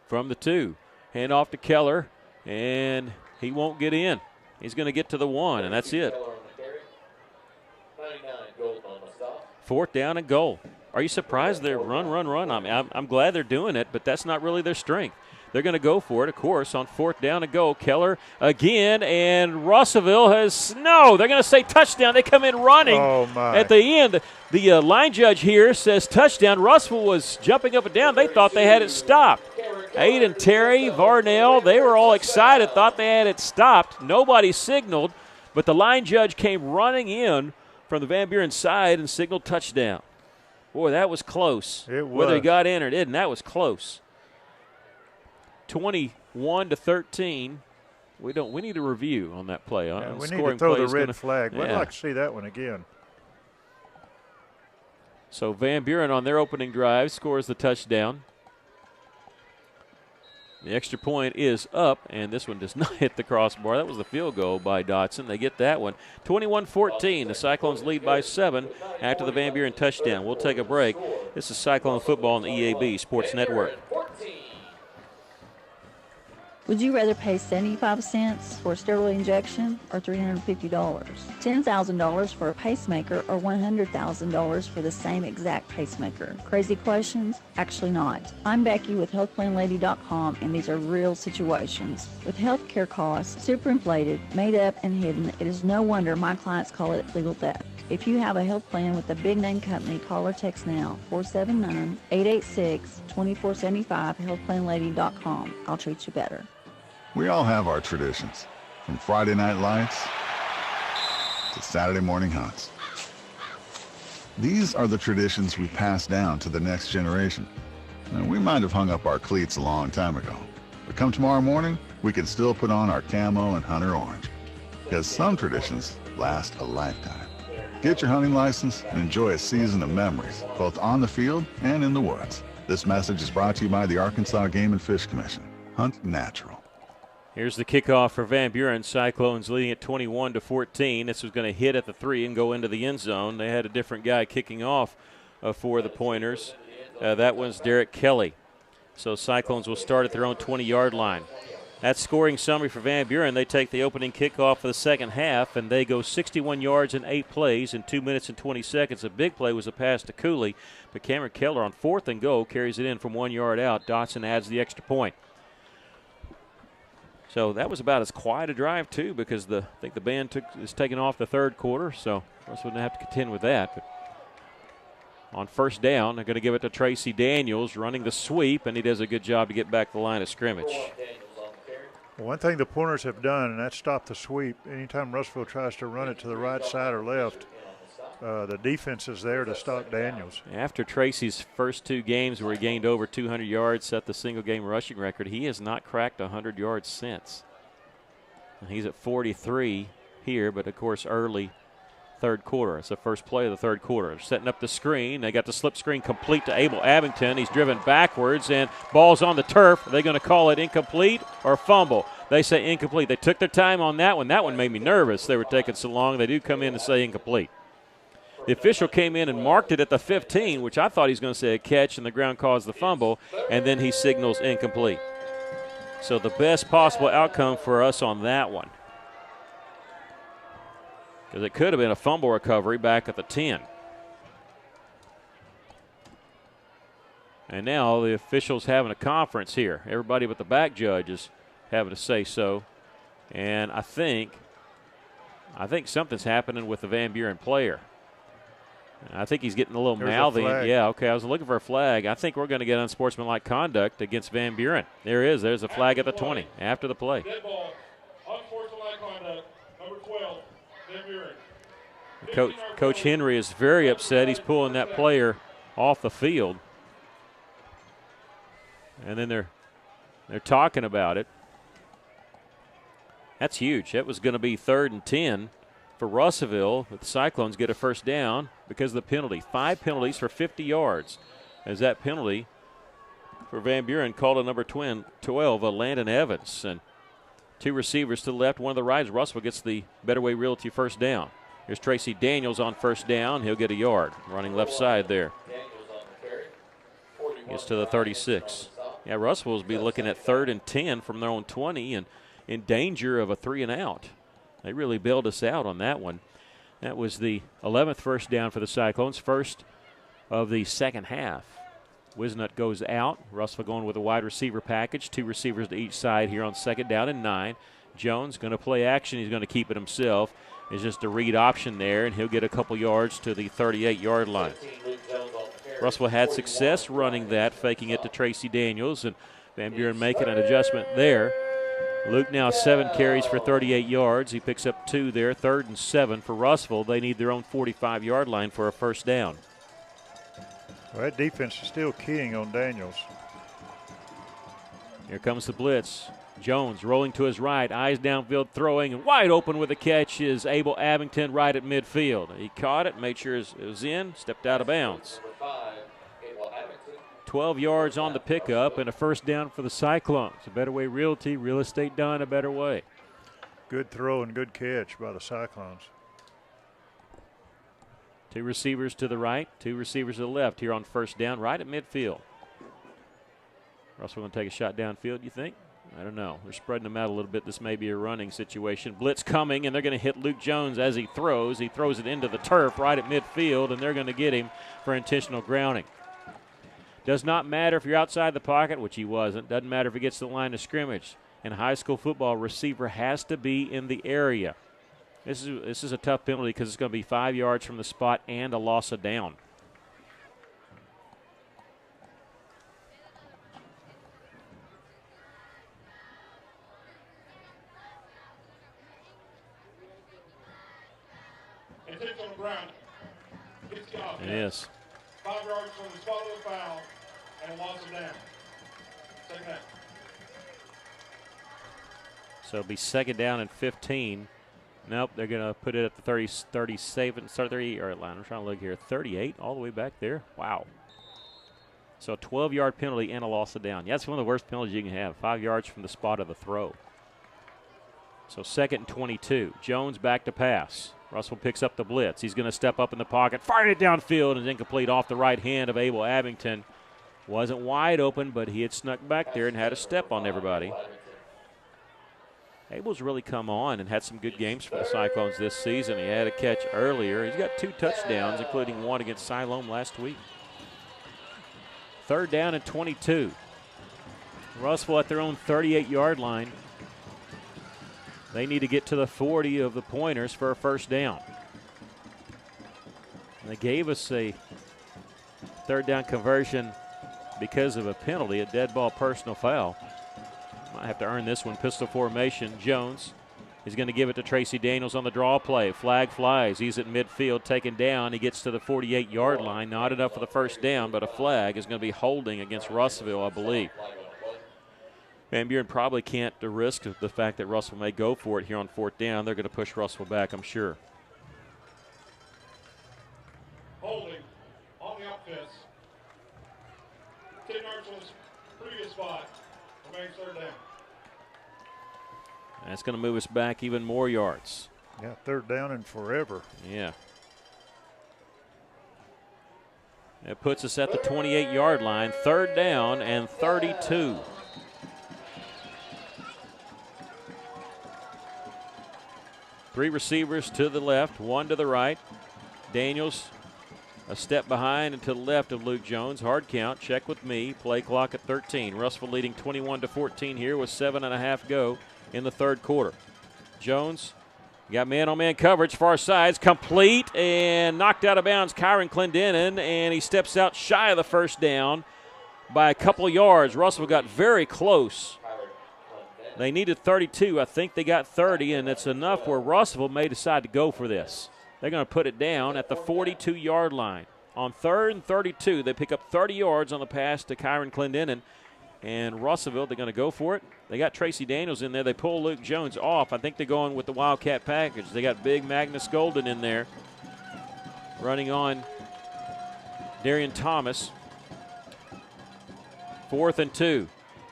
from the 2. Hand off to Keller, and he won't get in. He's going to get to the 1, and that's it. 4th down and goal. Are you surprised they're run? I'm glad they're doing it, but that's not really their strength. They're going to go for it, of course, on 4th down and goal. Keller again, and Russellville has no. They're going to say touchdown. They come in running at the end. The line judge here says touchdown. Russellville was jumping up and down. They thought they had it stopped. Aiden Terry, Varnell, they were all excited, thought they had it stopped. Nobody signaled, but the line judge came running in from the Van Buren side and signaled touchdown. Boy, that was close. It was. Whether he got in or didn't, that was close. 21-13. We need a review on that play. Yeah, we need to throw the red flag. I'd like to see that one again. So Van Buren on their opening drive scores the touchdown. The extra point is up, and this one does not hit the crossbar. That was the field goal by Dotson. They get that one. 21-14. The Cyclones lead by 7 after the Van Buren touchdown. We'll take a break. This is Cyclone football on the EAB Sports Network. Would you rather pay 75 cents for a steroid injection or $350? $10,000 for a pacemaker or $100,000 for the same exact pacemaker? Crazy questions? Actually not. I'm Becky with HealthPlanLady.com, and these are real situations. With healthcare costs superinflated, made up, and hidden, it is no wonder my clients call it legal theft. If you have a health plan with a big-name company, call or text now, 479-886-2475, HealthPlanLady.com. I'll treat you better. We all have our traditions, from Friday night lights to Saturday morning hunts. These are the traditions we pass down to the next generation. Now, we might have hung up our cleats a long time ago, but come tomorrow morning, we can still put on our camo and hunter orange, because some traditions last a lifetime. Get your hunting license and enjoy a season of memories, both on the field and in the woods. This message is brought to you by the Arkansas Game and Fish Commission. Hunt natural. Here's the kickoff for Van Buren. Cyclones leading at 21-14. This was going to hit at the 3 and go into the end zone. They had a different guy kicking off for the Pointers. That was Derek Kelly. So Cyclones will start at their own 20-yard line. That's scoring summary for Van Buren. They take the opening kickoff for the second half, and they go 61 yards in 8 plays in 2 minutes and 20 seconds. A big play was a pass to Cooley, but Cameron Keller on 4th and go carries it in from 1 yard out. Dotson adds the extra point. So that was about as quiet a drive, too, because I think the band is taking off the third quarter, so of course we didn't have to contend with that. But on first down, they're going to give it to Tracy Daniels running the sweep, and he does a good job to get back the line of scrimmage. One thing the Pointers have done, and that's stop the sweep. Anytime Russellville tries to run it to the right side or left, the defense is there to stop Daniels. After Tracy's first 2 games where he gained over 200 yards, set the single-game rushing record, he has not cracked 100 yards since. He's at 43 here, but, of course, early third quarter. It's the first play of the third quarter. Setting up the screen. They got the slip screen complete to Abel Abington. He's driven backwards, and ball's on the turf. Are they going to call it incomplete or fumble? They say incomplete. They took their time on that one. That one made me nervous. They were taking so long. They do come in and say incomplete. The official came in and marked it at the 15, which I thought he was going to say a catch, and the ground caused the fumble, and then he signals incomplete. So the best possible outcome for us on that one, because it could have been a fumble recovery back at the 10. And now the officials having a conference here. Everybody but the back judge is having to say so. And I think something's happening with the Van Buren player. I think he's getting a little mouthy. Yeah, okay, I was looking for a flag. I think we're going to get unsportsmanlike conduct against Van Buren. There is. There's a flag at the 20 after the play. Dead ball. Unsportsmanlike conduct. Number 12, Van Buren. Coach Henry is very upset. He's pulling that player off the field. And then they're talking about it. That's huge. That was going to be 3rd and 10 for Russellville, but the Cyclones get a first down because of the penalty. 5 penalties for 50 yards. As that penalty for Van Buren called a number 12, Landon Evans. And 2 receivers to the left, 1 to the right. Russellville gets the Better Way Realty first down. Here's Tracy Daniels on first down. He'll get a yard. Running left side there. Gets to the 36. Yeah, Russellville will be looking at 3rd and 10 from their own 20 and in danger of a 3 and out. They really bailed us out on that one. That was the 11th first down for the Cyclones, first of the second half. Wisnut goes out. Russellville going with a wide receiver package. 2 receivers to each side here on 2nd down and 9. Jones going to play action. He's going to keep it himself. It's just a read option there, and he'll get a couple yards to the 38-yard line. Russellville had success running that, faking it to Tracy Daniels, and Van Buren making an adjustment there. Luke now 7 carries for 38 yards. He picks up 2 there, 3rd and 7 for Russellville. They need their own 45-yard line for a first down. Well, that defense is still keying on Daniels. Here comes the blitz. Jones rolling to his right, eyes downfield throwing, and wide open with a catch is Abel Abington right at midfield. He caught it, made sure it was in, stepped out of bounds. 12 yards on the pickup and a first down for the Cyclones. A Better Way Realty, real estate done a better way. Good throw and good catch by the Cyclones. 2 receivers to the right, 2 receivers to the left here on first down, right at midfield. Russell going to take a shot downfield, you think? I don't know. They're spreading them out a little bit. This may be a running situation. Blitz coming, and they're going to hit Luke Jones as he throws. He throws it into the turf right at midfield, and they're going to get him for intentional grounding. Does not matter if you're outside the pocket, which he wasn't. Doesn't matter if he gets to the line of scrimmage. In high school football, receiver has to be in the area. This is a tough penalty because it's going to be 5 yards from the spot and a loss of down. It's on the ground. It is. 5 yards from the spot of the foul and loss of down. Second down. So it'll be 2nd down and 15. Nope, they're going to put it at the 38-yard line. I'm trying to look here. 38 all the way back there. Wow. So a 12-yard penalty and a loss of down. Yeah, that's one of the worst penalties you can have. 5 yards from the spot of the throw. So 2nd and 22. Jones back to pass. Russell picks up the blitz. He's going to step up in the pocket, fired it downfield, and incomplete off the right hand of Abel Abington. Wasn't wide open, but he had snuck back there and had a step on everybody. Abel's really come on and had some good games for the Cyclones this season. He had a catch earlier. He's got 2 touchdowns, including 1 against Siloam last week. 3rd down and 22. Russellville at their own 38-yard line. They need to get to the 40 of the Pointers for a first down. And they gave us a 3rd down conversion because of a penalty, a dead ball personal foul. Might have to earn this one. Pistol formation. Jones is going to give it to Tracy Daniels on the draw play. Flag flies. He's at midfield, taken down. He gets to the 48-yard line. Not enough for the first down, but a flag is going to be holding against Russellville, I believe. Van Buren probably can't risk the fact that Russell may go for it here on 4th down. They're going to push Russell back, I'm sure. Holding on the offense. 10 yards from the previous spot. Remains 3rd down. That's going to move us back even more yards. Yeah, 3rd down and forever. Yeah. It puts us at the 28-yard line. 3rd down and 32. Three receivers to the left, one to the right. Daniels a step behind and to the left of Luke Jones. Hard count, check with me. Play clock at 13. Russellville leading 21-14 here with 7.5 go in the 3rd quarter. Jones got man-on-man coverage, far sides, complete and knocked out of bounds. Kyron Clendenin, and he steps out shy of the first down by a couple of yards. Russellville got very close. They needed 32. I think they got 30, and it's enough where Russellville may decide to go for this. They're going to put it down at the 42-yard line. On 3rd and 32, they pick up 30 yards on the pass to Kyron Clendenin. And Russellville, they're going to go for it. They got Tracy Daniels in there. They pull Luke Jones off. I think they're going with the Wildcat package. They got big Magnus Golden in there running on Darian Thomas. 4th and 2.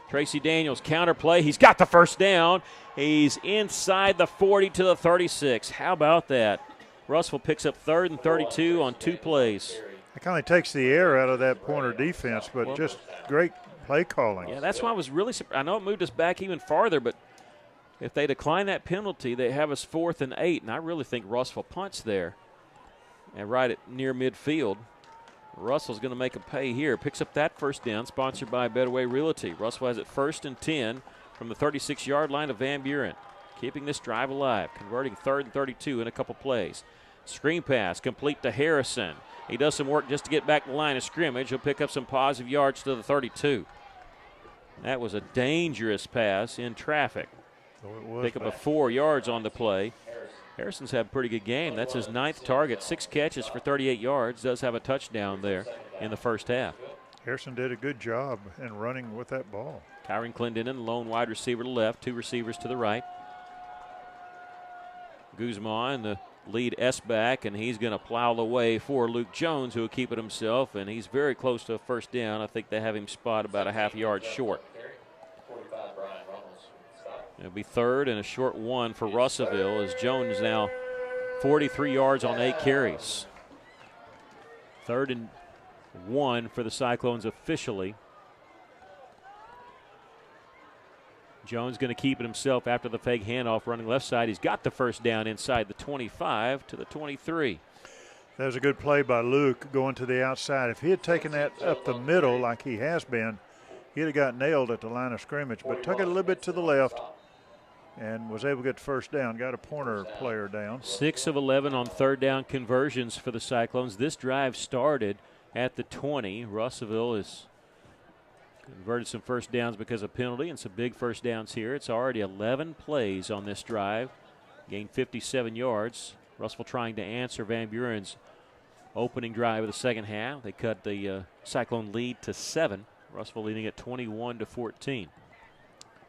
Tracy Daniels, counter play. He's got the first down. He's inside the 40 to the 36. How about that? Russellville picks up 3rd and 32 on 2 plays. It kind of takes the air out of that Pointer defense, but just great play calling. Yeah, that's why I was really surprised. I know it moved us back even farther, but if they decline that penalty, they have us 4th and 8, and I really think Russellville punts there and right at near midfield. Russell's going to make a pay here. Picks up that first down, sponsored by Better Way Realty. Russell has it 1st and 10 from the 36-yard line of Van Buren. Keeping this drive alive, converting 3rd and 32 in a couple plays. Screen pass complete to Harrison. He does some work just to get back to the line of scrimmage. He'll pick up some positive yards to the 32. That was a dangerous pass in traffic. Pick up a 4 yards on the play. Harrison's had a pretty good game. That's his 9th target, 6 catches for 38 yards. Does have a touchdown there in the first half. Harrison did a good job in running with that ball. Kyron Clendenin, lone wide receiver to the left, 2 receivers to the right. Guzman, the lead S-back, and he's going to plow the way for Luke Jones, who will keep it himself, and he's very close to a first down. I think they have him spot about a half yard short. It'll be 3rd and a short 1 for Russellville as Jones now 43 yards on 8 carries. 3rd and 1 for the Cyclones officially. Jones going to keep it himself after the fake handoff running left side. He's got the first down inside the 25 to the 23. That was a good play by Luke going to the outside. If he had taken that up the middle like he has been, he'd have got nailed at the line of scrimmage, but took it a little bit to the left and was able to get the first down. Got a Pointer player down. 6 of 11 on 3rd down conversions for the Cyclones. This drive started at the 20. Russellville has converted some first downs because of penalty and some big first downs here. It's already 11 plays on this drive. Gained 57 yards. Russellville trying to answer Van Buren's opening drive of the second half. They cut the Cyclone lead to 7. Russellville leading at 21-14.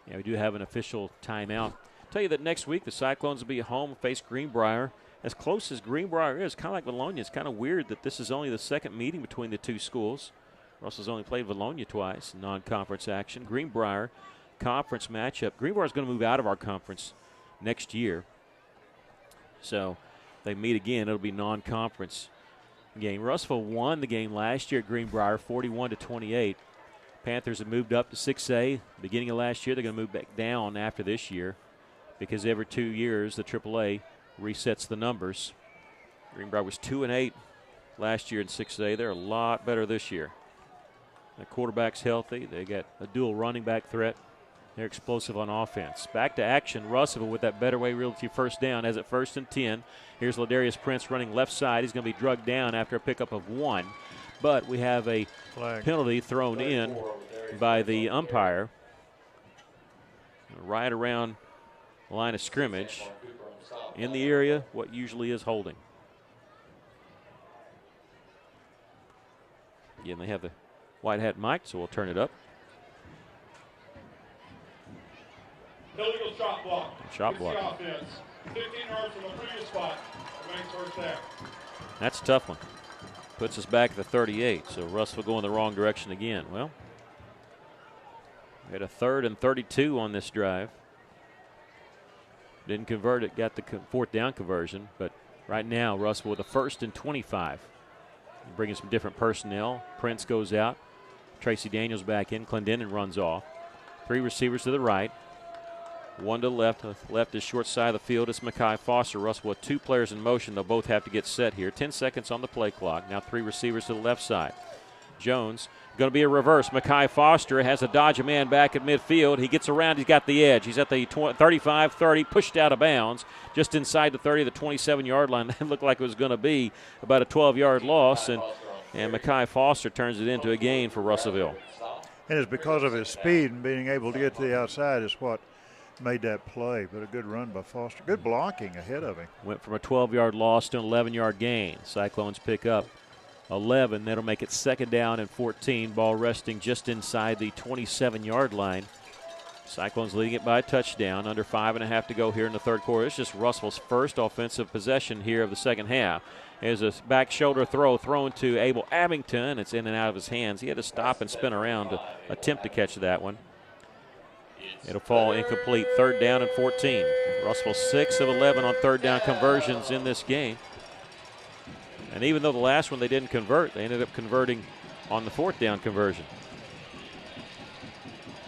Yeah, we do have an official timeout. Tell you that next week the Cyclones will be at home, face Greenbrier. As close as Greenbrier is, kind of like Bologna, it's kind of weird that this is only the second meeting between the two schools. Russell's only played Bologna twice in non-conference action. Greenbrier, conference matchup. Greenbrier's going to move out of our conference next year. So if they meet again, it'll be non-conference game. Russellville won the game last year at Greenbrier, 41-28. Panthers have moved up to 6A. Beginning of last year, they're going to move back down after this year because every 2 years the AAA resets the numbers. Greenbrier was 2-8 last year in 6A. They're a lot better this year. The quarterback's healthy. They got a dual running back threat. They're explosive on offense. Back to action. Russellville with that Better Way Realty first down as at 1st and 10. Here's Ladarius Prince running left side. He's going to be drugged down after a pickup of 1. But we have a penalty thrown in by the umpire. right around the line of scrimmage in the area, what usually is holding. Again, they have the white hat mic, so we'll turn it up. Illegal shot block. Shot block. Offense. 15 yards from the previous spot. Remains first down. That's a tough one. Puts us back at the 38, so Russellville going the wrong direction again. Well, we had a 3rd and 32 on this drive. Didn't convert it, got the 4th down conversion, but right now Russellville with a 1st and 25. Bringing some different personnel. Prince goes out. Tracy Daniels back in. Clendenin runs off. 3 receivers to the right. 1 to the left. Left is short side of the field. It's Mekhi Foster. Russell with 2 players in motion. They'll both have to get set here. 10 seconds on the play clock. Now 3 receivers to the left side. Jones, going to be a reverse. Mekhi Foster has to dodge a man back at midfield. He gets around. He's got the edge. He's at the 35-30, pushed out of bounds, just inside the 30, the 27-yard line. That looked like it was going to be about a 12-yard loss, and Mekhi Foster turns it into a gain for Russellville. And it's because of his speed and being able to get to the outside is what made that play, but a good run by Foster. Good blocking ahead of him. Went from a 12-yard loss to an 11-yard gain. Cyclones pick up 11. That'll make it 2nd down and 14. Ball resting just inside the 27-yard line. Cyclones leading it by a touchdown. Under 5.5 to go here in the 3rd quarter. It's just Russell's first offensive possession here of the 2nd half. There's a back shoulder throw thrown to Abel Abington. It's in and out of his hands. He had to stop and spin around to attempt to catch that one. It'll fall incomplete. 3rd down and 14. Russellville 6 of 11 on 3rd down conversions in this game. And even though the last one they didn't convert, they ended up converting on the 4th down conversion.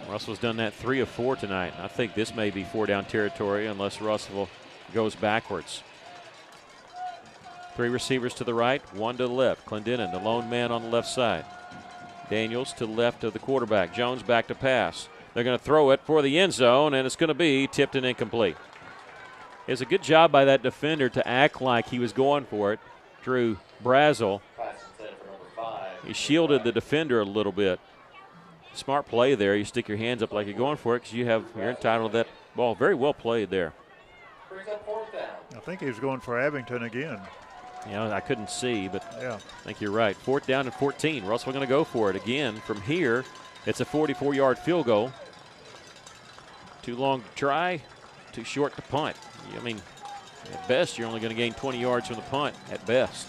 Russell's done that 3 of 4 tonight. I think this may be 4-down territory unless Russellville goes backwards. 3 receivers to the right, 1 to the left. Clendenin, the lone man on the left side. Daniels to the left of the quarterback. Jones back to pass. They're going to throw it for the end zone, and it's going to be tipped and incomplete. It's a good job by that defender to act like he was going for it. Drew Brazel. He shielded the defender a little bit. Smart play there. You stick your hands up like you're going for it because you're entitled to that ball. Very well played there. I think he was going for Abington again. You know, I couldn't see, but yeah. I think you're right. 4th down and 14. Russellville going to go for it again. From here, it's a 44-yard field goal. Too long to try, too short to punt. I mean, at best, you're only going to gain 20 yards from the punt, at best.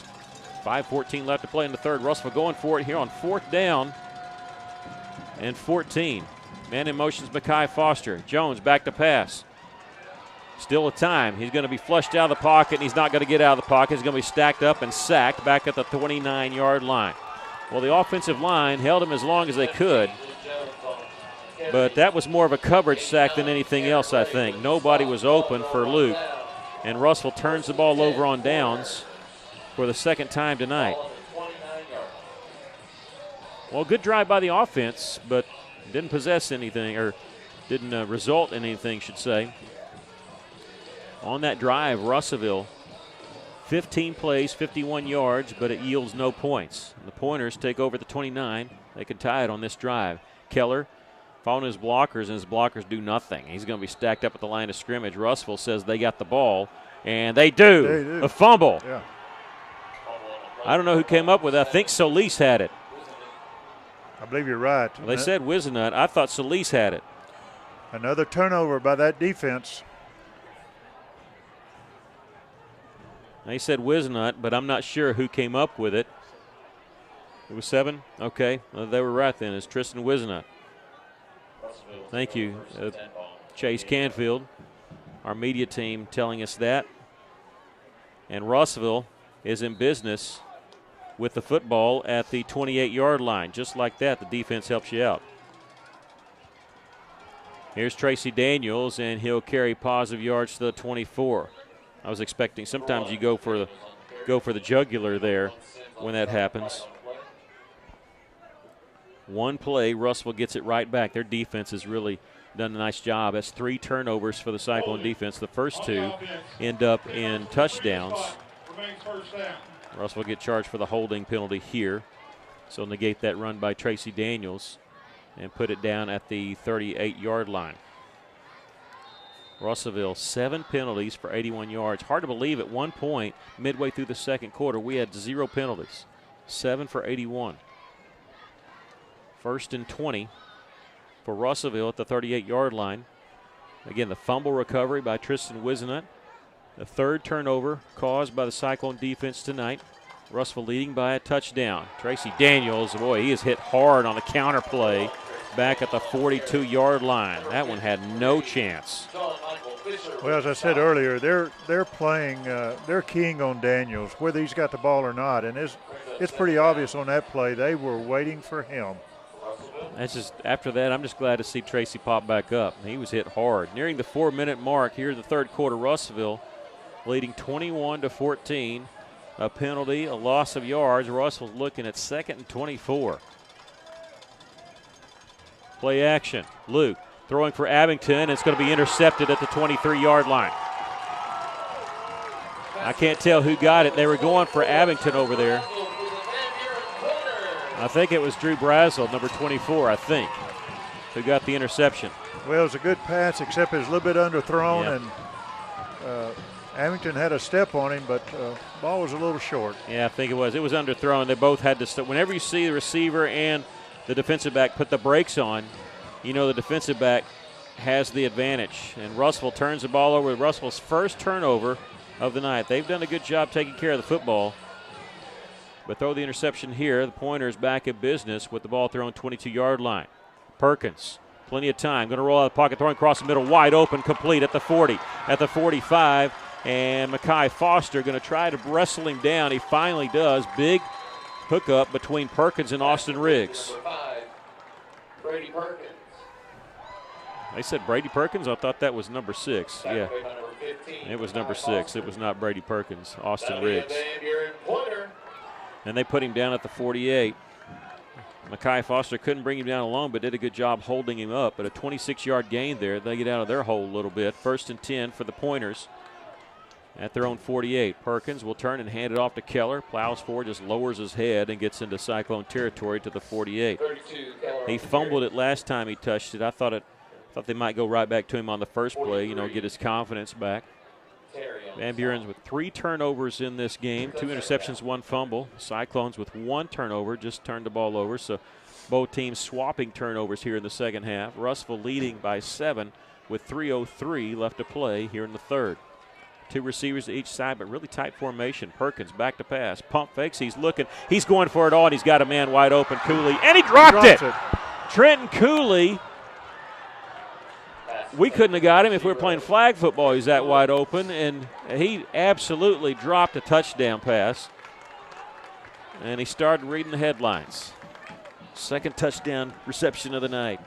5:14 left to play in the 3rd. Russellville going for it here on 4th down and 14. Man in motion is Mekhi Foster. Jones back to pass. Still a time. He's going to be flushed out of the pocket, and he's not going to get out of the pocket. He's going to be stacked up and sacked back at the 29-yard line. Well, the offensive line held him as long as they could, but that was more of a coverage sack than anything else, I think. Nobody was open for Luke. And Russell turns the ball over on downs for the 2nd time tonight. Well, good drive by the offense, but didn't possess anything, or didn't result in anything, should say. On that drive, Russellville, 15 plays, 51 yards, but it yields no points. And the Pointers take over the 29. They can tie it on this drive. Keller following his blockers, and his blockers do nothing. He's going to be stacked up at the line of scrimmage. Russellville says they got the ball, and they do. They do. A fumble. Yeah. I don't know who came up with it. I think Solis had it. I believe you're right. Well, they said Wizenut. I thought Solis had it. Another turnover by that defense. They said Wizenut, but I'm not sure who came up with it. It was 7? Okay. Well, they were right then. It's Tristan Wizenut. Thank you, Chase Canfield, our media team, telling us that. And Russellville is in business with the football at the 28-yard line. Just like that, the defense helps you out. Here's Tracy Daniels, and he'll carry positive yards to the 24. I was expecting sometimes you go for the jugular there when that happens. One play, Russellville gets it right back. Their defense has really done a nice job. That's 3 turnovers for the Cyclone defense. The first 2 end up in touchdowns. Russellville get charged for the holding penalty here. So negate that run by Tracy Daniels and put it down at the 38-yard line. Russellville, 7 penalties for 81 yards. Hard to believe at one point, midway through the second quarter, we had 0 penalties. 7 for 81. 1st and 20 for Russellville at the 38-yard line. Again, the fumble recovery by Tristan Wisenut. The 3rd turnover caused by the Cyclone defense tonight. Russellville leading by a touchdown. Tracy Daniels, boy, he is hit hard on the counter play back at the 42-yard line. That one had no chance. Well, as I said earlier, they're playing, they're keying on Daniels, whether he's got the ball or not. And it's pretty obvious on that play they were waiting for him. That's just, after that, I'm just glad to see Tracy pop back up. He was hit hard. Nearing the 4-minute mark here in the third quarter, Russellville leading 21-14. A penalty, a loss of yards. Russell's looking at 2nd and 24. Play action. Luke throwing for Abington. It's going to be intercepted at the 23-yard line. I can't tell who got it. They were going for Abington over there. I think it was Drew Brazel, number 24, I think, who got the interception. Well, it was a good pass, except it was a little bit underthrown, and Abington had a step on him, but ball was a little short. Yeah, I think it was. It was underthrown. They both had to whenever you see the receiver and the defensive back put the brakes on, you know the defensive back has the advantage. And Russellville turns the ball over. Russellville's first turnover of the night. They've done a good job taking care of the football. But throw the interception here. The Pointers back in business with the ball thrown 22-yard line. Perkins, plenty of time. Going to roll out of the pocket, throwing across the middle, wide open, complete at the 40, at the 45. And Mekhi Foster going to try to wrestle him down. He finally does. Big hookup between Perkins and Austin Riggs. Brady Perkins. They said Brady Perkins? I thought that was number 6. Yeah. It was number 6. It was not Brady Perkins. Austin Riggs. And they put him down at the 48. Mekhi Foster couldn't bring him down alone, but did a good job holding him up. But a 26-yard gain there. They get out of their hole a little bit. 1st and 10 for the Pointers at their own 48. Perkins will turn and hand it off to Keller. Plows forward, just lowers his head and gets into Cyclone territory to the 48. He fumbled it last time he touched it. I thought they might go right back to him on the first play, get his confidence back. Van Buren's with 3 turnovers in this game, 2 interceptions, 1 fumble. Cyclones with 1 turnover, just turned the ball over. So both teams swapping turnovers here in the second half. Russellville leading by 7 with 3:03 left to play here in the third. 2 receivers to each side, but really tight formation. Perkins back to pass. Pump fakes. He's looking. He's going for it all, and he's got a man wide open, Cooley. And he dropped it. Trenton Cooley. We couldn't have got him if we were playing flag football. He's that wide open, and he absolutely dropped a touchdown pass. And he started reading the headlines. 2nd touchdown reception of the night.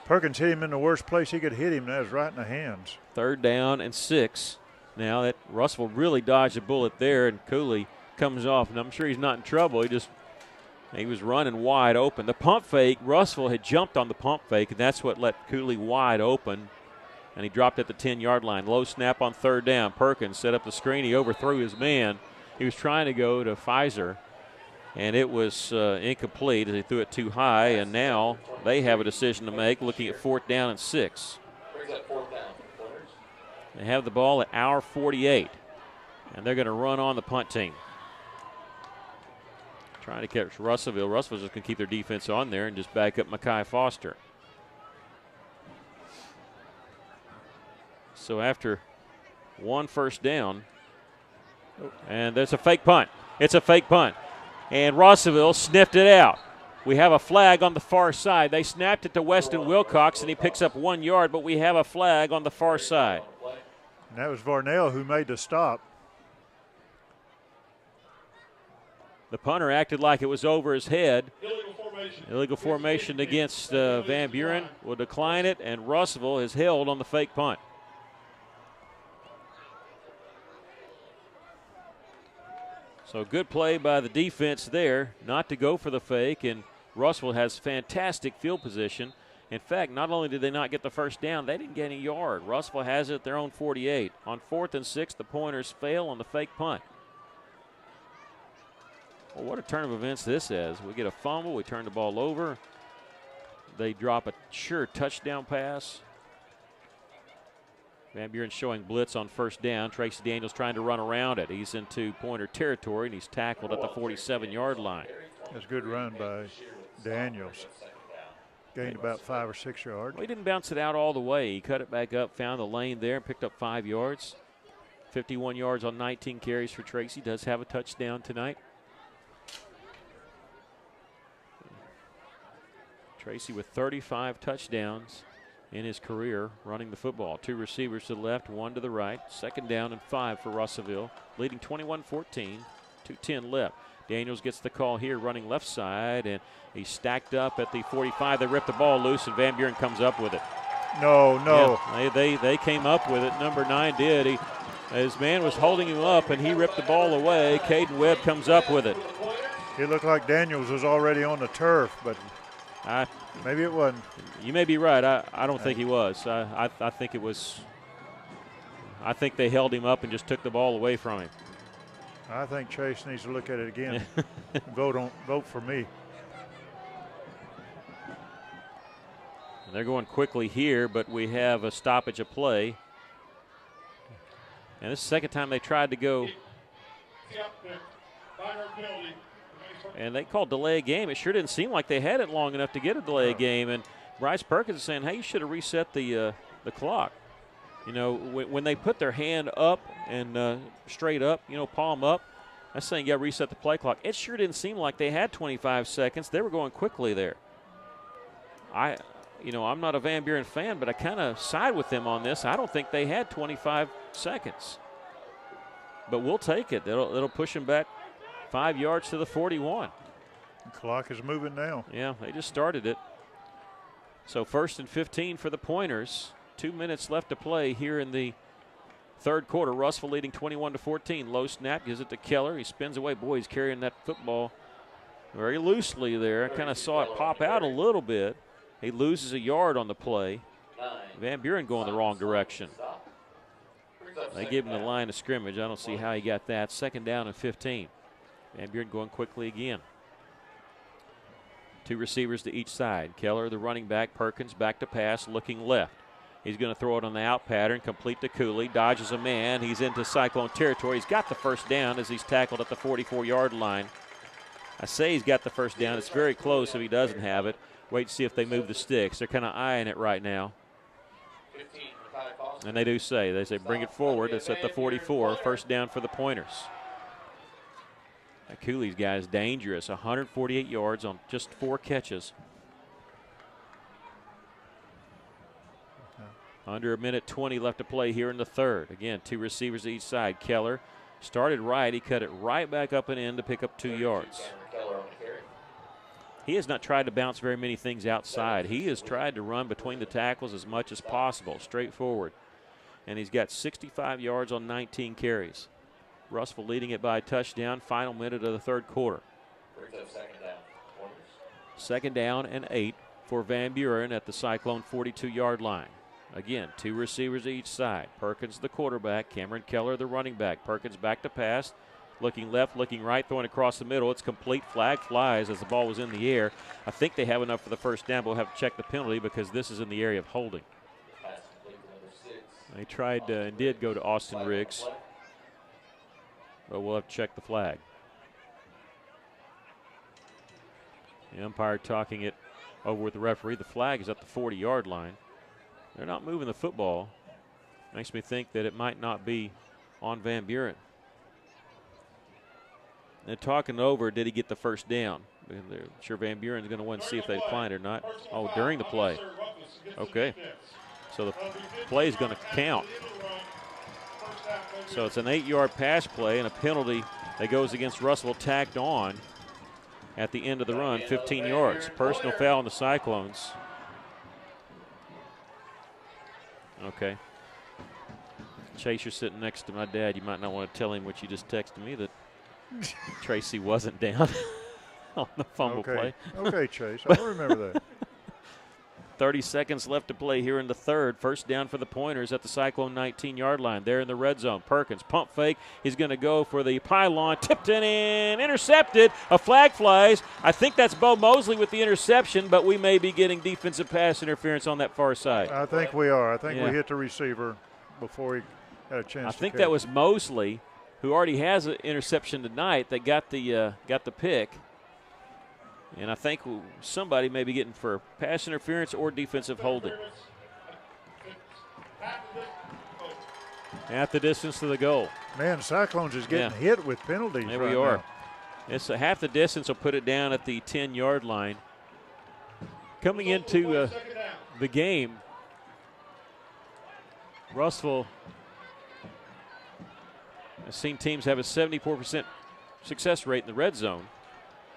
Perkins hit him in the worst place he could hit him, and that was right in the hands. 3rd down and 6. Now that Russellville really dodged a bullet there, and Cooley comes off, and I'm sure he's not in trouble. He was running wide open. The pump fake, Russellville had jumped on the pump fake, and that's what let Cooley wide open, and he dropped at the 10-yard line. Low snap on 3rd down. Perkins set up the screen. He overthrew his man. He was trying to go to Pfizer, and it was incomplete as he threw it too high, and now they have a decision to make, looking at 4th down and 6. They have the ball at our 48, and they're going to run on the punt team. Trying to catch Russellville. Russellville's just going to keep their defense on there and just back up Mekhi Foster. So after 1 first down, and there's a fake punt. It's a fake punt. And Russellville sniffed it out. We have a flag on the far side. They snapped it to Weston Wilcox, and he picks up 1 yard, but we have a flag on the far side. And that was Varnell who made the stop. The punter acted like it was over his head. Illegal formation against Van Buren. Will decline it, and Russellville is held on the fake punt. So good play by the defense there not to go for the fake, and Russellville has fantastic field position. In fact, not only did they not get the first down, they didn't get any yard. Russellville has it at their own 48. On 4th and 6, the Pointers fail on the fake punt. Well, what a turn of events this is. We get a fumble. We turn the ball over. They drop a sure touchdown pass. Van Buren showing blitz on first down. Tracy Daniels trying to run around it. He's into Pointer territory, and he's tackled at the 47-yard line. That's a good run by Daniels. Gained about 5 or 6 yards. Well, he didn't bounce it out all the way. He cut it back up, found the lane there, and picked up 5 yards. 51 yards on 19 carries for Tracy. Does have a touchdown tonight. Tracy with 35 touchdowns in his career running the football. 2 receivers to the left, 1 to the right. 2nd down and 5 for Russellville, leading 21-14, 2:10 left. Daniels gets the call here, running left side, and he's stacked up at the 45. They rip the ball loose, and Van Buren comes up with it. No. Yeah, they came up with it. Number 9 did. His man was holding him up, and he ripped the ball away. Caden Webb comes up with it. It looked like Daniels was already on the turf, but maybe it wasn't. You may be right. I don't think he was. I think it was. I think they held him up and just took the ball away from him. I think Chase needs to look at it again. Vote for me. And they're going quickly here, but we have a stoppage of play. And this is the second time they tried to go. And they called delay a game. It sure didn't seem like they had it long enough to get a delay a game. And Bryce Perkins is saying, hey, you should have reset the clock. You know, when they put their hand up and straight up, palm up, that's saying you got to reset the play clock. It sure didn't seem like they had 25 seconds. They were going quickly there. I'm not a Van Buren fan, but I kind of side with them on this. I don't think they had 25 seconds. But we'll take it. It'll push them back 5 yards to the 41. The clock is moving now. Yeah, they just started it. So 1st and 15 for the Pointers. 2 minutes left to play here in the third quarter. Russellville leading 21-14. Low snap, gives it to Keller. He spins away. Boy, he's carrying that football very loosely there. I kind of saw it pop out a little bit. He loses a yard on the play. Van Buren going the wrong direction. They give him the line of scrimmage. I don't see how he got that. 2nd down and 15. Van Buren going quickly again. 2 receivers to each side. Keller, the running back. Perkins back to pass, looking left. He's going to throw it on the out pattern, complete to Cooley. Dodges a man. He's into Cyclone territory. He's got the first down as he's tackled at the 44-yard line. I say he's got the first down. It's very close if he doesn't have it. Wait to see if they move the sticks. They're kind of eyeing it right now. And they do say. They say bring it forward. It's at the 44. First down for the Pointers. Cooley's guy is dangerous. 148 yards on just 4 catches. Under 1:20 left to play here in the third. Again, 2 receivers to each side. Keller started right. He cut it right back up and in to pick up 2 yards. He has not tried to bounce very many things outside. He has tried to run between the tackles as much as possible, straightforward. And he's got 65 yards on 19 carries. Russellville leading it by a touchdown. Final minute of the third quarter. 2nd down and 8 for Van Buren at the Cyclone 42-yard line. Again, 2 receivers each side. Perkins, the quarterback. Cameron Keller, the running back. Perkins back to pass. Looking left, looking right, throwing across the middle. It's complete. Flag flies as the ball was in the air. I think they have enough for the first down, but we'll have to check the penalty because this is in the area of holding. They tried and did go to Austin Riggs, but we'll have to check the flag. The umpire talking it over with the referee. The flag is at the 40-yard line. They're not moving the football. Makes me think that it might not be on Van Buren. They're talking over, did he get the first down? They're sure Van Buren's going to want to see if they decline it or not. Oh, during the play. Okay. So the play is going to count. So it's an 8-yard pass play and a penalty that goes against Russellville tacked on at the end of the run, 15 yards. Personal foul on the Cyclones. Okay. Chase, you're sitting next to my dad. You might not want to tell him what you just texted me, that Tracy wasn't down on the fumble play. Okay, Chase. I remember that. 30 seconds left to play here in the third. First down for the Pointers at the Cyclone 19-yard line. There in the red zone. Perkins, pump fake. He's going to go for the pylon. Tipped it in. Intercepted. A flag flies. I think that's Bo Mosley with the interception, but we may be getting defensive pass interference on that far side. I think we are. I think we hit the receiver. before he had a chance. I think that was Mosley, who already has an interception tonight, that got the pick. And I think somebody may be getting for pass interference or defensive holding. At the distance to the goal. Man, Cyclones is getting hit with penalties. There right we are. now. It's half the distance. Will put it down at the 10-yard line. Coming into the game, Russellville has seen teams have a 74% success rate in the red zone.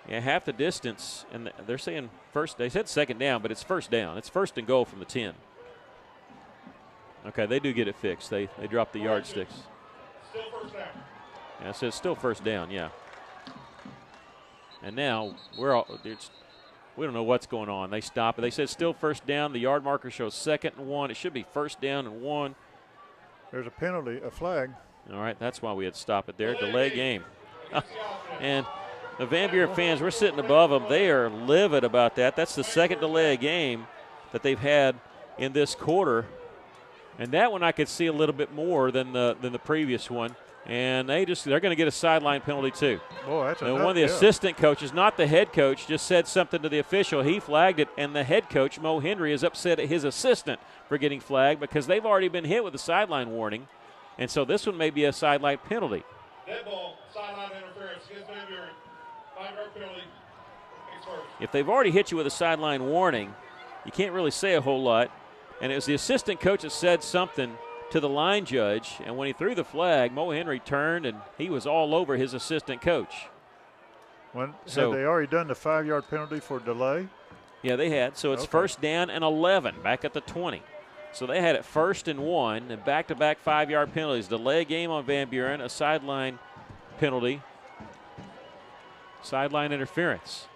Yeah, half the distance, and they're saying first. They said second down, but it's first down. It's first and goal from the 10. Okay, they do get it fixed. They drop the yardsticks. Still first down. Yeah, so it's still first down, yeah. And now we don't know what's going on. They stop it. They said still first down. The yard marker shows 2nd and 1. It should be first down and 1. There's a penalty, a flag. All right, that's why we had to stop it there. Delay game. And the Van Buren fans, we're sitting above them. They are livid about that. That's the second delay of game that they've had in this quarter. And that one I could see a little bit more than the previous one. And they're going to get a sideline penalty too. Boy, that's one of the assistant coaches, not the head coach, just said something to the official. He flagged it, and the head coach, Mo Henry, is upset at his assistant for getting flagged because they've already been hit with a sideline warning. And so this one may be a sideline penalty. Dead ball, sideline interference against Van Buren. 5-yard penalty. If they've already hit you with a sideline warning, you can't really say a whole lot. And it was the assistant coach that said something to the line judge, and when he threw the flag, Mo Henry turned, and he was all over his assistant coach. Had they already done the 5-yard penalty for delay? Yeah, they had. So it's first down and 11, back at the 20. So they had it 1st and 1, and back-to-back 5-yard penalties. Delay game on Van Buren, a sideline penalty, sideline interference.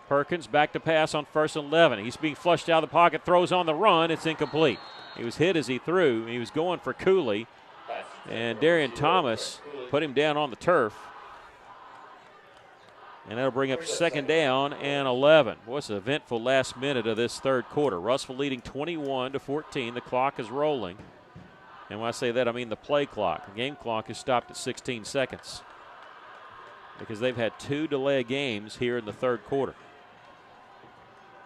Perkins back to pass on 1st and 11. He's being flushed out of the pocket, throws on the run. It's incomplete. He was hit as he threw. He was going for Cooley, and Darian Thomas put him down on the turf. And that'll bring up 2nd down and 11. Boy, it's an eventful last minute of this third quarter. Russellville leading 21-14. The clock is rolling. And when I say that, I mean the play clock. The game clock is stopped at 16 seconds because they've had 2 delay games here in the third quarter.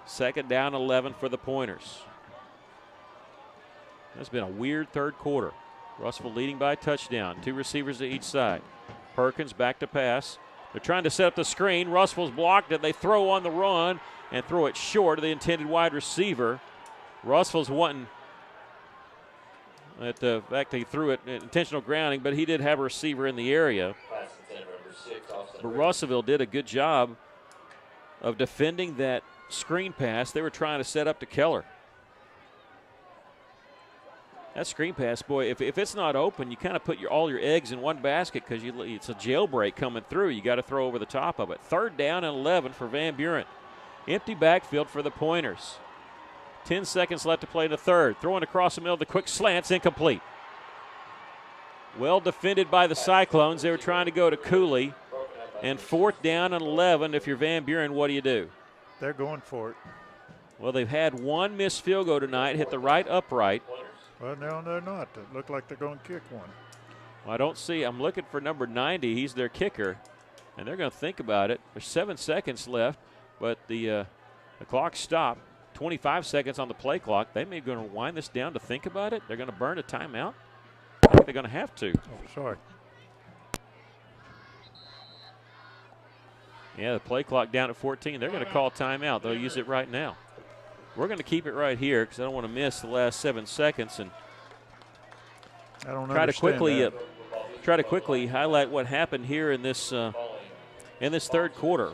2nd down, 11 for the Pointers. That's been a weird third quarter. Russellville leading by a touchdown. 2 receivers to each side. Perkins back to pass. They're trying to set up the screen. Russellville's blocked it. They throw on the run and throw it short of the intended wide receiver. Russellville's wanting at the fact he threw it intentional grounding, but he did have a receiver in the area. But Russellville did a good job of defending that screen pass. They were trying to set up to Keller. That screen pass, boy, if it's not open, you kind of put all your eggs in one basket because it's a jailbreak coming through. You got to throw over the top of it. 3rd down and 11 for Van Buren. Empty backfield for the Pointers. 10 seconds left to play in the third. Throwing across the middle, the quick slant's incomplete. Well defended by the Cyclones. They were trying to go to Cooley. And 4th down and 11. If you're Van Buren, what do you do? They're going for it. Well, they've had 1 missed field goal tonight, hit the right upright. Well, no, they're not. It looked like they're going to kick one. Well, I don't see. I'm looking for number 90. He's their kicker, and they're going to think about it. There's 7 seconds left, but the clock stopped. 25 seconds on the play clock. They may be going to wind this down to think about it. They're going to burn a timeout. I think they're going to have to. Oh, sorry. Yeah, the play clock down at 14. They're going to call timeout. They'll use it right now. We're going to keep it right here because I don't want to miss the last 7 seconds and try to quickly highlight what happened here in this third quarter.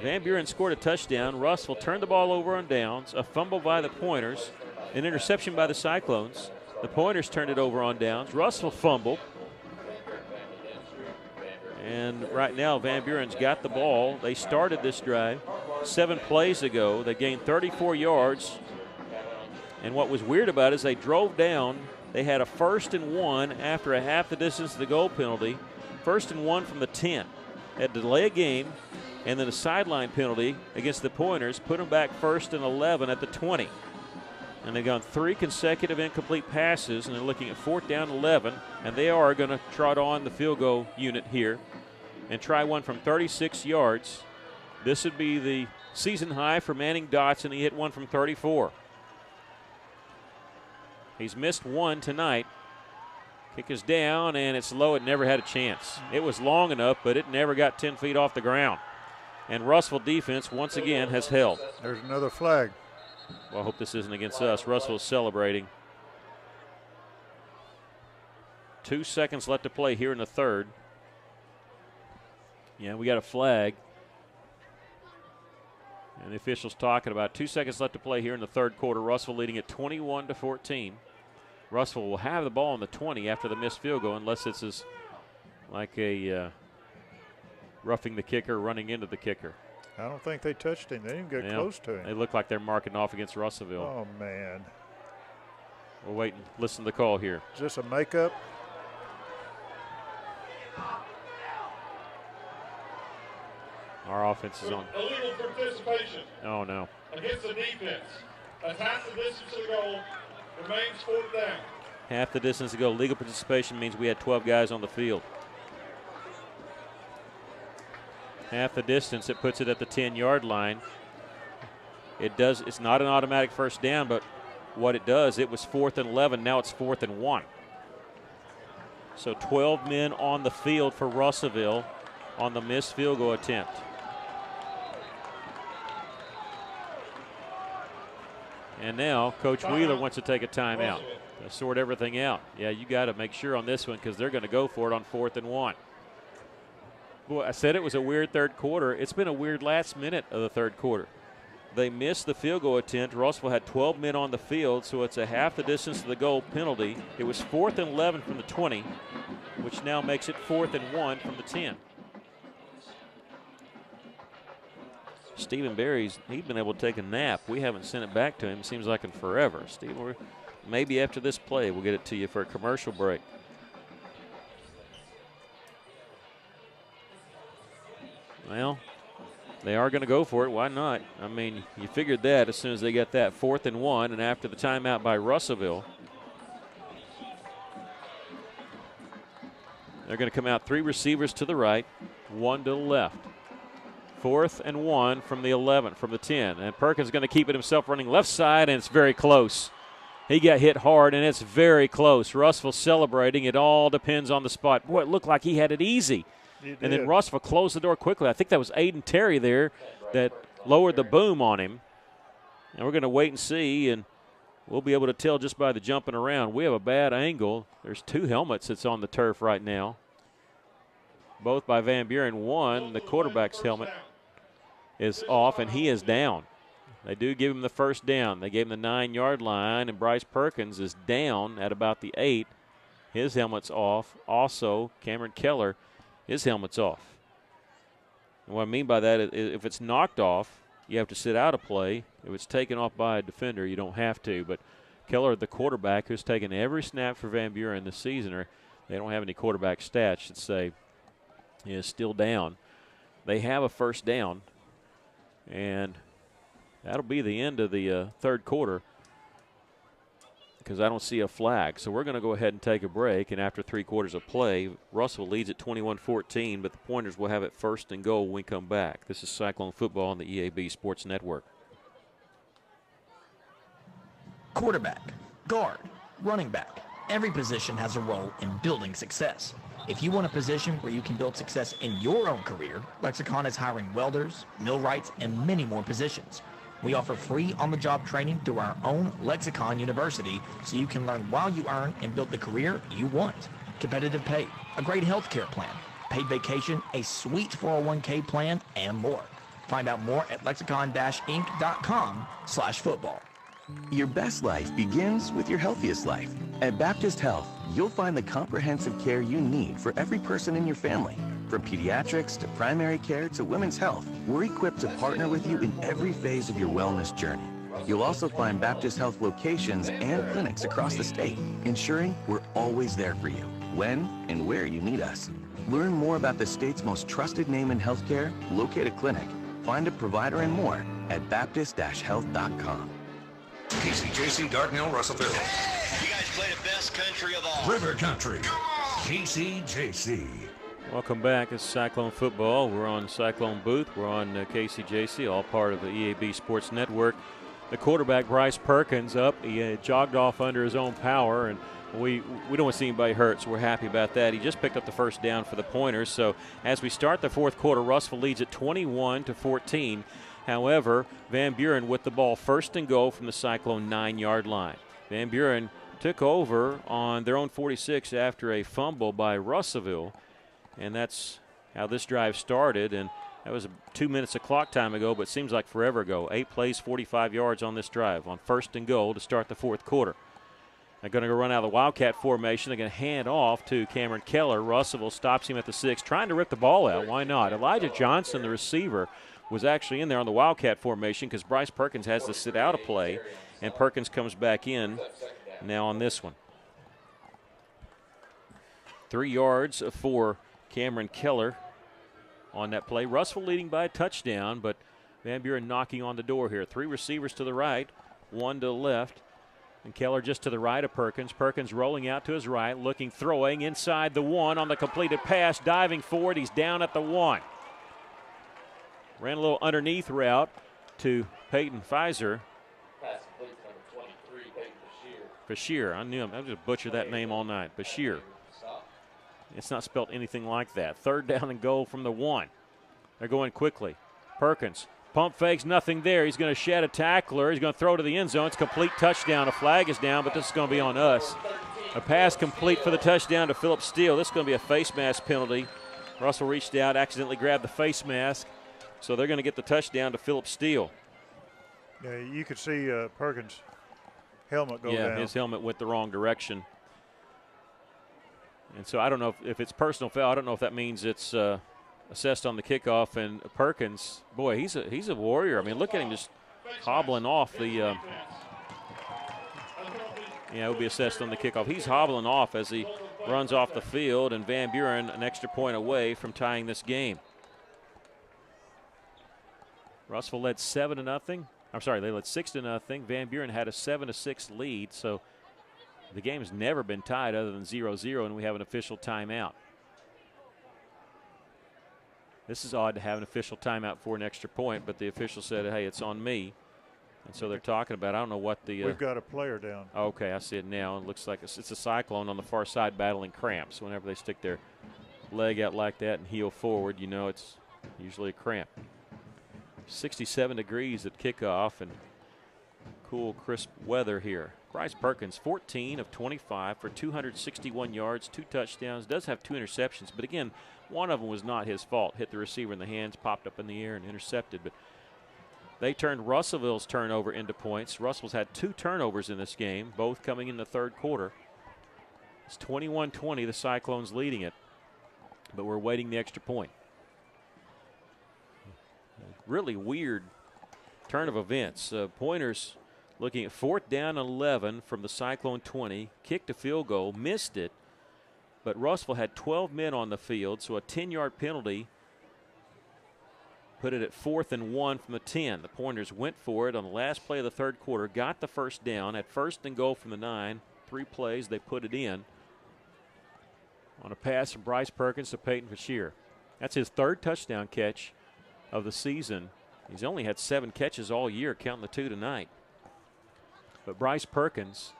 Van Buren scored a touchdown. Russellville turned the ball over on downs. A fumble by the Pointers. An interception by the Cyclones. The Pointers turned it over on downs. Russellville fumbled. And right now, Van Buren's got the ball. They started this drive 7 plays ago. They gained 34 yards. And what was weird about it is they drove down. They had a 1st and 1 after a half the distance of the goal penalty. 1st and 1 from the 10. Had to delay a game, and then a sideline penalty against the Pointers put them back 1st and 11 at the 20. And they've gone 3 consecutive incomplete passes, and they're looking at 4th down 11, and they are going to trot on the field goal unit here and try one from 36 yards. This would be the season high for Manning Dotson. He hit one from 34. He's missed one tonight. Kick is down, and it's low. It never had a chance. It was long enough, but it never got 10 feet off the ground. And Russellville defense, once again, has held. There's another flag. Well, I hope this isn't against us. Russellville's celebrating. 2 seconds left to play here in the third. Yeah, we got a flag. And the officials talking about 2 seconds left to play here in the third quarter. Russellville leading at 21-14. Russellville will have the ball on the 20 after the missed field goal, unless this is like a roughing the kicker, running into the kicker. I don't think they touched him. They didn't get close to him. They look like they're marking off against Russellville. Oh, man. We'll wait and listen to the call here. Is this a makeup? Our offense is on. Illegal participation. Oh, no. Against the defense. That's half the distance to the goal. Remains 4th down. Half the distance to go. Legal participation means we had 12 guys on the field. Half the distance, it puts it at the 10-yard line. It's not an automatic first down, but what it does, it was 4th and 11. Now it's 4th and 1. So 12 men on the field for Russellville on the missed field goal attempt. And now Coach Wheeler wants to take a timeout to sort everything out. Yeah, you got to make sure on this one because they're going to go for it on 4th and 1. Boy, I said it was a weird third quarter. It's been a weird last minute of the third quarter. They missed the field goal attempt. Russellville had 12 men on the field, so it's a half the distance to the goal penalty. It was 4th and 11 from the 20, which now makes it 4th and 1 from the 10. Stephen Berry's, he'd been able to take a nap. We haven't sent it back to him. Seems like in forever. Stephen, maybe after this play, we'll get it to you for a commercial break. Well, they are going to go for it. Why not? I mean, you figured that as soon as they got that 4th and 1, and after the timeout by Russellville, they're going to come out 3 receivers to the right, 1 to the left. 4th and 1 from the 11, from the 10. And Perkins is going to keep it himself running left side, and it's very close. He got hit hard, and it's very close. Russellville celebrating. It all depends on the spot. Boy, it looked like he had it easy. And then Russellville closed the door quickly. I think that was Aiden Terry there that lowered the boom on him. And we're going to wait and see, and we'll be able to tell just by the jumping around. We have a bad angle. There's 2 helmets that's on the turf right now, both by Van Buren. One, the quarterback's helmet is off, and he is down. They do give him the first down. They gave him the 9-yard line, and Bryce Perkins is down at about the 8. His helmet's off. Also, Cameron Keller, his helmet's off. And what I mean by that is if it's knocked off, you have to sit out a play. If it's taken off by a defender, you don't have to. But Keller, the quarterback, who's taken every snap for Van Buren this season, or they don't have any quarterback stats, should say, is still down. They have a first down, and that'll be the end of the third quarter because I don't see a flag. So we're going to go ahead and take a break, and after 3 quarters of play, Russell leads at 21-14, but the Pointers will have it 1st and goal when we come back. This is Cyclone Football on the EAB Sports Network. Quarterback, guard, running back. Every position has a role in building success. If you want a position where you can build success in your own career, Lexicon is hiring welders, millwrights, and many more positions. We offer free on-the-job training through our own Lexicon University so you can learn while you earn and build the career you want. Competitive pay, a great health care plan, paid vacation, a sweet 401k plan, and more. Find out more at lexicon-inc.com/football. Your best life begins with your healthiest life. At Baptist Health, you'll find the comprehensive care you need for every person in your family. From pediatrics to primary care to women's health, we're equipped to partner with you in every phase of your wellness journey. You'll also find Baptist Health locations and clinics across the state, ensuring we're always there for you, when and where you need us. Learn more about the state's most trusted name in healthcare, locate a clinic, find a provider, and more at baptist-health.com. KCJC, Dardanelle, Russellville. You guys play the best country of all. River Country, KCJC. Welcome back. It's Cyclone football. We're on Cyclone Booth. We're on KCJC, all part of the EAB Sports Network. The quarterback, Bryce Perkins, up. He jogged off under his own power, and we don't want to see anybody hurt, so we're happy about that. He just picked up the first down for the Pointers. So as we start the fourth quarter, Russellville leads at 21-14. However, Van Buren with the ball first and goal from the Cyclone 9-yard line. Van Buren took over on their own 46 after a fumble by Russellville, and that's how this drive started. And that was 2 minutes of clock time ago, but seems like forever ago. 8 plays, 45 yards on this drive on first and goal to start the fourth quarter. They're going to go run out of the Wildcat formation. They're going to hand off to Cameron Keller. Russellville stops him at the 6, trying to rip the ball out. Why not? Elijah Johnson, the receiver, was actually in there on the Wildcat formation because Bryce Perkins has to sit out a play, and Perkins comes back in now on this one. 3 yards for Cameron Keller on that play. Russellville leading by a touchdown, but Van Buren knocking on the door here. 3 receivers to the right, 1 to the left, and Keller just to the right of Perkins. Perkins rolling out to his right, looking, throwing inside the 1 on the completed pass, diving forward. He's down at the 1. Ran a little underneath route to Peyton Pfizer. Pass complete to number 23, Peyton Bashir. I knew him. I just butchered that name all night. Bashir. It's not spelled anything like that. 3rd down and goal from the 1. They're going quickly. Perkins. Pump fakes, nothing there. He's going to shed a tackler. He's going to throw to the end zone. It's a complete touchdown. A flag is down, but this is going to be on us. A pass complete for the touchdown to Philip Steele. This is going to be a face mask penalty. Russell reached out, accidentally grabbed the face mask. So they're going to get the touchdown to Philip Steele. Yeah, you could see Perkins' helmet go down. Yeah, his helmet went the wrong direction. And so I don't know if it's personal foul. I don't know if that means it's assessed on the kickoff. And Perkins, boy, he's a warrior. I mean, look at him just hobbling off the yeah, it would be assessed on the kickoff. He's hobbling off as he runs off the field, and Van Buren an extra point away from tying this game. Russellville led 7-0. I'm sorry, they led 6-0. Van Buren had a 7-6 lead, so the game's never been tied other than 0-0, and we have an official timeout. This is odd to have an official timeout for an extra point, but the official said, hey, it's on me. And so they're talking about, I don't know what the. We've got a player down. Okay, I see it now. It looks like it's a Cyclone on the far side battling cramps. Whenever they stick their leg out like that and heel forward, you know it's usually a cramp. 67 degrees at kickoff and cool, crisp weather here. Bryce Perkins, 14 of 25 for 261 yards, 2 touchdowns. Does have 2 interceptions, but again, one of them was not his fault. Hit the receiver in the hands, popped up in the air, and intercepted. But they turned Russellville's turnover into points. Russellville's had 2 turnovers in this game, both coming in the 3rd quarter. It's 21-20, the Cyclones leading it, but we're waiting the extra point. Really weird turn of events. Pointers looking at 4th down and 11 from the Cyclone 20, kicked a field goal, missed it, but Russellville had 12 men on the field, so a 10-yard penalty put it at 4th and 1 from the 10. The Pointers went for it on the last play of the 3rd quarter, got the first down, at 1st and goal from the 9. 3 plays, they put it in on a pass from Bryce Perkins to Peyton Bashir. That's his 3rd touchdown catch of the season. He's only had 7 catches all year, counting the 2 tonight. But Bryce Perkins,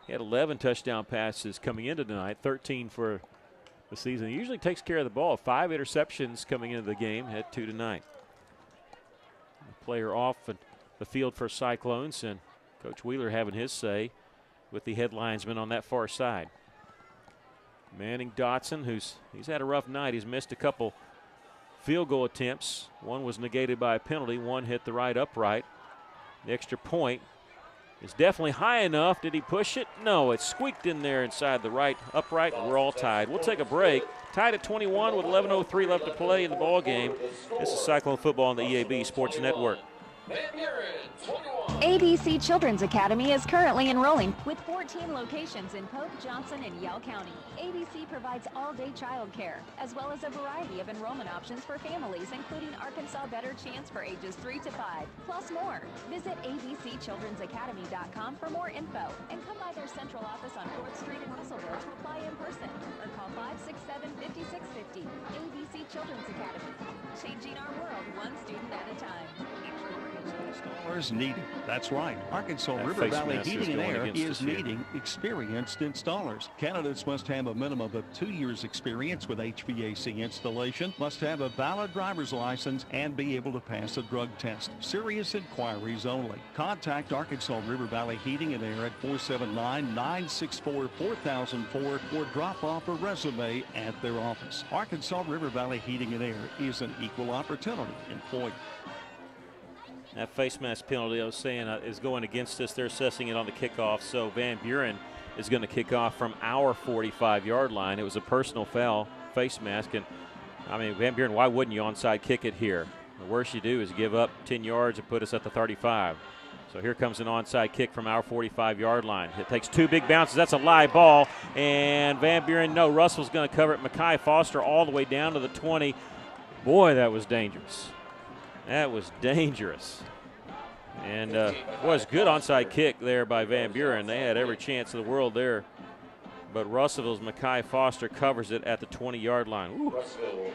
he had 11 touchdown passes coming into tonight, 13 for the season. He usually takes care of the ball. 5 interceptions coming into the game, had 2 tonight. The player off the field for Cyclones, and Coach Wheeler having his say with the headlinesman on that far side. Manning Dotson, he's had a rough night. He's missed a couple field goal attempts. One was negated by a penalty. One hit the right upright. The extra point is definitely high enough. Did he push it? No, it squeaked in there inside the right upright. We're all tied. We'll take a break. Tied at 21 with 11:03 left to play in the ball game. This is Cyclone football on the EAB Sports Network. Van Buren, 21. ABC Children's Academy is currently enrolling with 14 locations in Pope, Johnson, and Yell County. ABC provides all-day child care, as well as a variety of enrollment options for families, including Arkansas Better Chance for ages 3 to 5, plus more. Visit abcchildrensacademy.com for more info, and come by their central office on 4th Street in Russellville to apply in person, or call 567-5650. ABC Children's Academy, changing our world one student at a time. Installers needed. That's right. Arkansas River Valley Heating and Air is needing experienced installers. Candidates must have a minimum of 2 years experience with HVAC installation, must have a valid driver's license, and be able to pass a drug test. Serious inquiries only. Contact Arkansas River Valley Heating and Air at 479-964-4004 or drop off a resume at their office. Arkansas River Valley Heating and Air is an equal opportunity employer. That face mask penalty I was saying is going against us. They're assessing it on the kickoff, so Van Buren is going to kick off from our 45-yard line. It was a personal foul, face mask, and I mean, Van Buren, why wouldn't you onside kick it here? The worst you do is give up 10 yards and put us at the 35. So here comes an onside kick from our 45-yard line. It takes 2 big bounces. That's a live ball, and Van Buren, no, Russell's going to cover it. Mekhi Foster all the way down to the 20. Boy, that was dangerous. That was dangerous. And was good onside kick there by Van Buren. They had every chance in the world there. But Russellville's Mekhi Foster covers it at the 20-yard line. Ooh. Russellville will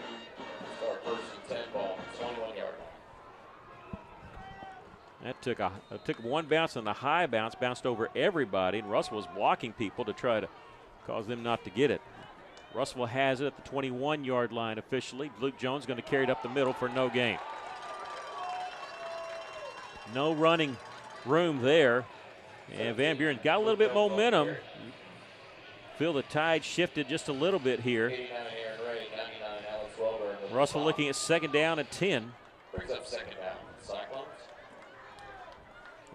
start first and 10 ball, 21-yard line. That took one bounce, and the high bounce bounced over everybody, and Russell was blocking people to try to cause them not to get it. Russellville has it at the 21-yard line officially. Luke Jones going to carry it up the middle for no gain. No running room there. And Van Buren got a little bit momentum. Feel the tide shifted just a little bit here. Russell looking at 2nd down and 10. Brings up 2nd down. Cyclones.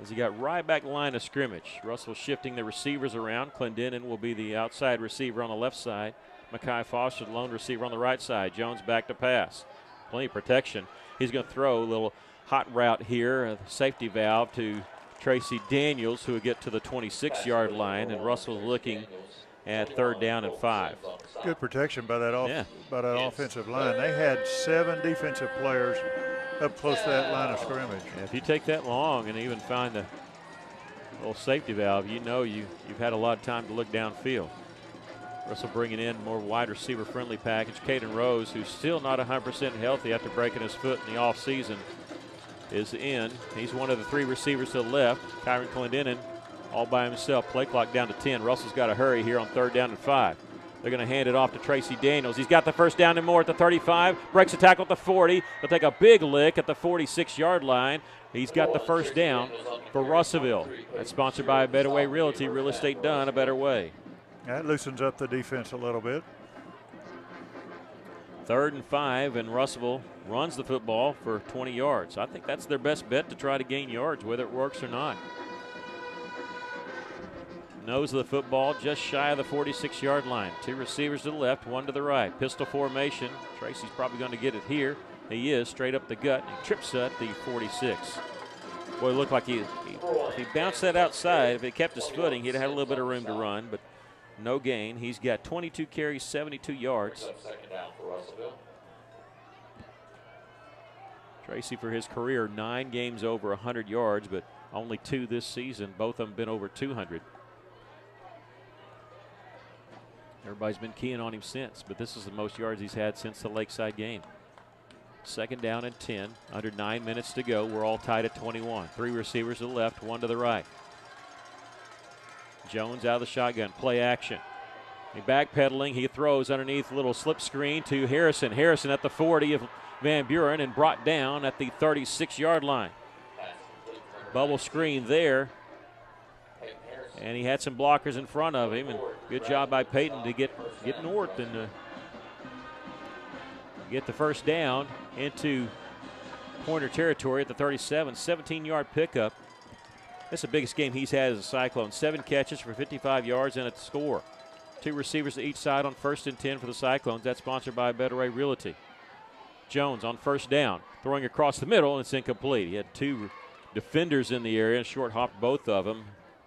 As he got right back line of scrimmage. Russell shifting the receivers around. Clendenin will be the outside receiver on the left side. Mekhi Foster, the lone receiver on the right side. Jones back to pass. Plenty of protection. He's going to throw a little hot route here, a safety valve to Tracy Daniels, who will get to the 26-yard line, and Russell's looking at 3rd down and 5. Good protection by that offensive line. They had 7 defensive players up close to that line of scrimmage. Yeah, if you take that long and even find the little safety valve, you know you've had a lot of time to look downfield. Russell bringing in more wide receiver friendly package. Caden Rose, who's still not 100% healthy after breaking his foot in the offseason, is in. He's one of the 3 receivers to the left. Kyron Clendenin all by himself. Play clock down to 10. Russell's got to hurry here on 3rd down and 5. They're going to hand it off to Tracy Daniels. He's got the 1st down and more at the 35. Breaks a tackle at the 40. They'll take a big lick at the 46-yard line. He's got the 1st down for Russellville. That's sponsored by Better Way Realty. Real estate done a better way. That loosens up the defense a little bit. 3rd and 5, and Russellville runs the football for 20 yards. I think that's their best bet to try to gain yards, whether it works or not. Nose of the football just shy of the 46-yard line. 2 receivers to the left, 1 to the right. Pistol formation. Tracy's probably going to get it here. He is, straight up the gut. He trips at the 46. Boy, it looked like if he bounced that outside, if he kept his footing, he'd have had a little bit of room to run, but no gain. He's got 22 carries, 72 yards. 2nd down for Russellville. Tracy, for his career, 9 games over 100 yards, but only 2 this season. Both of them been over 200. Everybody's been keying on him since, but this is the most yards he's had since the Lakeside game. 2nd down and 10, under 9 minutes to go. We're all tied at 21. 3 receivers to the left, 1 to the right. Jones out of the shotgun, play action. He backpedaling, he throws underneath a little slip screen to Harrison. Harrison at the 40 of Van Buren and brought down at the 36-yard line. Bubble screen there. And he had some blockers in front of him, and good job by Peyton to get north and get the 1st down into Pointer territory at the 37. 17-yard pickup. That's the biggest game he's had as a Cyclone. 7 catches for 55 yards and a score. 2 receivers to each side on 1st and 10 for the Cyclones. That's sponsored by Better Way Realty. Jones on 1st down, throwing across the middle, and it's incomplete. He had 2 defenders in the area and short hopped both of them.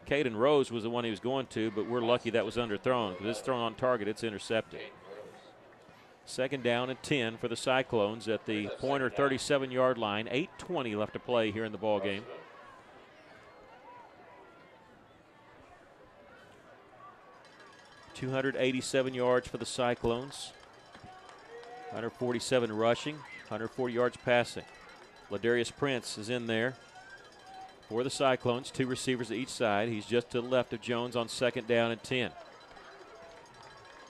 Caden Rose was the one he was going to, but we're lucky that was underthrown because it's thrown on target. It's intercepted. 2nd down and 10 for the Cyclones at the Pointer 37-yard line. 8:20 left to play here in the ball game. .287 yards for the Cyclones. 147 rushing, 140 yards passing. Ladarius Prince is in there for the Cyclones. 2 receivers at each side. He's just to the left of Jones on 2nd down and 10.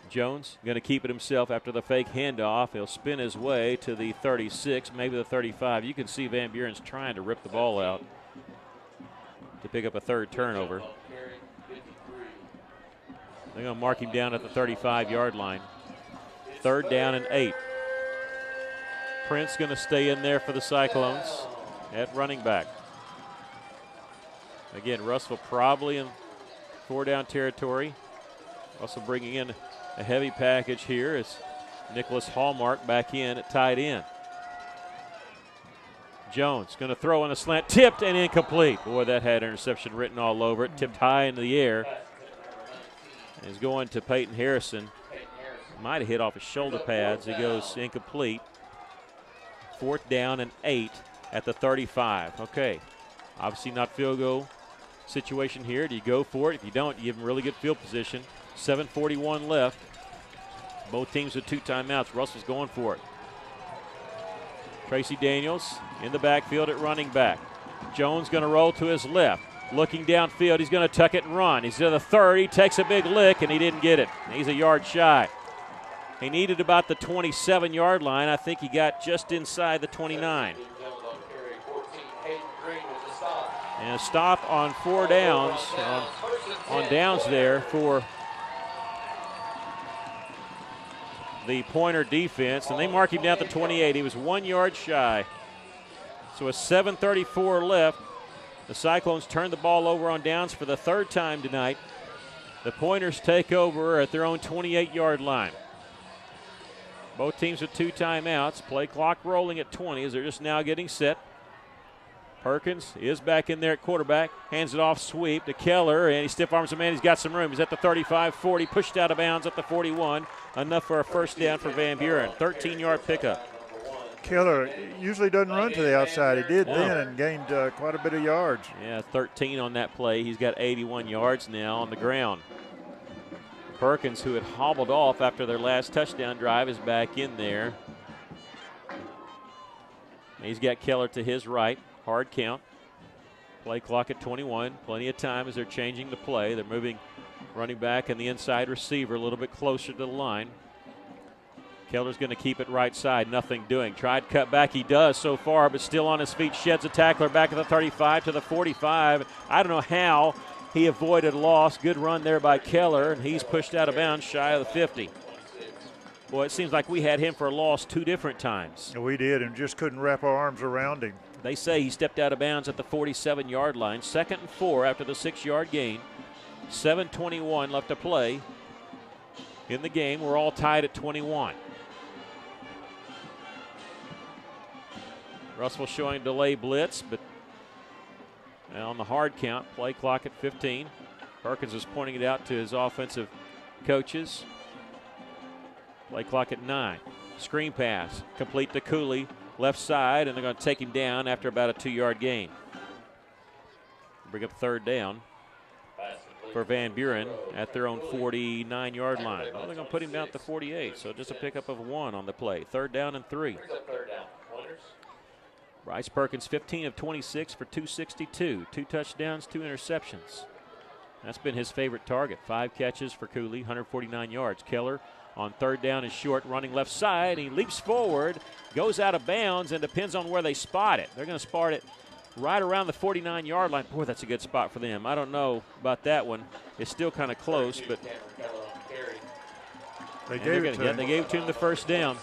Jones going to keep it himself after the fake handoff. He'll spin his way to the 36, maybe the 35. You can see Van Buren's trying to rip the ball out to pick up a 3rd turnover. They're going to mark him down at the 35-yard line. 3rd down and 8. Prince going to stay in there for the Cyclones at running back. Again, Russellville probably in 4-down territory. Also bringing in a heavy package here is Nicholas Hallmark back in at tight end. Jones going to throw on a slant, tipped and incomplete. Boy, that had interception written all over it. Tipped high into the air. Is going to Peyton Harrison. Might have hit off his shoulder pads. He goes incomplete. 4th down and 8 at the 35. Okay, obviously not field goal situation here. Do you go for it? If you don't, you give them really good field position. 7:41 left. Both teams with 2 timeouts. Russell's going for it. Tracy Daniels in the backfield at running back. Jones going to roll to his left. Looking downfield, he's going to tuck it and run. He's to the 30, takes a big lick, and he didn't get it. He's a yard shy. He needed about the 27-yard line. I think he got just inside the 29. And a stop on 4 downs, on downs there for the Pointer defense, and they mark him down at the 28. He was 1 yard shy. So with 7:34 left, the Cyclones turned the ball over on downs for the 3rd time tonight. The Pointers take over at their own 28-yard line. Both teams with 2 timeouts. Play clock rolling at 20 as they're just now getting set. Perkins is back in there at quarterback. Hands it off, sweep to Keller, and he stiff arms a man. He's got some room. He's at the 35, 40, pushed out of bounds at the 41. Enough for a 1st down for Van Buren. 13-yard pickup. Keller usually doesn't run to the outside. He did then and gained quite a bit of yards. Yeah, 13 on that play. He's got 81 yards now on the ground. Perkins, who had hobbled off after their last touchdown drive, is back in there. He's got Keller to his right. Hard count. Play clock at 21. Plenty of time as they're changing the play. They're moving running back and the inside receiver a little bit closer to the line. Keller's going to keep it right side, nothing doing. Tried cut back, he does so far, but still on his feet. Sheds a tackler back at the 35 to the 45. I don't know how he avoided loss. Good run there by Keller, and he's pushed out of bounds shy of the 50. Boy, it seems like we had him for a loss 2 different times. We did, and just couldn't wrap our arms around him. They say he stepped out of bounds at the 47-yard line. 2nd and 4 after the 6-yard gain. 7:21 left to play in the game. We're all tied at 21. Russellville showing delay blitz, but on the hard count, play clock at 15. Perkins is pointing it out to his offensive coaches. Play clock at 9. Screen pass, complete to Cooley, left side, and they're going to take him down after about a 2-yard gain. Bring up 3rd down for Van Buren at their own 49-yard line. Well, they're going to put him down at the 48, so just a pickup of 1 on the play. 3rd down and 3. Bryce Perkins, 15 of 26 for 262. 2 touchdowns, 2 interceptions. That's been his favorite target. 5 catches for Cooley, 149 yards. Keller on 3rd down is short, running left side. He leaps forward, goes out of bounds, and depends on where they spot it. They're going to spot it right around the 49-yard line. Boy, that's a good spot for them. I don't know about that one. It's still kind of close, but they gave it to him. They gave it to him the 1st down.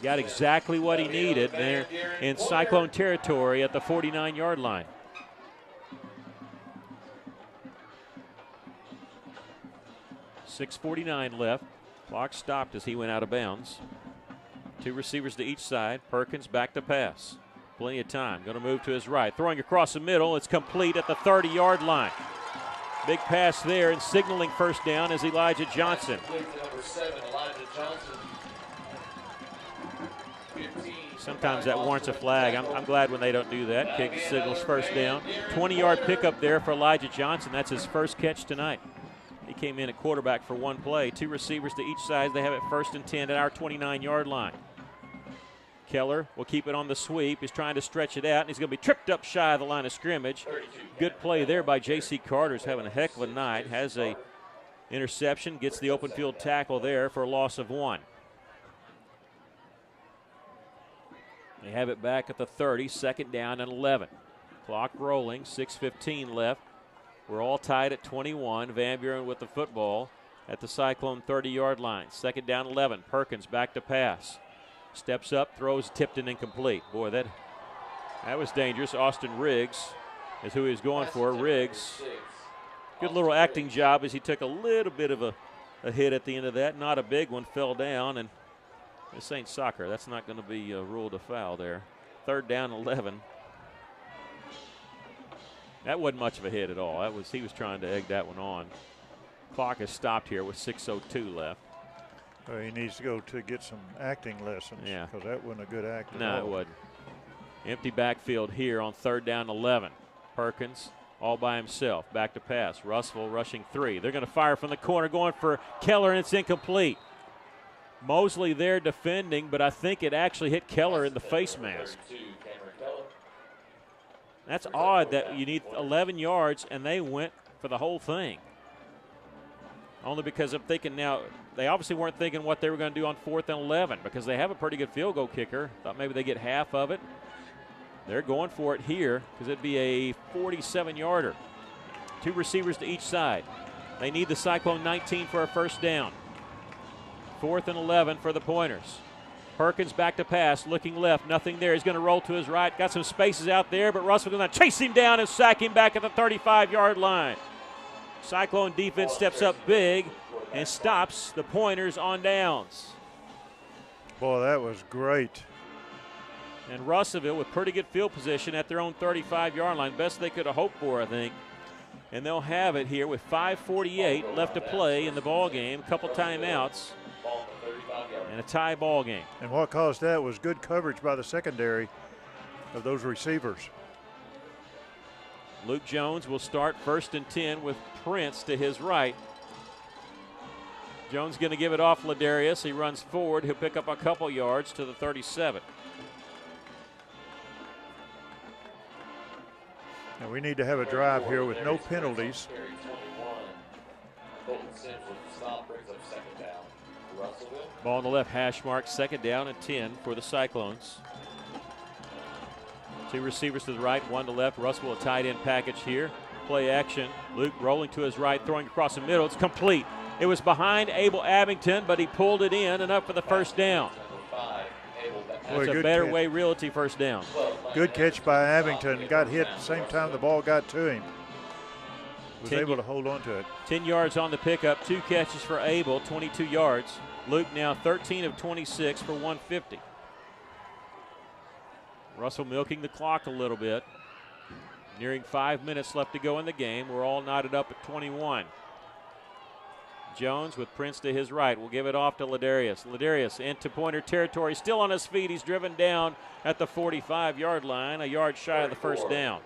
Got exactly what he needed there in Cyclone territory at the 49-yard line. .649 left. Clock stopped as he went out of bounds. 2 receivers to each side. Perkins back to pass. Plenty of time. Going to move to his right. Throwing across the middle. It's complete at the 30-yard line. Big pass there and signaling first down is Elijah Johnson. Number 7, Elijah Johnson. Sometimes that warrants a flag. I'm glad when they don't do that. Kick signals first down. 20-yard pickup there for Elijah Johnson. That's his first catch tonight. He came in at quarterback for one play. 2 receivers to each side. They have it 1st and 10 at our 29-yard line. Keller will keep it on the sweep. He's trying to stretch it out, and he's going to be tripped up shy of the line of scrimmage. Good play there by J.C. Carter's having a heck of a night. Has a interception, gets the open field tackle there for a loss of 1. They have it back at the 30, 2nd down and 11. Clock rolling, 6:15 left. We're all tied at 21. Van Buren with the football at the Cyclone 30-yard line. 2nd down, 11. Perkins back to pass. Steps up, throws, tipped and incomplete. Boy, that was dangerous. Austin Riggs is who he was going for. Riggs, good little acting job as he took a little bit of a hit at the end of that. Not a big one, fell down, and this ain't soccer. That's not going to be ruled a foul there. 3rd down, 11. That wasn't much of a hit at all. He was trying to egg that one on. Clock is stopped here with 6:02 left. Well, he needs to go to get some acting lessons. Yeah. Because that wasn't a good act at No, all. it wasn't. Empty backfield here on 3rd down, 11. Perkins all by himself. Back to pass. Russellville rushing 3. They're going to fire from the corner, going for Keller, and it's incomplete. Mosley there defending, but I think it actually hit Keller in the face mask. That's odd that you need 11 yards, and they went for the whole thing. Only because I'm thinking now, they obviously weren't thinking what they were going to do on 4th and 11 because they have a pretty good field goal kicker. Thought maybe they get half of it. They're going for it here because it'd be a 47-yarder. 2 receivers to each side. They need the Cyclone 19 for a 1st down. 4th and 11 for the Pointers. Perkins back to pass, looking left, nothing there. He's going to roll to his right. Got some spaces out there, but Russell going to chase him down and sack him back at the 35-yard line. Cyclone defense steps up big and stops the Pointers on downs. Boy, that was great. And Russellville with pretty good field position at their own 35-yard line. Best they could have hoped for, I think. And they'll have it here with 5:48 left to play in the ball game. A couple timeouts. And a tie ball game. And what caused that was good coverage by the secondary of those receivers. Luke Jones will start 1st and 10 with Prince to his right. Jones going to give it off Ladarius. He runs forward. He'll pick up a couple yards to the 37. Now we need to have a drive here with no penalties. Ball on the left hash mark, 2nd down and 10 for the Cyclones. 2 receivers to the right, 1 to left. Russell a tight end package here. Play action. Luke rolling to his right, throwing across the middle. It's complete. It was behind Abel Abington, but he pulled it in and up for the 1st down. That's a Better Way Realty 1st down. Good catch by Abington. Got hit at the same time the ball got to him. Was able to hold on to it. 10 yards on the pickup, 2 catches for Abel, 22 yards. Luke now 13 of 26 for 150. Russell milking the clock a little bit. Nearing 5 minutes left to go in the game. We're all knotted up at 21. Jones with Prince to his right will give it off to Ladarius. Ladarius into Pointer territory, still on his feet. He's driven down at the 45-yard line, a yard shy of the 1st down.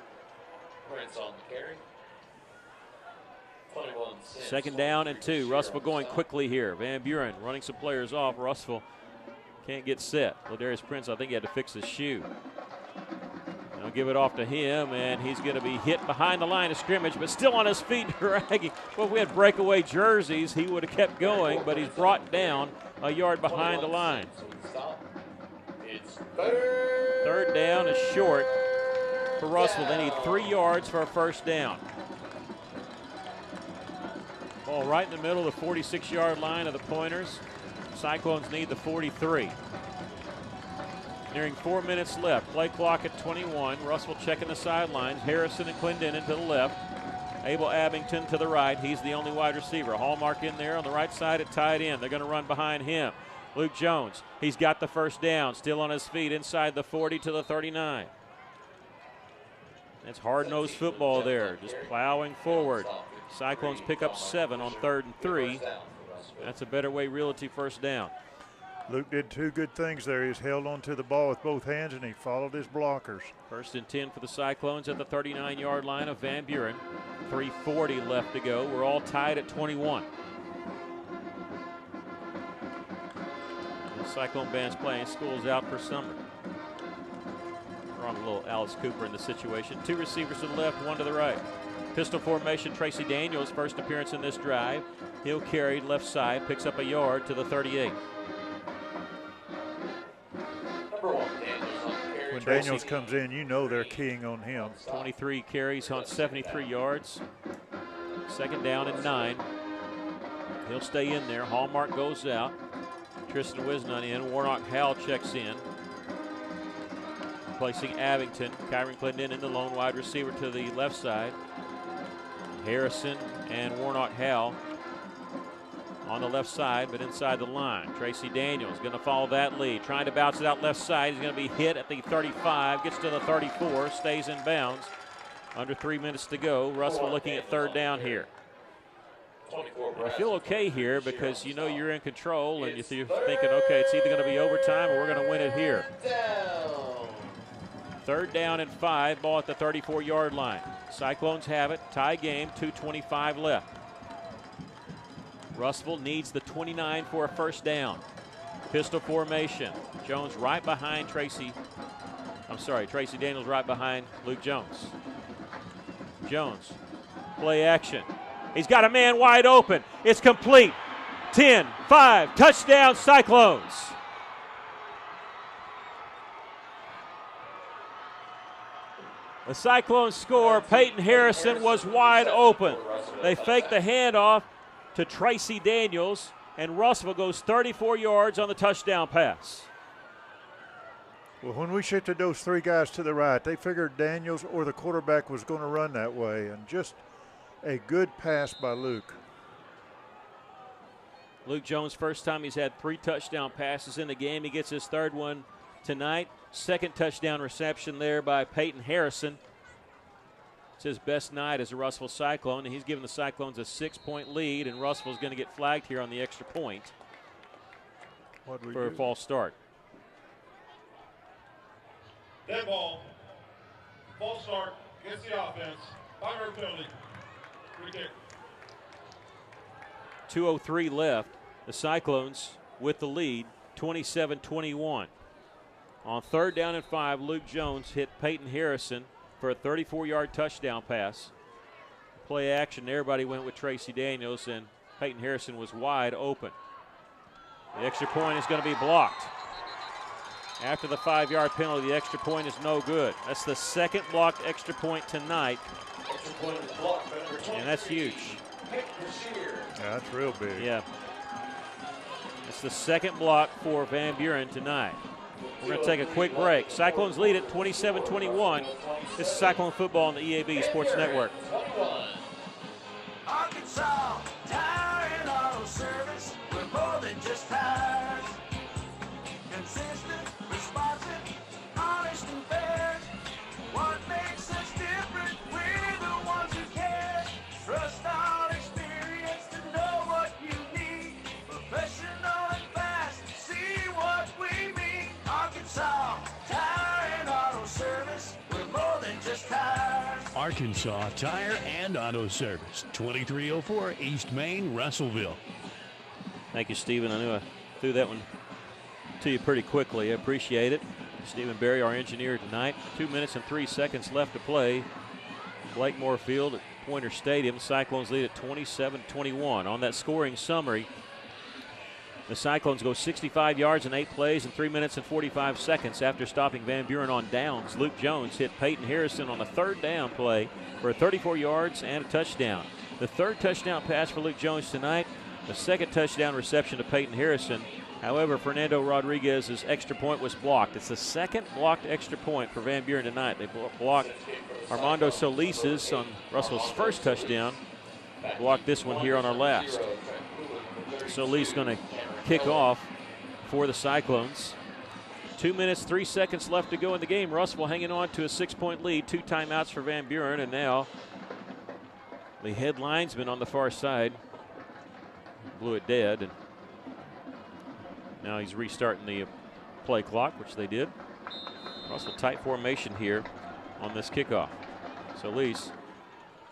Prince on the carry. 2nd down and 2. Russellville going quickly here. Van Buren running some players off. Russellville can't get set. Ladarius Prince, I think he had to fix his shoe. They'll give it off to him, and he's going to be hit behind the line of scrimmage, but still on his feet, dragging. Well, if we had breakaway jerseys, he would have kept going, but he's brought down a yard behind the line. It's 3rd down is short for Russellville. They need 3 yards for a 1st down. Ball right in the middle of the 46-yard line of the Pointers. Cyclones need the 43. Nearing 4 minutes left. Play clock at 21. Russell checking the sidelines. Harrison and Clendenin to the left. Abel Abington to the right. He's the only wide receiver. Hallmark in there on the right side at tight end. They're going to run behind him. Luke Jones, he's got the 1st down. Still on his feet inside the 40 to the 39. It's hard-nosed football there, just plowing forward. Cyclones pick up 7 on 3rd and 3. That's a Better Way Realty first down. Luke did 2 good things there. He's held onto the ball with both hands, and he followed his blockers. 1st and 10 for the Cyclones at the 39-yard line of Van Buren. 3:40 left to go. We're all tied at 21. The Cyclone band's playing. School's out for summer. We're on a little Alice Cooper in the situation. 2 receivers to the left, 1 to the right. Pistol formation, Tracy Daniels, first appearance in this drive. He'll carry left side, picks up a yard to the 38. When Daniels comes in, you know they're keying on him. 23 carries on 73 yards. 2nd down and 9. He'll stay in there. Hallmark goes out. Tristan Wisnut in. Warnock Howell checks in. Placing Abington. Kyron Clinton in the lone wide receiver to the left side. Harrison and Warnock Howell on the left side, but inside the line. Tracy Daniels going to follow that lead. Trying to bounce it out left side. He's going to be hit at the 35. Gets to the 34. Stays in bounds. Under 3 minutes to go. Russellville looking at 3rd down here. I feel okay here because you know you're in control and you're thinking, okay, it's either going to be overtime or we're going to win it here. 3rd down and 5. Ball at the 34-yard line. Cyclones have it. Tie game. 2:25 left. Russellville needs the 29 for a first down. Pistol formation. Jones right behind Tracy Daniels right behind Luke Jones. Jones, play action. He's got a man wide open. It's complete. 10-5, touchdown Cyclones. The Cyclones score. Peyton Harrison was wide open. They faked the handoff to Tracy Daniels, and Russellville goes 34 yards on the touchdown pass. Well, when we shifted those 3 guys to the right, they figured Daniels or the quarterback was going to run that way, and just a good pass by Luke. Luke Jones, first time he's had 3 touchdown passes in the game. He gets his 3rd one tonight. 2nd touchdown reception there by Peyton Harrison. It's his best night as a Russellville Cyclone, and he's given the Cyclones a 6-point lead, and Russellville's going to get flagged here on the extra point for a false start. Dead ball. False start against the offense. 5-yard penalty. Free kick. 2:03 left. The Cyclones with the lead, 27-21. On 3rd down and 5, Luke Jones hit Peyton Harrison for a 34-yard touchdown pass. Play action, everybody went with Tracy Daniels, and Peyton Harrison was wide open. The extra point is going to be blocked. After the 5-yard penalty, the extra point is no good. That's the 2nd blocked extra point tonight, and that's huge. Yeah, that's real big. Yeah. It's the 2nd block for Van Buren tonight. We're going to take a quick break. Cyclones lead at 27-21. This is Cyclone football on the EAB Sports Network. Arkansas Tire and Auto Service. We're more than just tires. Consistent, responsive, honest and fair. What makes us different? We're the ones who care. Trust our experience to know what you need. Professional and fast. See what we mean. Arkansas Tire and Auto Service. We're more than just tires. Arkansas Tire and Auto Service, 2304 East Main, Russellville. Thank you, Stephen. I knew I threw that one to you pretty quickly. I appreciate it. Stephen Berry, our engineer tonight. 2 minutes and 3 seconds left to play. Blakemore Field at Pointer Stadium. Cyclones lead at 27-21. On that scoring summary, the Cyclones go 65 yards in 8 plays in 3 minutes and 45 seconds after stopping Van Buren on downs. Luke Jones hit Peyton Harrison on a 3rd down play for 34 yards and a touchdown. The 3rd touchdown pass for Luke Jones tonight, the 2nd touchdown reception to Peyton Harrison. However, Fernando Rodriguez's extra point was blocked. It's the 2nd blocked extra point for Van Buren tonight. They blocked Armando Solis's on Russell's 1st touchdown. Blocked this one here on our last. Solis going to kick off for the Cyclones. 2 minutes, 3 seconds left to go in the game. Russellville hanging on to a 6-point lead. 2 timeouts for Van Buren, and now the head linesman on the far side blew it dead, and now he's restarting the play clock, which they did. Russell tight formation here on this kickoff. So Lease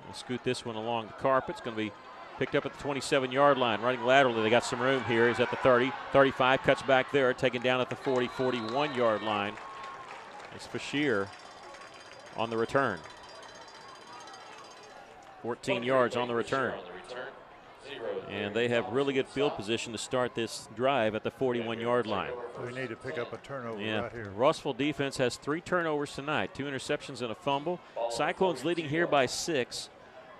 will scoot this one along the carpet. It's going to be picked up at the 27-yard line. Running laterally, they got some room here. He's at the 30, 35, cuts back there, taken down at the 40, 41-yard line. It's Bashir on the return. 14 yards on the return. And they have really good field position to start this drive at the 41-yard line. We need to pick up a turnover right here. Russellville defense has 3 turnovers tonight, 2 interceptions and a fumble. Cyclones leading here by 6.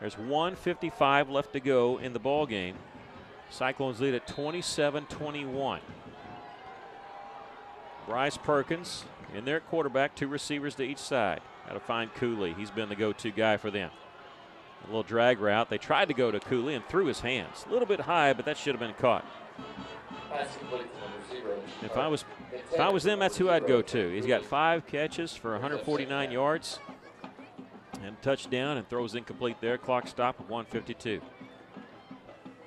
There's 1:55 left to go in the ball game. Cyclones lead at 27-21. Bryce Perkins in there at quarterback, 2 receivers to each side. Got to find Cooley. He's been the go-to guy for them. A little drag route. They tried to go to Cooley and threw his hands. A little bit high, but that should have been caught. If I was them, that's who I'd go to. He's got 5 catches for 149 yards and touchdown, and throws incomplete there. Clock stop at 1:52.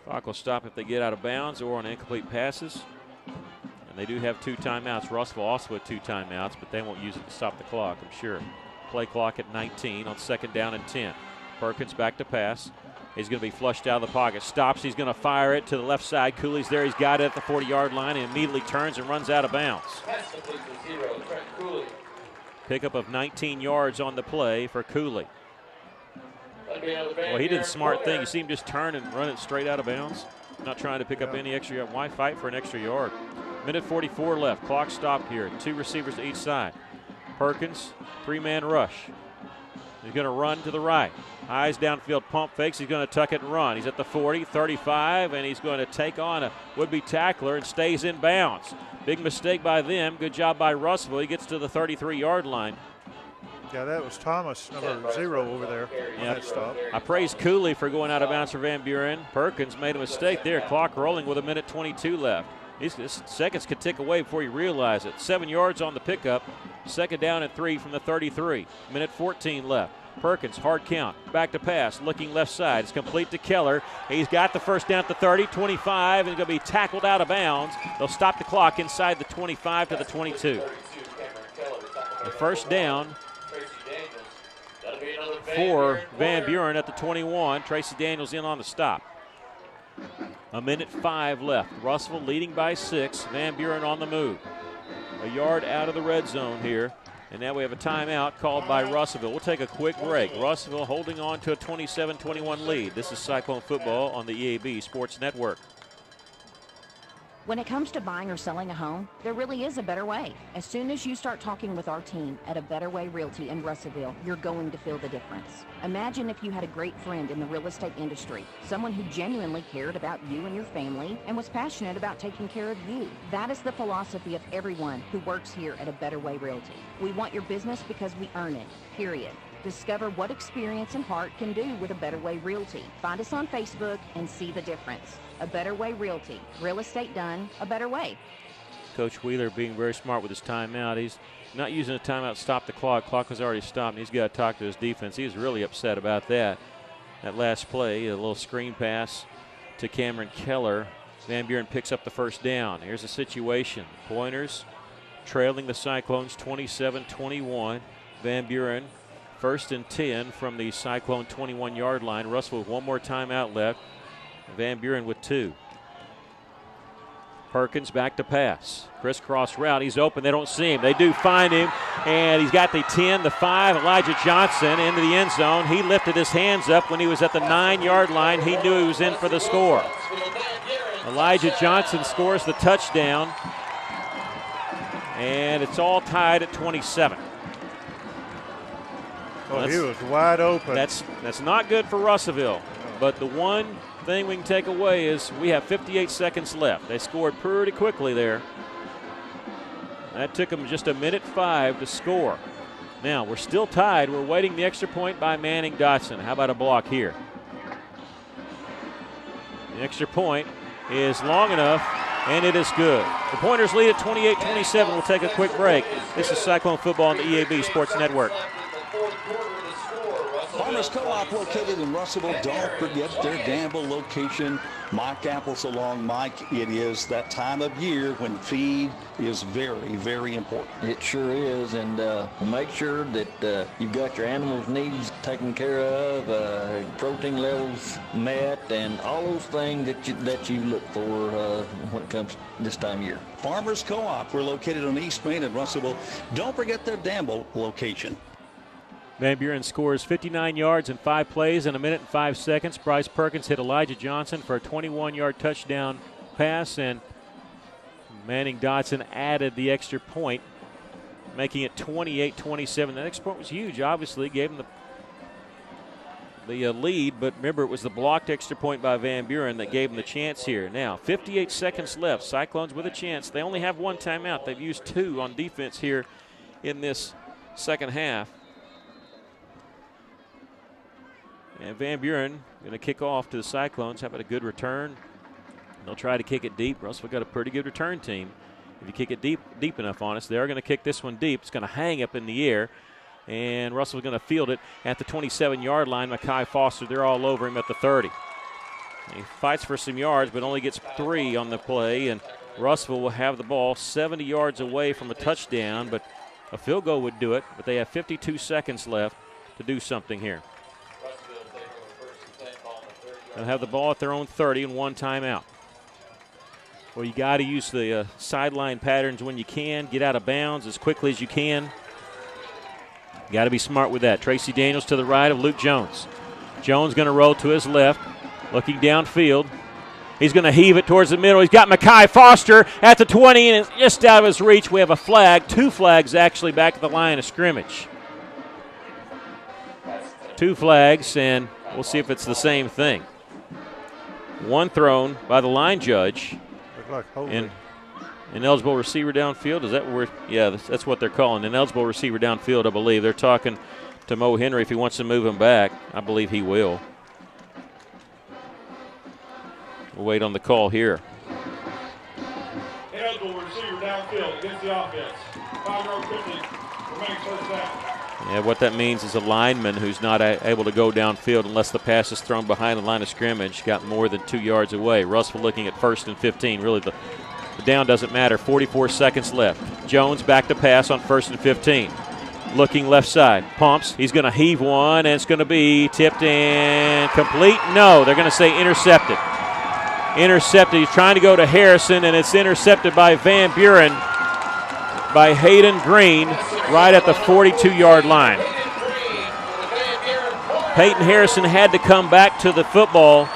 Clock will stop if they get out of bounds or on incomplete passes. And they do have 2 timeouts. Russellville also with 2 timeouts, but they won't use it to stop the clock, I'm sure. Play clock at 19 on 2nd down and 10. Perkins back to pass. He's going to be flushed out of the pocket. Stops. He's going to fire it to the left side. Cooley's there. He's got it at the 40-yard line and immediately turns and runs out of bounds. Pickup of 19 yards on the play for Cooley. Well, he did a smart thing. You see him just turn and run it straight out of bounds. Not trying to pick up any extra yard. Why fight for an extra yard? Minute 44 left. Clock stopped here. 2 receivers to each side. Perkins, 3-man rush. He's going to run to the right. Eyes downfield, pump fakes. He's going to tuck it and run. He's at the 40, 35, and he's going to take on a would-be tackler and stays in bounds. Big mistake by them. Good job by Russellville. He gets to the 33-yard line. Yeah, that was Thomas, number 0 over there. Yeah, that stop. I praise Cooley for going out of bounds for Van Buren. Perkins made a mistake there. Clock rolling with 1:22 left. These seconds could tick away before you realize it. 7 yards on the pickup. 2nd down and 3 from the 33. Minute 14 left. Perkins, hard count, back to pass, looking left side. It's complete to Keller. He's got the first down at the 30, 25, and going to be tackled out of bounds. They'll stop the clock inside the 25 to the 22. The first down for Van Buren at the 21. Tracy Daniels in on the stop. 1:05 left. Russellville leading by 6. Van Buren on the move. A yard out of the red zone here. And now we have a timeout called by Russellville. We'll take a quick break. Russellville holding on to a 27-21 lead. This is Cyclone Football on the EAB Sports Network. When it comes to buying or selling a home, there really is a better way. As soon as you start talking with our team at A Better Way Realty in Russellville, you're going to feel the difference. Imagine if you had a great friend in the real estate industry, someone who genuinely cared about you and your family and was passionate about taking care of you. That is the philosophy of everyone who works here at A Better Way Realty. We want your business because we earn it, period. Discover what experience and heart can do with A Better Way Realty. Find us on Facebook and see the difference. A Better Way Realty. Real estate done a better way. Coach Wheeler being very smart with his timeout. He's not using a timeout to stop the clock. Clock was already stopped, and he's got to talk to his defense. He was really upset about that. That last play, a little screen pass to Cameron Keller. Van Buren picks up the first down. Here's the situation. Pointers trailing the Cyclones 27-21. Van Buren 1st and 10 from the Cyclone 21-yard line. Russell with 1 more timeout left. Van Buren with 2. Perkins back to pass. Crisscross route. He's open. They don't see him. They do find him, and he's got the 10, the 5. Elijah Johnson into the end zone. He lifted his hands up when he was at the 9-yard line. He knew he was in for the score. Elijah Johnson scores the touchdown, and it's all tied at 27. Well, he was wide open. That's not good for Russellville, but the one thing we can take away is we have 58 seconds left. They scored pretty quickly there. That took them just 1:05 to score. Now, we're still tied. We're waiting the extra point by Manning Dotson. How about a block here? The extra point is long enough And it is good. The Pointers lead at 28-27. We'll take a quick break. This is Cyclone Football on the EAB Sports Network. Farmers Co-op located in Russellville. Don't forget their Gamble location. Mike Apples along. Mike, it is that time of year when feed is very, very important. It sure is, and make sure that you've got your animals' needs taken care of, protein levels met, and all those things that you look for when it comes this time of year. Farmers Co-op. We're located on East Main in Russellville. Don't forget their Gamble location. Van Buren scores 59 yards in 5 plays in a minute and 5 seconds. Bryce Perkins hit Elijah Johnson for a 21-yard touchdown pass, and Manning Dotson added the extra point, making it 28-27. That extra point was huge, obviously. Gave him the lead, but remember, it was the blocked extra point by Van Buren that gave him the chance here. Now, 58 seconds left. Cyclones with a chance. They only have 1 timeout. They've used 2 on defense here in this second half. And Van Buren going to kick off to the Cyclones. How about a good return? They'll try to kick it deep. Russellville got a pretty good return team. If you kick it deep enough on us, they're going to kick this one deep. It's going to hang up in the air. And Russellville's going to field it at the 27-yard line. Mackay Foster, they're all over him at the 30. He fights for some yards, but only gets 3 on the play. And Russellville will have the ball 70 yards away from a touchdown, but a field goal would do it. But they have 52 seconds left to do something here. They'll have the ball at their own 30 and 1 timeout. Well, you got to use the sideline patterns when you can. Get out of bounds as quickly as you can. You got to be smart with that. Tracy Daniels to the right of Luke Jones. Jones going to roll to his left, looking downfield. He's going to heave it towards the middle. He's got Mackay Foster at the 20, and it's just out of his reach. We have a flag, 2 flags actually back at the line of scrimmage. 2 flags, and we'll see if it's the same thing. 1 thrown by the line judge. And an eligible receiver downfield. Is that what we're? Yeah, that's what they're calling. An eligible receiver downfield, I believe. They're talking to Mo Henry if he wants to move him back. I believe he will. We'll wait on the call here. Eligible receiver downfield against the offense. 5-yard penalty. Remaining first down. Yeah, what that means is a lineman who's not able to go downfield unless the pass is thrown behind the line of scrimmage got more than 2 yards away. Russellville looking at 1st and 15. Really, the down doesn't matter. 44 seconds left. Jones back to pass on 1st and 15. Looking left side. Pumps. He's going to heave one, and it's going to be tipped and complete. No, they're going to say intercepted. Intercepted. He's trying to go to Harrison, and it's intercepted by Van Buren, by Hayden Green, right at the 42-yard line. Peyton Harrison had to come back to the football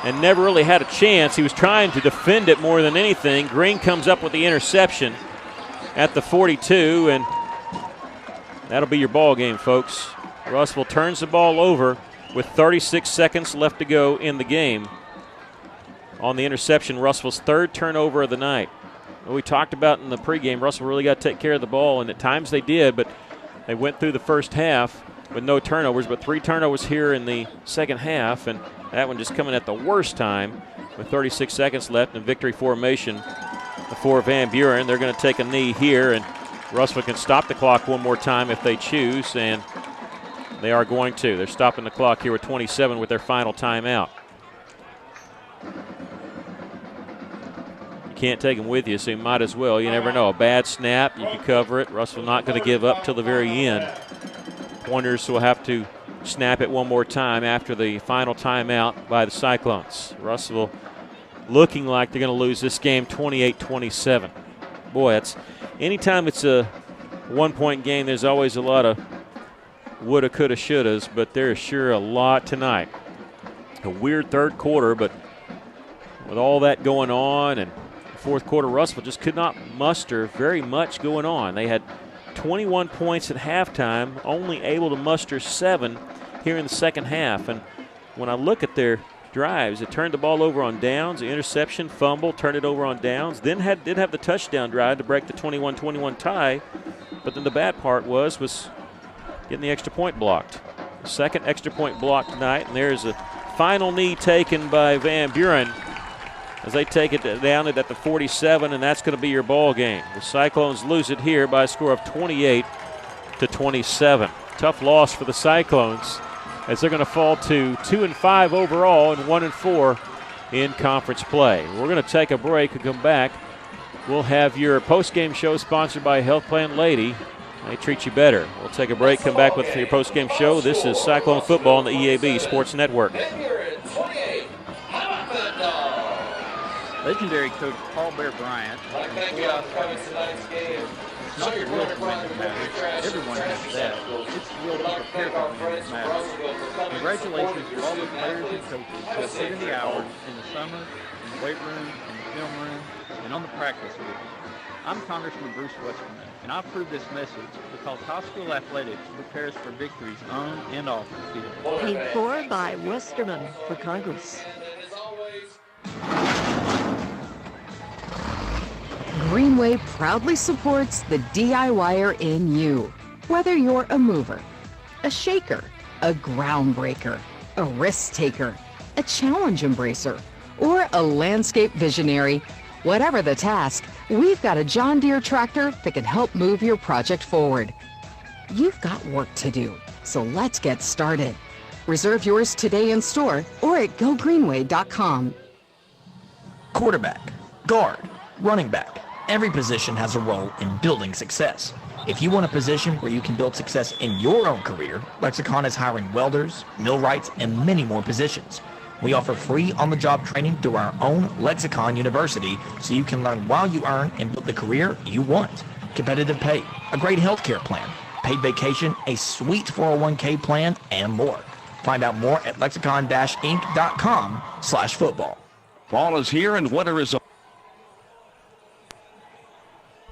and never really had a chance. He was trying to defend it more than anything. Green comes up with the interception at the 42, and that'll be your ball game, folks. Russellville turns the ball over with 36 seconds left to go in the game. On the interception, Russellville's 3rd turnover of the night. We talked about in the pregame, Russell really got to take care of the ball, and at times they did, but they went through the first half with no turnovers, but 3 turnovers here in the second half, and that one just coming at the worst time with 36 seconds left in victory formation for Van Buren. They're going to take a knee here, and Russellville can stop the clock one more time if they choose, and they are going to. They're stopping the clock here with 27 with their final timeout. Can't take them with you, so you might as well. You never know. A bad snap, you can cover it. Russellville not going to give up till the very end. Pointers will have to snap it one more time after the final timeout by the Cyclones. Russellville looking like they're going to lose this game 28-27. Boy, that's anytime it's a 1-point game, there's always a lot of woulda, coulda, shouldas, but there is sure a lot tonight. A weird 3rd quarter, but with all that going on, and 4th quarter, Russellville just could not muster very much going on. They had 21 points at halftime, only able to muster 7 here in the second half. And when I look at their drives, it turned the ball over on downs, the interception, fumble, turned it over on downs, then did have the touchdown drive to break the 21-21 tie. But then the bad part was getting the extra point blocked. The 2nd extra point blocked tonight, and there's a final knee taken by Van Buren. as they take it down at the 47, and that's going to be your ball game. The Cyclones lose it here by a score of 28-27. Tough loss for the Cyclones, as they're going to fall to 2-5 overall and 1-4 in conference play. We're going to take a break and come back. We'll have your post-game show sponsored by Health Plan Lady. They treat you better. We'll take a break, come back with your post-game show. This is Cyclone Football on the EAB Sports Network. Legendary coach Paul Bear Bryant. It's not the will to win that matters. Everyone has that. It's the will to prepare for win that matters. Congratulations to all the players and coaches who have put in the hours in the summer, in the weight room, in the film room, and on the practice field. I'm Congressman Bruce Westerman, and I approve this message because high school athletics prepares for victories on and off the field. Paid for by Westerman for Congress. Greenway proudly supports the DIYer in you. Whether you're a mover, a shaker, a groundbreaker, a risk taker, a challenge embracer, or a landscape visionary, whatever the task, we've got a John Deere tractor that can help move your project forward. You've got work to do, so let's get started. Reserve yours today in store or at gogreenway.com. Quarterback, guard, running back. Every position has a role in building success. If you want a position where you can build success in your own career, Lexicon is hiring welders, millwrights, and many more positions. We offer free on-the-job training through our own Lexicon University so you can learn while you earn and build the career you want. Competitive pay, a great healthcare plan, paid vacation, a sweet 401k plan, and more. Find out more at lexicon-inc.com/football. Fall is here and winter is.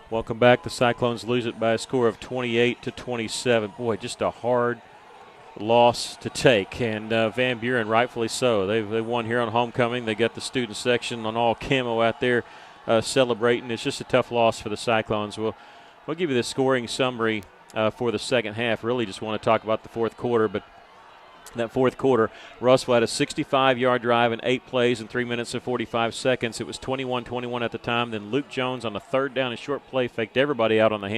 Welcome back. The Cyclones lose it by a score of 28-27. Boy, just a hard loss to take, and Van Buren rightfully so. They won here on homecoming. They got the student section on all camo out there celebrating. It's just a tough loss for the Cyclones. We'll give you the scoring summary for the second half. Really just want to talk about the fourth quarter, but that fourth quarter, Russellville had a 65-yard drive in 8 plays in 3 minutes and 45 seconds. It was 21-21 at the time. Then Luke Jones on a third down and short play faked everybody out on the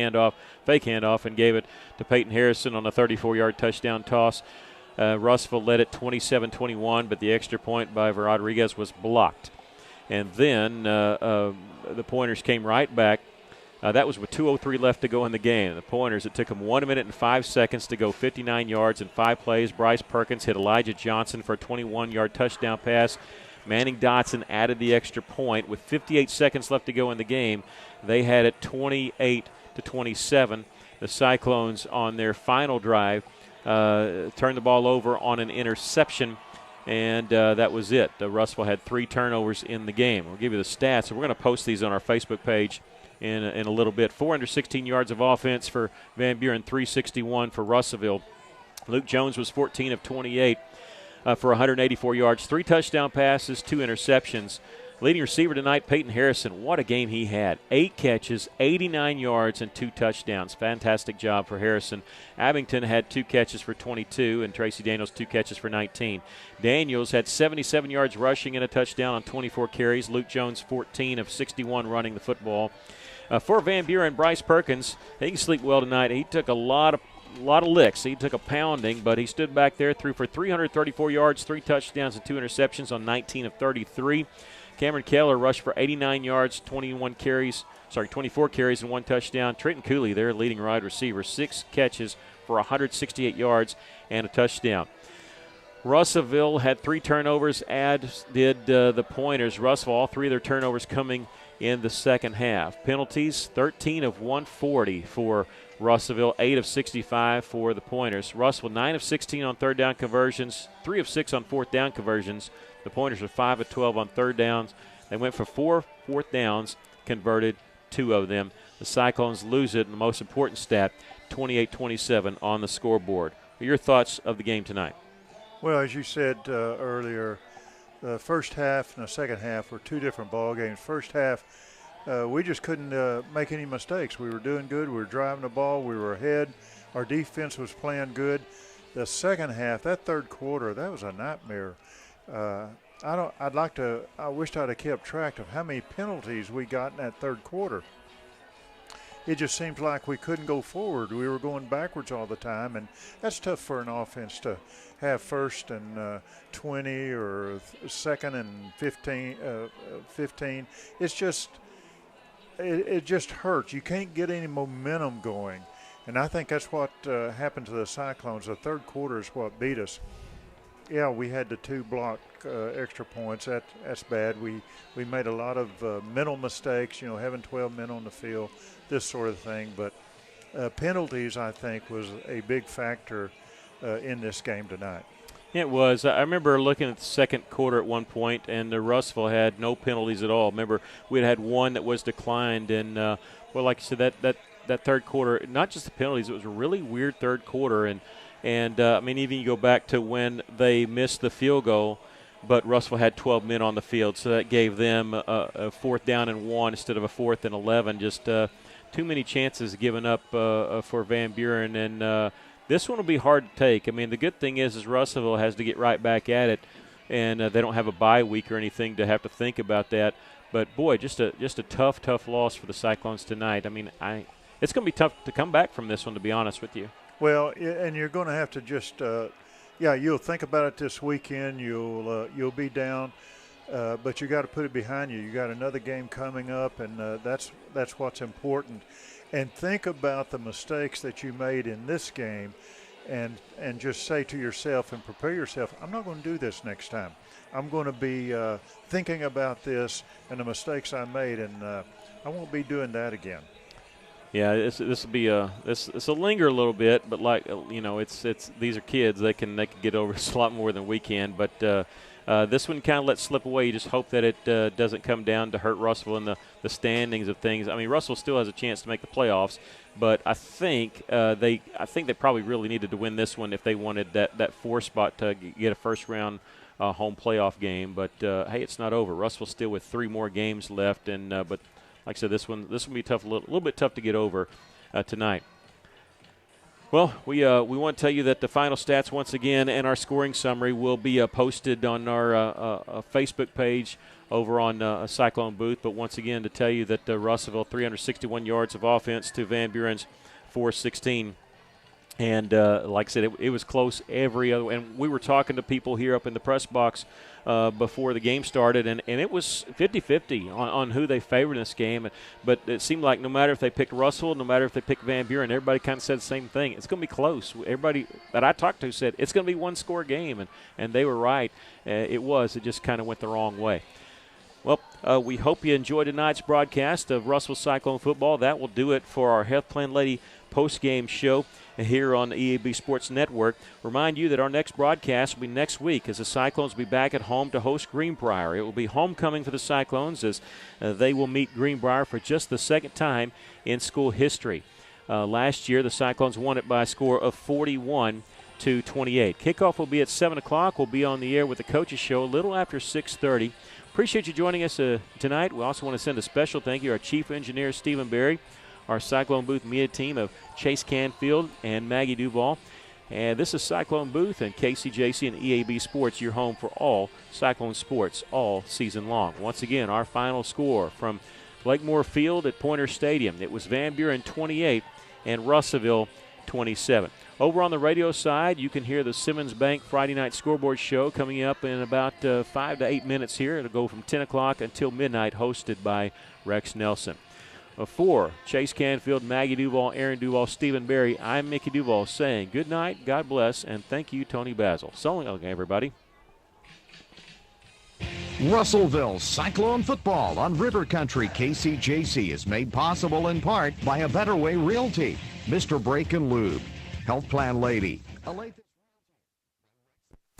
fake handoff, and gave it to Peyton Harrison on a 34-yard touchdown toss. Russellville led it 27-21, but the extra point by Rodriguez was blocked. And then the Pointers came right back. That was with 2:03 left to go in the game. The Pointers, it took them 1 minute and 5 seconds to go 59 yards in 5 plays. Bryce Perkins hit Elijah Johnson for a 21-yard touchdown pass. Manning Dotson added the extra point. With 58 seconds left to go in the game, they had it 28-27. The Cyclones, on their final drive, turned the ball over on an interception, and that was it. Russellville had 3 turnovers in the game. We'll give you the stats, and we're going to post these on our Facebook page in a little bit. 416 yards of offense for Van Buren, 361 for Russellville. Luke Jones was 14 of 28 for 184 yards, 3 touchdown passes, 2 interceptions. Leading receiver tonight, Peyton Harrison. What a game he had. 8 catches, 89 yards, and 2 touchdowns. Fantastic job for Harrison. Abington had 2 catches for 22, and Tracy Daniels 2 catches for 19. Daniels had 77 yards rushing and a touchdown on 24 carries. Luke Jones 14 of 61 running the football. For Van Buren, Bryce Perkins, he can sleep well tonight. He took a lot of licks. He took a pounding, but he stood back there, threw for 334 yards, 3 touchdowns, and 2 interceptions on 19 of 33. Cameron Keller rushed for 89 yards, 24 carries, and 1 touchdown. Trenton Cooley, their leading wide receiver, 6 catches for 168 yards and a touchdown. Russellville had 3 turnovers, as did the Pointers. Russellville, all 3 of their turnovers coming in the second half. Penalties, 13 of 140 for Russellville, 8 of 65 for the Pointers. Russellville, 9 of 16 on third down conversions, 3 of 6 on fourth down conversions. The Pointers are 5 of 12 on third downs. They went for 4 fourth downs, converted 2 of them. The Cyclones lose it, and the most important stat, 28-27 on the scoreboard. What are your thoughts of the game tonight? Well, as you said earlier, the first half and the second half were 2 different ball games. First half, we just couldn't make any mistakes. We were doing good. We were driving the ball. We were ahead. Our defense was playing good. The second half, that third quarter, that was a nightmare. I wished I'd have kept track of how many penalties we got in that third quarter. It just seems like we couldn't go forward. We were going backwards all the time, and that's tough for an offense to have 1st and 20 or 2nd and 15. It's just it just hurts. You can't get any momentum going, and I think that's what happened to the Cyclones. The third quarter is what beat us. Yeah, we had the 2 block extra points. That's bad. We made a lot of mental mistakes, having 12 men on the field, this sort of thing. But penalties, I think, was a big factor in this game tonight. It was. I remember looking at the second quarter at one point, and Russellville had no penalties at all. Remember, we had one that was declined, and like you said, that third quarter, not just the penalties, it was a really weird third quarter, and I mean, even you go back to when they missed the field goal, but Russellville had 12 men on the field, so that gave them a 4th down and 1 instead of a 4th and 11. Just too many chances given up for Van Buren, and this one will be hard to take. I mean, the good thing is Russellville has to get right back at it, and they don't have a bye week or anything to have to think about that. But boy, just a tough loss for the Cyclones tonight. I mean, it's going to be tough to come back from this one, to be honest with you. Well, and you're going to have to just, you'll think about it this weekend. You'll be down, but you got to put it behind you. You got another game coming up, and that's what's important. And think about the mistakes that you made in this game, and just say to yourself and prepare yourself, I'm not going to do this next time. I'm going to be thinking about this and the mistakes I made, and I won't be doing that again. Yeah, this will be this will linger a little bit, but it's these are kids. They can get over this a lot more than we can. But this one kind of let slip away. You just hope that it doesn't come down to hurt Russellville in the standings of things. I mean, Russellville still has a chance to make the playoffs, but I think they probably really needed to win this one if they wanted that 4 spot to get a first round home playoff game. But hey, it's not over. Russellville still with 3 more games left, and but. Like I said, this will be tough, a little bit tough to get over tonight. Well, we want to tell you that the final stats once again and our scoring summary will be posted on our Facebook page over on Cyclone Booth. But once again, to tell you that Russellville 361 yards of offense to Van Buren's 416. And like I said, it was close every other. And we were talking to people here up in the press box before the game started, and it was 50-50 on who they favored in this game. But it seemed like no matter if they picked Russell, no matter if they picked Van Buren, everybody kind of said the same thing. It's going to be close. Everybody that I talked to said it's going to be one-score game, and they were right. It was. It just kind of went the wrong way. Well, we hope you enjoyed tonight's broadcast of Russellville Cyclone football. That will do it for our Health Plan Lady post-game show here on the EAB Sports Network. Remind you that our next broadcast will be next week as the Cyclones will be back at home to host Greenbrier. It will be homecoming for the Cyclones as they will meet Greenbrier for just the second time in school history. Last year, the Cyclones won it by a score of 41-28. Kickoff will be at 7 o'clock. We'll be on the air with the Coaches Show a little after 6:30. Appreciate you joining us tonight. We also want to send a special thank you to our Chief Engineer, Stephen Berry, our Cyclone Booth media team of Chase Canfield and Maggie Duval. And this is Cyclone Booth and KCJC and EAB Sports, your home for all Cyclone sports all season long. Once again, our final score from Blakemore Field at Pointer Stadium. It was Van Buren 28 and Russellville 27. Over on the radio side, you can hear the Simmons Bank Friday Night Scoreboard Show coming up in about 5 to 8 minutes here. It'll go from 10 o'clock until midnight, hosted by Rex Nelson. For Chase Canfield, Maggie Duval, Aaron Duval, Stephen Berry, I'm Mickey Duval saying good night, God bless, and thank you, Tony Basil. So long, everybody. Russellville Cyclone football on River Country KCJC is made possible in part by A Better Way Realty, Mr. Brake and Lube, Health Plan Lady.